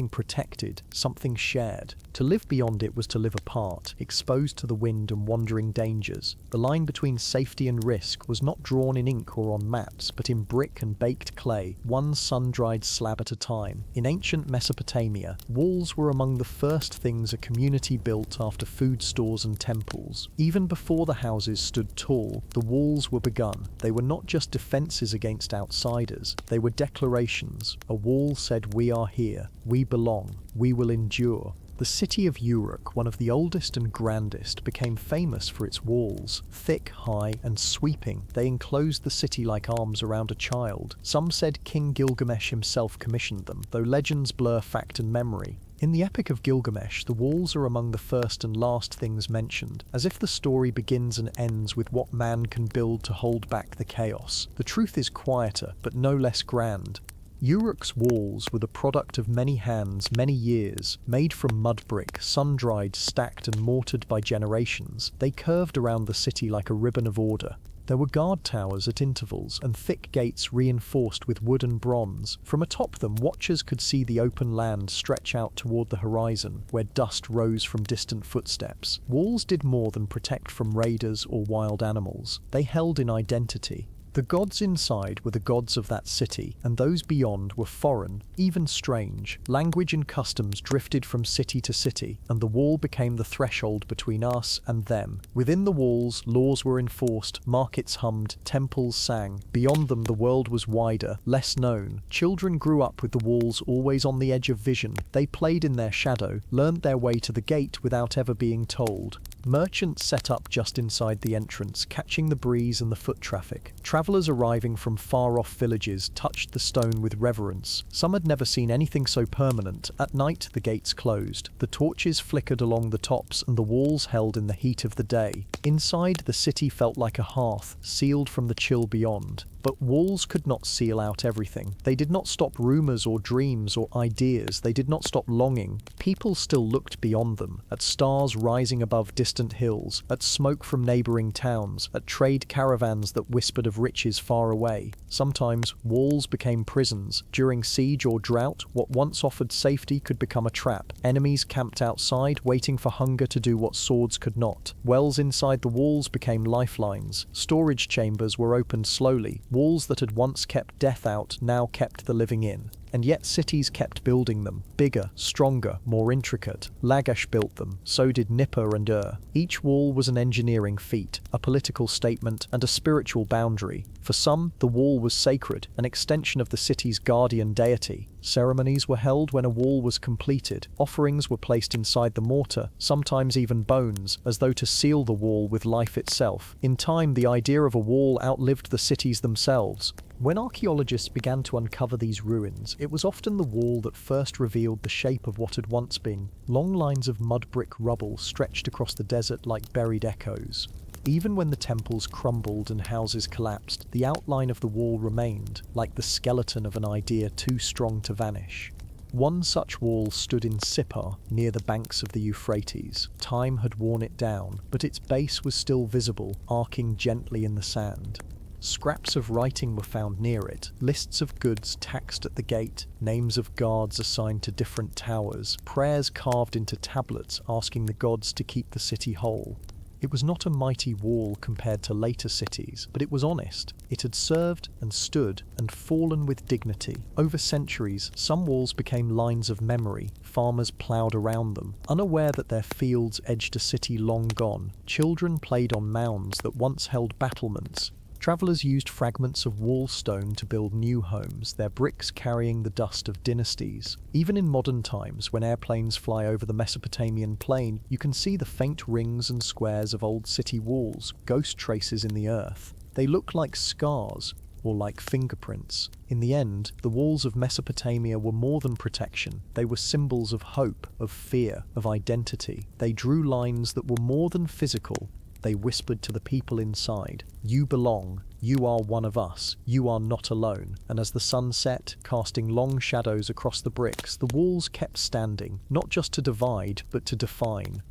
protected, something shared. To live beyond it was to live apart, exposed to the wind and wandering dangers. The line between safety and risk was not drawn in ink or on maps, but in brick and baked clay, one sun-dried slab at a time. In ancient Mesopotamia, walls were among the first things a community built after food stores and temples. Even before the houses stood tall, the walls were begun. They were not just defences against outsiders, they were declarations. A wall said, "We are here, we belong, we will endure." The city of Uruk, one of the oldest and grandest, became famous for its walls. Thick, high, and sweeping, they enclosed the city like arms around a child. Some said King Gilgamesh himself commissioned them, though legends blur fact and memory. In the Epic of Gilgamesh, the walls are among the first and last things mentioned, as if the story begins and ends with what man can build to hold back the chaos. The truth is quieter, but no less grand. Uruk's walls were the product of many hands, many years. Made from mud brick, sun-dried, stacked and mortared by generations, they curved around the city like a ribbon of order. There were guard towers at intervals and thick gates reinforced with wood and bronze. From atop them, watchers could see the open land stretch out toward the horizon, where dust rose from distant footsteps. Walls did more than protect from raiders or wild animals. They held in identity. The gods inside were the gods of that city, and those beyond were foreign, even strange. Language and customs drifted from city to city, and the wall became the threshold between us and them. Within the walls, laws were enforced, markets hummed, temples sang. Beyond them, the world was wider, less known. Children grew up with the walls always on the edge of vision. They played in their shadow, learned their way to the gate without ever being told. Merchants set up just inside the entrance, catching the breeze and the foot traffic. Travelers arriving from far-off villages touched the stone with reverence. Some had never seen anything so permanent. At night, the gates closed. The torches flickered along the tops, and the walls held in the heat of the day. Inside, the city felt like a hearth, sealed from the chill beyond. But walls could not seal out everything. They did not stop rumors or dreams or ideas. They did not stop longing. People still looked beyond them, at stars rising above distant hills, at smoke from neighboring towns, at trade caravans that whispered of riches far away. Sometimes walls became prisons. During siege or drought, what once offered safety could become a trap. Enemies camped outside, waiting for hunger to do what swords could not. Wells inside the walls became lifelines. Storage chambers were opened slowly. Walls that had once kept death out now kept the living in. And yet cities kept building them, bigger, stronger, more intricate. Lagash built them, so did Nippur and Ur. Each wall was an engineering feat, a political statement, and a spiritual boundary. For some, the wall was sacred, an extension of the city's guardian deity. Ceremonies were held when a wall was completed. Offerings were placed inside the mortar, sometimes even bones, as though to seal the wall with life itself. In time, the idea of a wall outlived the cities themselves. When archaeologists began to uncover these ruins, it was often the wall that first revealed the shape of what had once been. Long lines of mud brick rubble stretched across the desert like buried echoes. Even when the temples crumbled and houses collapsed, the outline of the wall remained, like the skeleton of an idea too strong to vanish. One such wall stood in Sippar, near the banks of the Euphrates. Time had worn it down, but its base was still visible, arcing gently in the sand. Scraps of writing were found near it, lists of goods taxed at the gate, names of guards assigned to different towers, prayers carved into tablets asking the gods to keep the city whole. It was not a mighty wall compared to later cities, but it was honest. It had served and stood and fallen with dignity. Over centuries, some walls became lines of memory. Farmers ploughed around them, unaware that their fields edged a city long gone. Children played on mounds that once held battlements. Travelers used fragments of wall stone to build new homes, their bricks carrying the dust of dynasties. Even in modern times, when airplanes fly over the Mesopotamian plain, you can see the faint rings and squares of old city walls, ghost traces in the earth. They look like scars, or like fingerprints. In the end, the walls of Mesopotamia were more than protection. They were symbols of hope, of fear, of identity. They drew lines that were more than physical. They whispered to the people inside, "You belong, you are one of us, you are not alone." And as the sun set, casting long shadows across the bricks, the walls kept standing, not just to divide, but to define.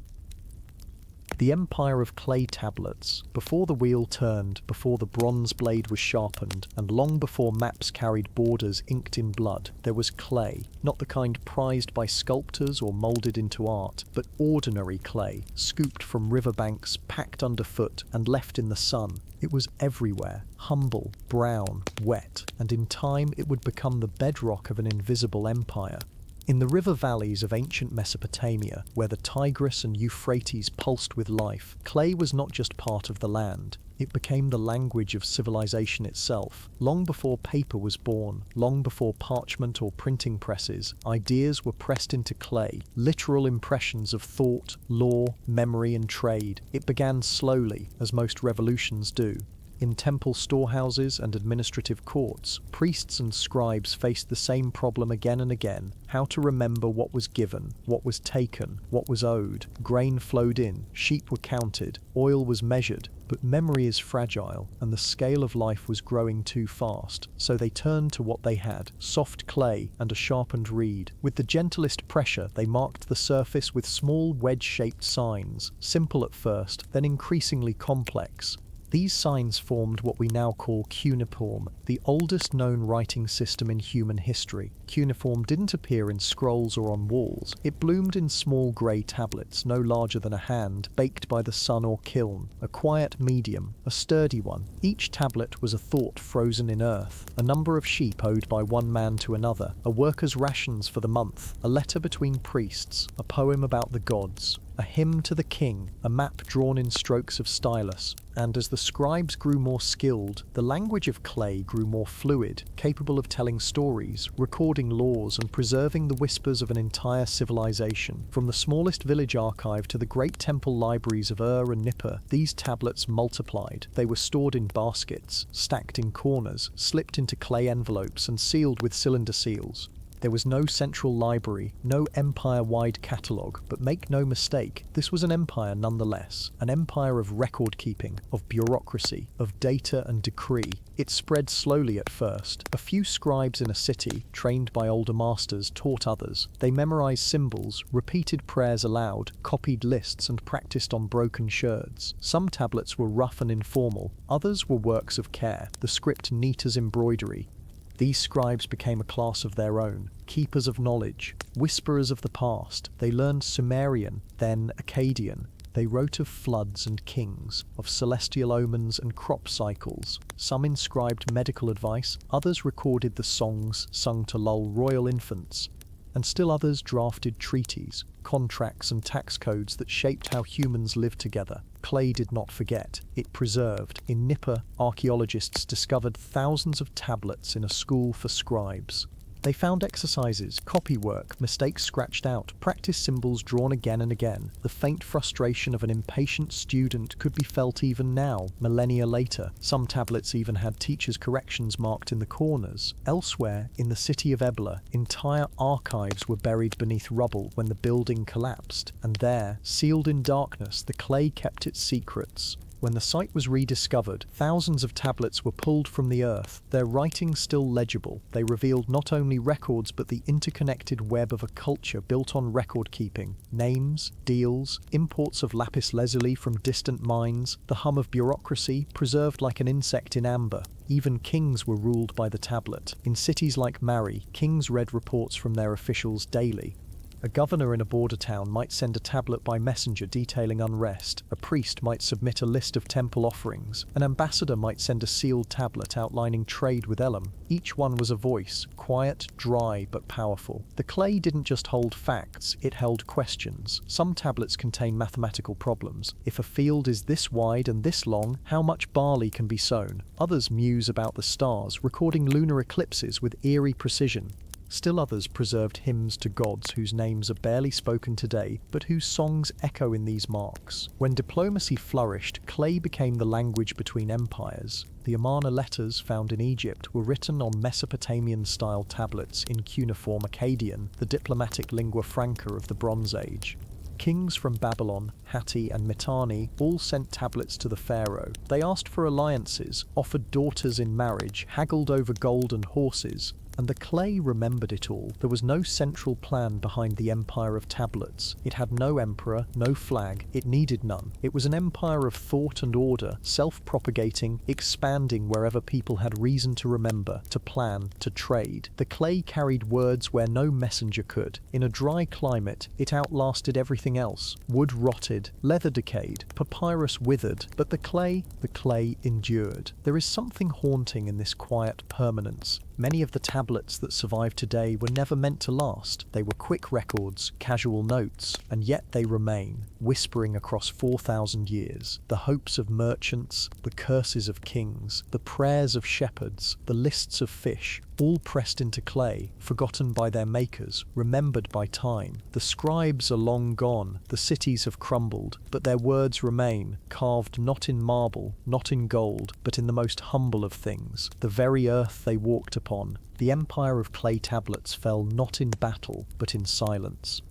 The empire of clay tablets. Before the wheel turned, before the bronze blade was sharpened, and long before maps carried borders inked in blood, there was clay, not the kind prized by sculptors or moulded into art, but ordinary clay, scooped from riverbanks, packed underfoot, and left in the sun. It was everywhere, humble, brown, wet, and in time it would become the bedrock of an invisible empire. In the river valleys of ancient Mesopotamia, where the Tigris and Euphrates pulsed with life, clay was not just part of the land. It became the language of civilization itself. Long before paper was born, long before parchment or printing presses, ideas were pressed into clay, literal impressions of thought, law, memory, and trade. It began slowly, as most revolutions do. In temple storehouses and administrative courts, priests and scribes faced the same problem again and again: how to remember what was given, what was taken, what was owed. Grain flowed in, sheep were counted, oil was measured, but memory is fragile, and the scale of life was growing too fast, so they turned to what they had: soft clay and a sharpened reed. With the gentlest pressure, they marked the surface with small wedge-shaped signs, simple at first, then increasingly complex. These signs formed what we now call cuneiform, the oldest known writing system in human history. Cuneiform didn't appear in scrolls or on walls. It bloomed in small grey tablets, no larger than a hand, baked by the sun or kiln, a quiet medium, a sturdy one. Each tablet was a thought frozen in earth, a number of sheep owed by one man to another, a worker's rations for the month, a letter between priests, a poem about the gods, a hymn to the king, a map drawn in strokes of stylus. And as the scribes grew more skilled, the language of clay grew more fluid, capable of telling stories, recording laws, and preserving the whispers of an entire civilization. From the smallest village archive to the great temple libraries of Ur and Nippur, these tablets multiplied. They were stored in baskets, stacked in corners, slipped into clay envelopes, and sealed with cylinder seals. There was no central library, no empire-wide catalogue, but make no mistake, this was an empire nonetheless, an empire of record-keeping, of bureaucracy, of data and decree. It spread slowly at first. A few scribes in a city, trained by older masters, taught others. They memorized symbols, repeated prayers aloud, copied lists, and practiced on broken sherds. Some tablets were rough and informal, others were works of care, the script neat as embroidery. These scribes became a class of their own, keepers of knowledge, whisperers of the past. They learned Sumerian, then Akkadian. They wrote of floods and kings, of celestial omens and crop cycles. Some inscribed medical advice, others recorded the songs sung to lull royal infants, and still others drafted treaties, contracts and tax codes that shaped how humans lived together. Clay did not forget, it preserved. In Nippur, archaeologists discovered thousands of tablets in a school for scribes. They found exercises, copywork, mistakes scratched out, practice symbols drawn again and again. The faint frustration of an impatient student could be felt even now, millennia later. Some tablets even had teachers' corrections marked in the corners. Elsewhere, in the city of Ebla, entire archives were buried beneath rubble when the building collapsed, and there, sealed in darkness, the clay kept its secrets. When the site was rediscovered, thousands of tablets were pulled from the earth, their writing still legible. They revealed not only records but the interconnected web of a culture built on record-keeping. Names, deals, imports of lapis lazuli from distant mines, the hum of bureaucracy preserved like an insect in amber. Even kings were ruled by the tablet. In cities like Mari, kings read reports from their officials daily. A governor in a border town might send a tablet by messenger detailing unrest. A priest might submit a list of temple offerings. An ambassador might send a sealed tablet outlining trade with Elam. Each one was a voice, quiet, dry, but powerful. The clay didn't just hold facts, it held questions. Some tablets contain mathematical problems. If a field is this wide and this long, how much barley can be sown? Others muse about the stars, recording lunar eclipses with eerie precision. Still others preserved hymns to gods whose names are barely spoken today, but whose songs echo in these marks. When diplomacy flourished, clay became the language between empires. The Amarna letters found in Egypt were written on Mesopotamian-style tablets in cuneiform Akkadian, the diplomatic lingua franca of the Bronze Age. Kings from Babylon, Hatti and Mitanni all sent tablets to the pharaoh. They asked for alliances, offered daughters in marriage, haggled over gold and horses. And the clay remembered it all. There was no central plan behind the empire of tablets. It had no emperor, no flag. It needed none. It was an empire of thought and order, self-propagating, expanding wherever people had reason to remember, to plan, to trade. The clay carried words where no messenger could. In a dry climate, it outlasted everything else. Wood rotted, leather decayed, papyrus withered, but the clay endured. There is something haunting in this quiet permanence. Many of the tablets that survive today were never meant to last. They were quick records, casual notes, and yet they remain, whispering across 4,000 years. The hopes of merchants, the curses of kings, the prayers of shepherds, the lists of fish, all pressed into clay, forgotten by their makers, remembered by time. The scribes are long gone, the cities have crumbled, but their words remain, carved not in marble, not in gold, but in the most humble of things, the very earth they walked upon. The empire of clay tablets fell not in battle, but in silence.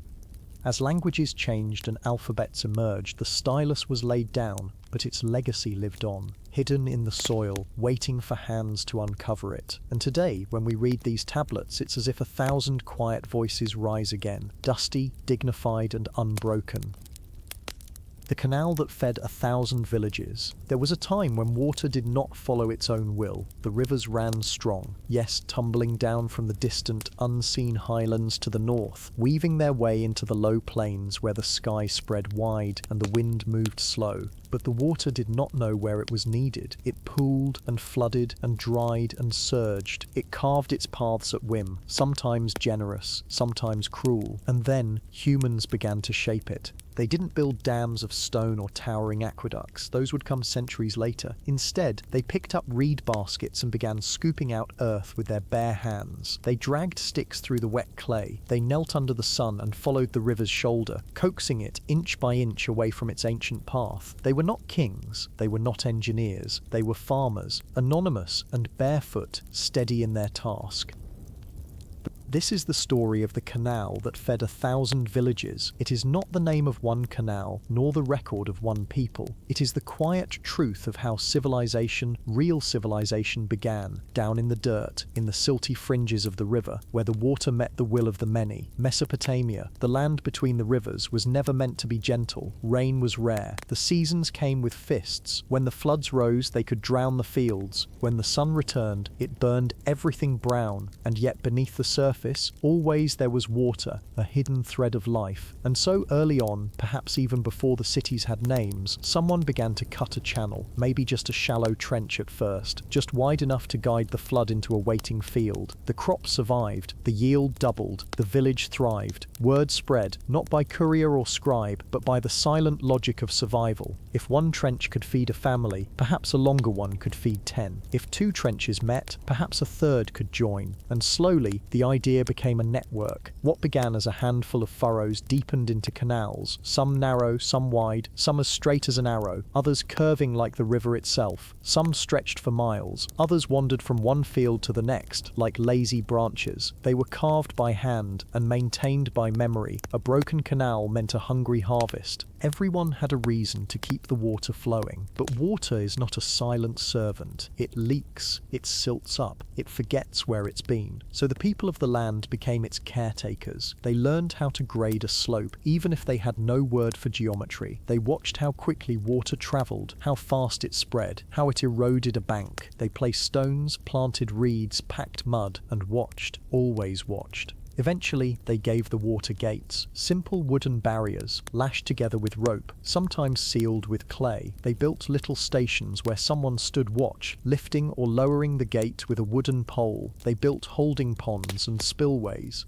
As languages changed and alphabets emerged, the stylus was laid down, but its legacy lived on, hidden in the soil, waiting for hands to uncover it. And today, when we read these tablets, it's as if 1,000 quiet voices rise again, dusty, dignified, and unbroken. The canal that fed 1,000 villages. There was a time when water did not follow its own will. The rivers ran strong, yes, tumbling down from the distant, unseen highlands to the north, weaving their way into the low plains where the sky spread wide and the wind moved slow. But the water did not know where it was needed. It pooled and flooded and dried and surged. It carved its paths at whim, sometimes generous, sometimes cruel. And then humans began to shape it. They didn't build dams of stone or towering aqueducts. Those would come centuries later. Instead, they picked up reed baskets and began scooping out earth with their bare hands. They dragged sticks through the wet clay. They knelt under the sun and followed the river's shoulder, coaxing it inch by inch away from its ancient path. They were not kings. They were not engineers. They were farmers, anonymous and barefoot, steady in their task. This is the story of the canal that fed 1,000 villages. It is not the name of one canal, nor the record of one people. It is the quiet truth of how civilization, real civilization, began, down in the dirt, in the silty fringes of the river, where the water met the will of the many. Mesopotamia, the land between the rivers, was never meant to be gentle. Rain was rare. The seasons came with fists. When the floods rose, they could drown the fields. When the sun returned, it burned everything brown, and yet beneath the surface, always there was water, a hidden thread of life. And so early on, perhaps even before the cities had names, someone began to cut a channel, maybe just a shallow trench at first, just wide enough to guide the flood into a waiting field. The crop survived, the yield doubled, the village thrived. Word spread, not by courier or scribe, but by the silent logic of survival. If one trench could feed a family, perhaps a longer one could feed 10. If 2 trenches met, perhaps a third could join. And slowly, the idea became a network. What began as a handful of furrows deepened into canals, some narrow, some wide, some as straight as an arrow, others curving like the river itself. Some stretched for miles, others wandered from one field to the next, like lazy branches. They were carved by hand and maintained by memory. A broken canal meant a hungry harvest. Everyone had a reason to keep the water flowing. But water is not a silent servant. It leaks, it silts up, it forgets where it's been. So the people of the land became its caretakers. They learned how to grade a slope, even if they had no word for geometry. They watched how quickly water travelled, how fast it spread, how it eroded a bank. They placed stones, planted reeds, packed mud, and watched, always watched. Eventually, they gave the water gates, simple wooden barriers, lashed together with rope, sometimes sealed with clay. They built little stations where someone stood watch, lifting or lowering the gate with a wooden pole. They built holding ponds and spillways.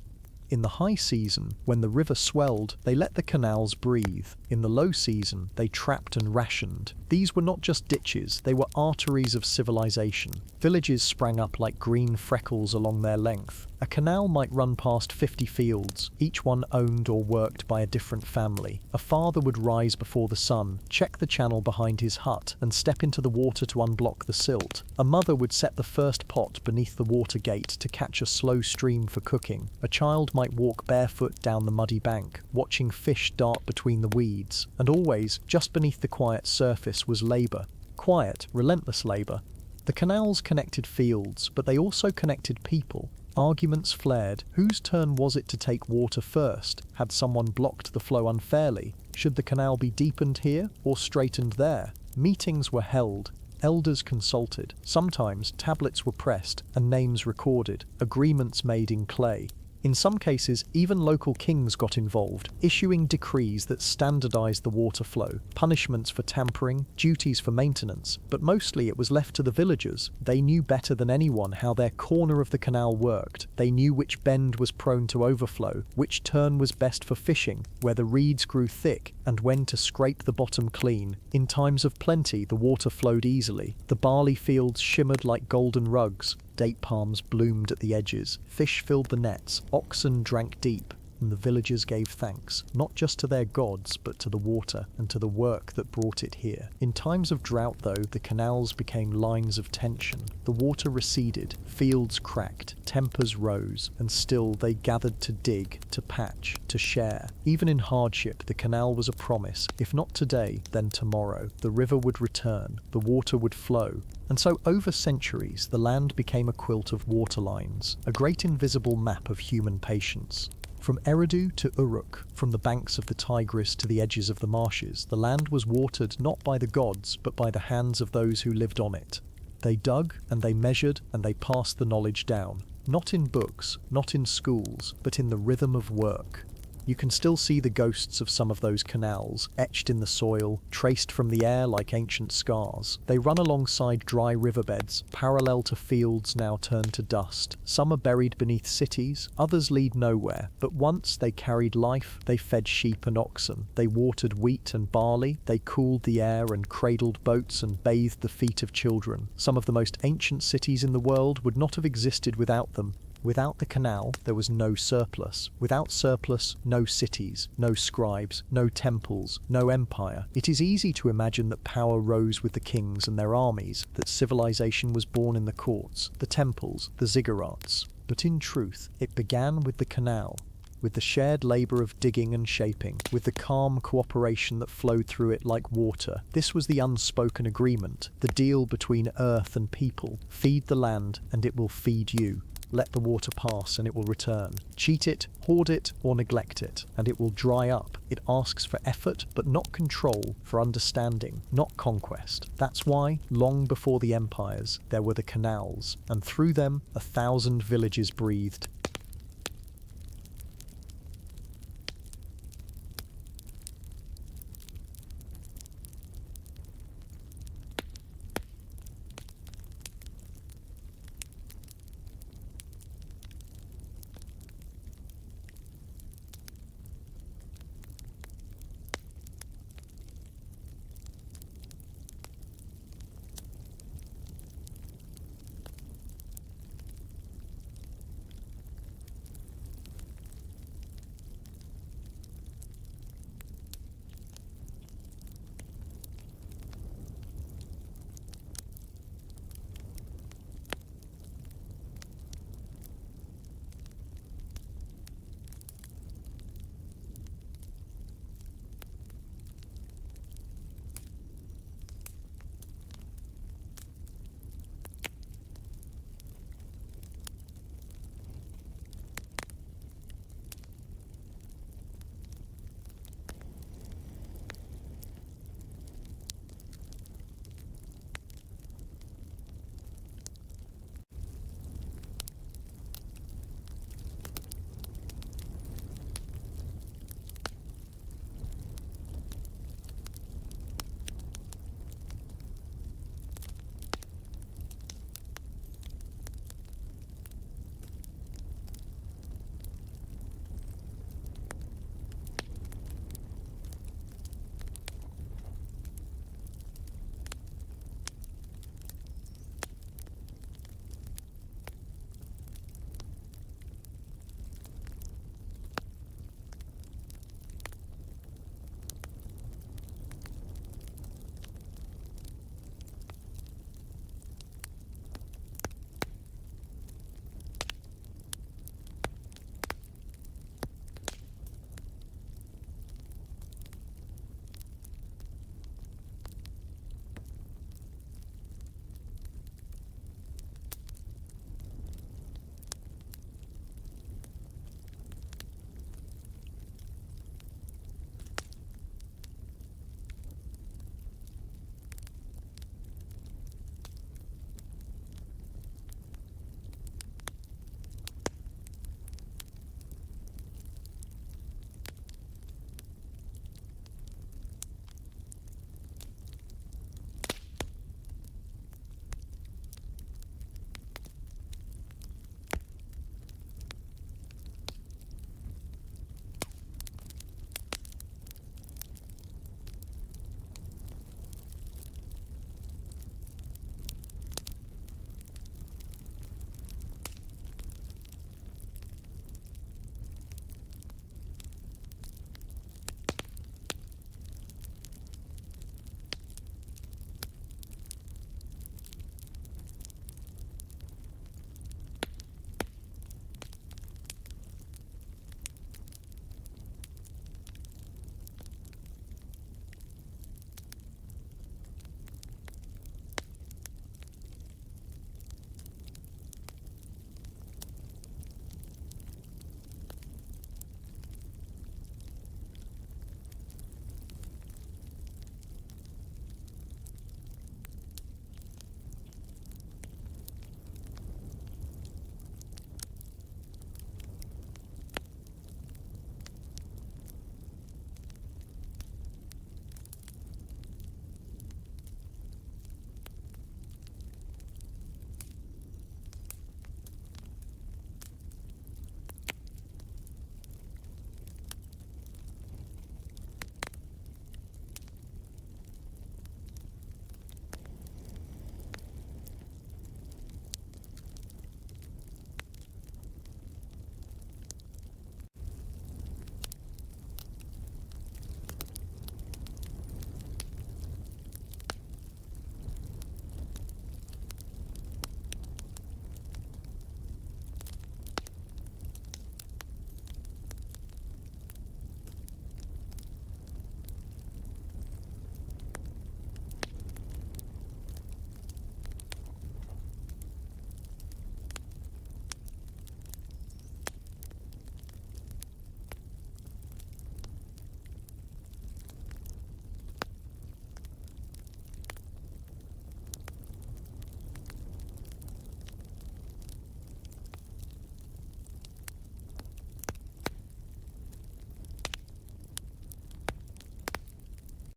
In the high season, when the river swelled, they let the canals breathe. In the low season, they trapped and rationed. These were not just ditches, they were arteries of civilization. Villages sprang up like green freckles along their length. A canal might run past 50 fields, each one owned or worked by a different family. A father would rise before the sun, check the channel behind his hut, and step into the water to unblock the silt. A mother would set the first pot beneath the water gate to catch a slow stream for cooking. A child might walk barefoot down the muddy bank, watching fish dart between the weeds. And always, just beneath the quiet surface, was labour. Quiet, relentless labour. The canals connected fields, but they also connected people. Arguments flared. Whose turn was it to take water first? Had someone blocked the flow unfairly? Should the canal be deepened here or straightened there? Meetings were held. Elders consulted. Sometimes tablets were pressed and names recorded. Agreements made in clay. In some cases, even local kings got involved, issuing decrees that standardized the water flow, punishments for tampering, duties for maintenance, but mostly it was left to the villagers. They knew better than anyone how their corner of the canal worked. They knew which bend was prone to overflow, which turn was best for fishing, where the reeds grew thick, and when to scrape the bottom clean. In times of plenty, the water flowed easily. The barley fields shimmered like golden rugs. Date palms bloomed at the edges, fish filled the nets, oxen drank deep, and the villagers gave thanks, not just to their gods, but to the water and to the work that brought it here. In times of drought, though, the canals became lines of tension. The water receded, fields cracked, tempers rose, and still they gathered to dig, to patch, to share. Even in hardship, the canal was a promise. If not today, then tomorrow. The river would return, the water would flow. And so over centuries, the land became a quilt of water lines, a great invisible map of human patience. From Eridu to Uruk, from the banks of the Tigris to the edges of the marshes, the land was watered not by the gods, but by the hands of those who lived on it. They dug, and they measured, and they passed the knowledge down. Not in books, not in schools, but in the rhythm of work. You can still see the ghosts of some of those canals, etched in the soil, traced from the air like ancient scars. They run alongside dry riverbeds, parallel to fields now turned to dust. Some are buried beneath cities, others lead nowhere, but once they carried life, they fed sheep and oxen. They watered wheat and barley, they cooled the air and cradled boats and bathed the feet of children. Some of the most ancient cities in the world would not have existed without them. Without the canal, there was no surplus. Without surplus, no cities, no scribes, no temples, no empire. It is easy to imagine that power rose with the kings and their armies, that civilization was born in the courts, the temples, the ziggurats. But in truth, it began with the canal, with the shared labour of digging and shaping, with the calm cooperation that flowed through it like water. This was the unspoken agreement, the deal between earth and people. Feed the land, and it will feed you. Let the water pass and it will return. Cheat it, hoard it, or neglect it, and it will dry up. It asks for effort, but not control, for understanding, not conquest. That's why, long before the empires, there were the canals, and through them 1,000 villages breathed,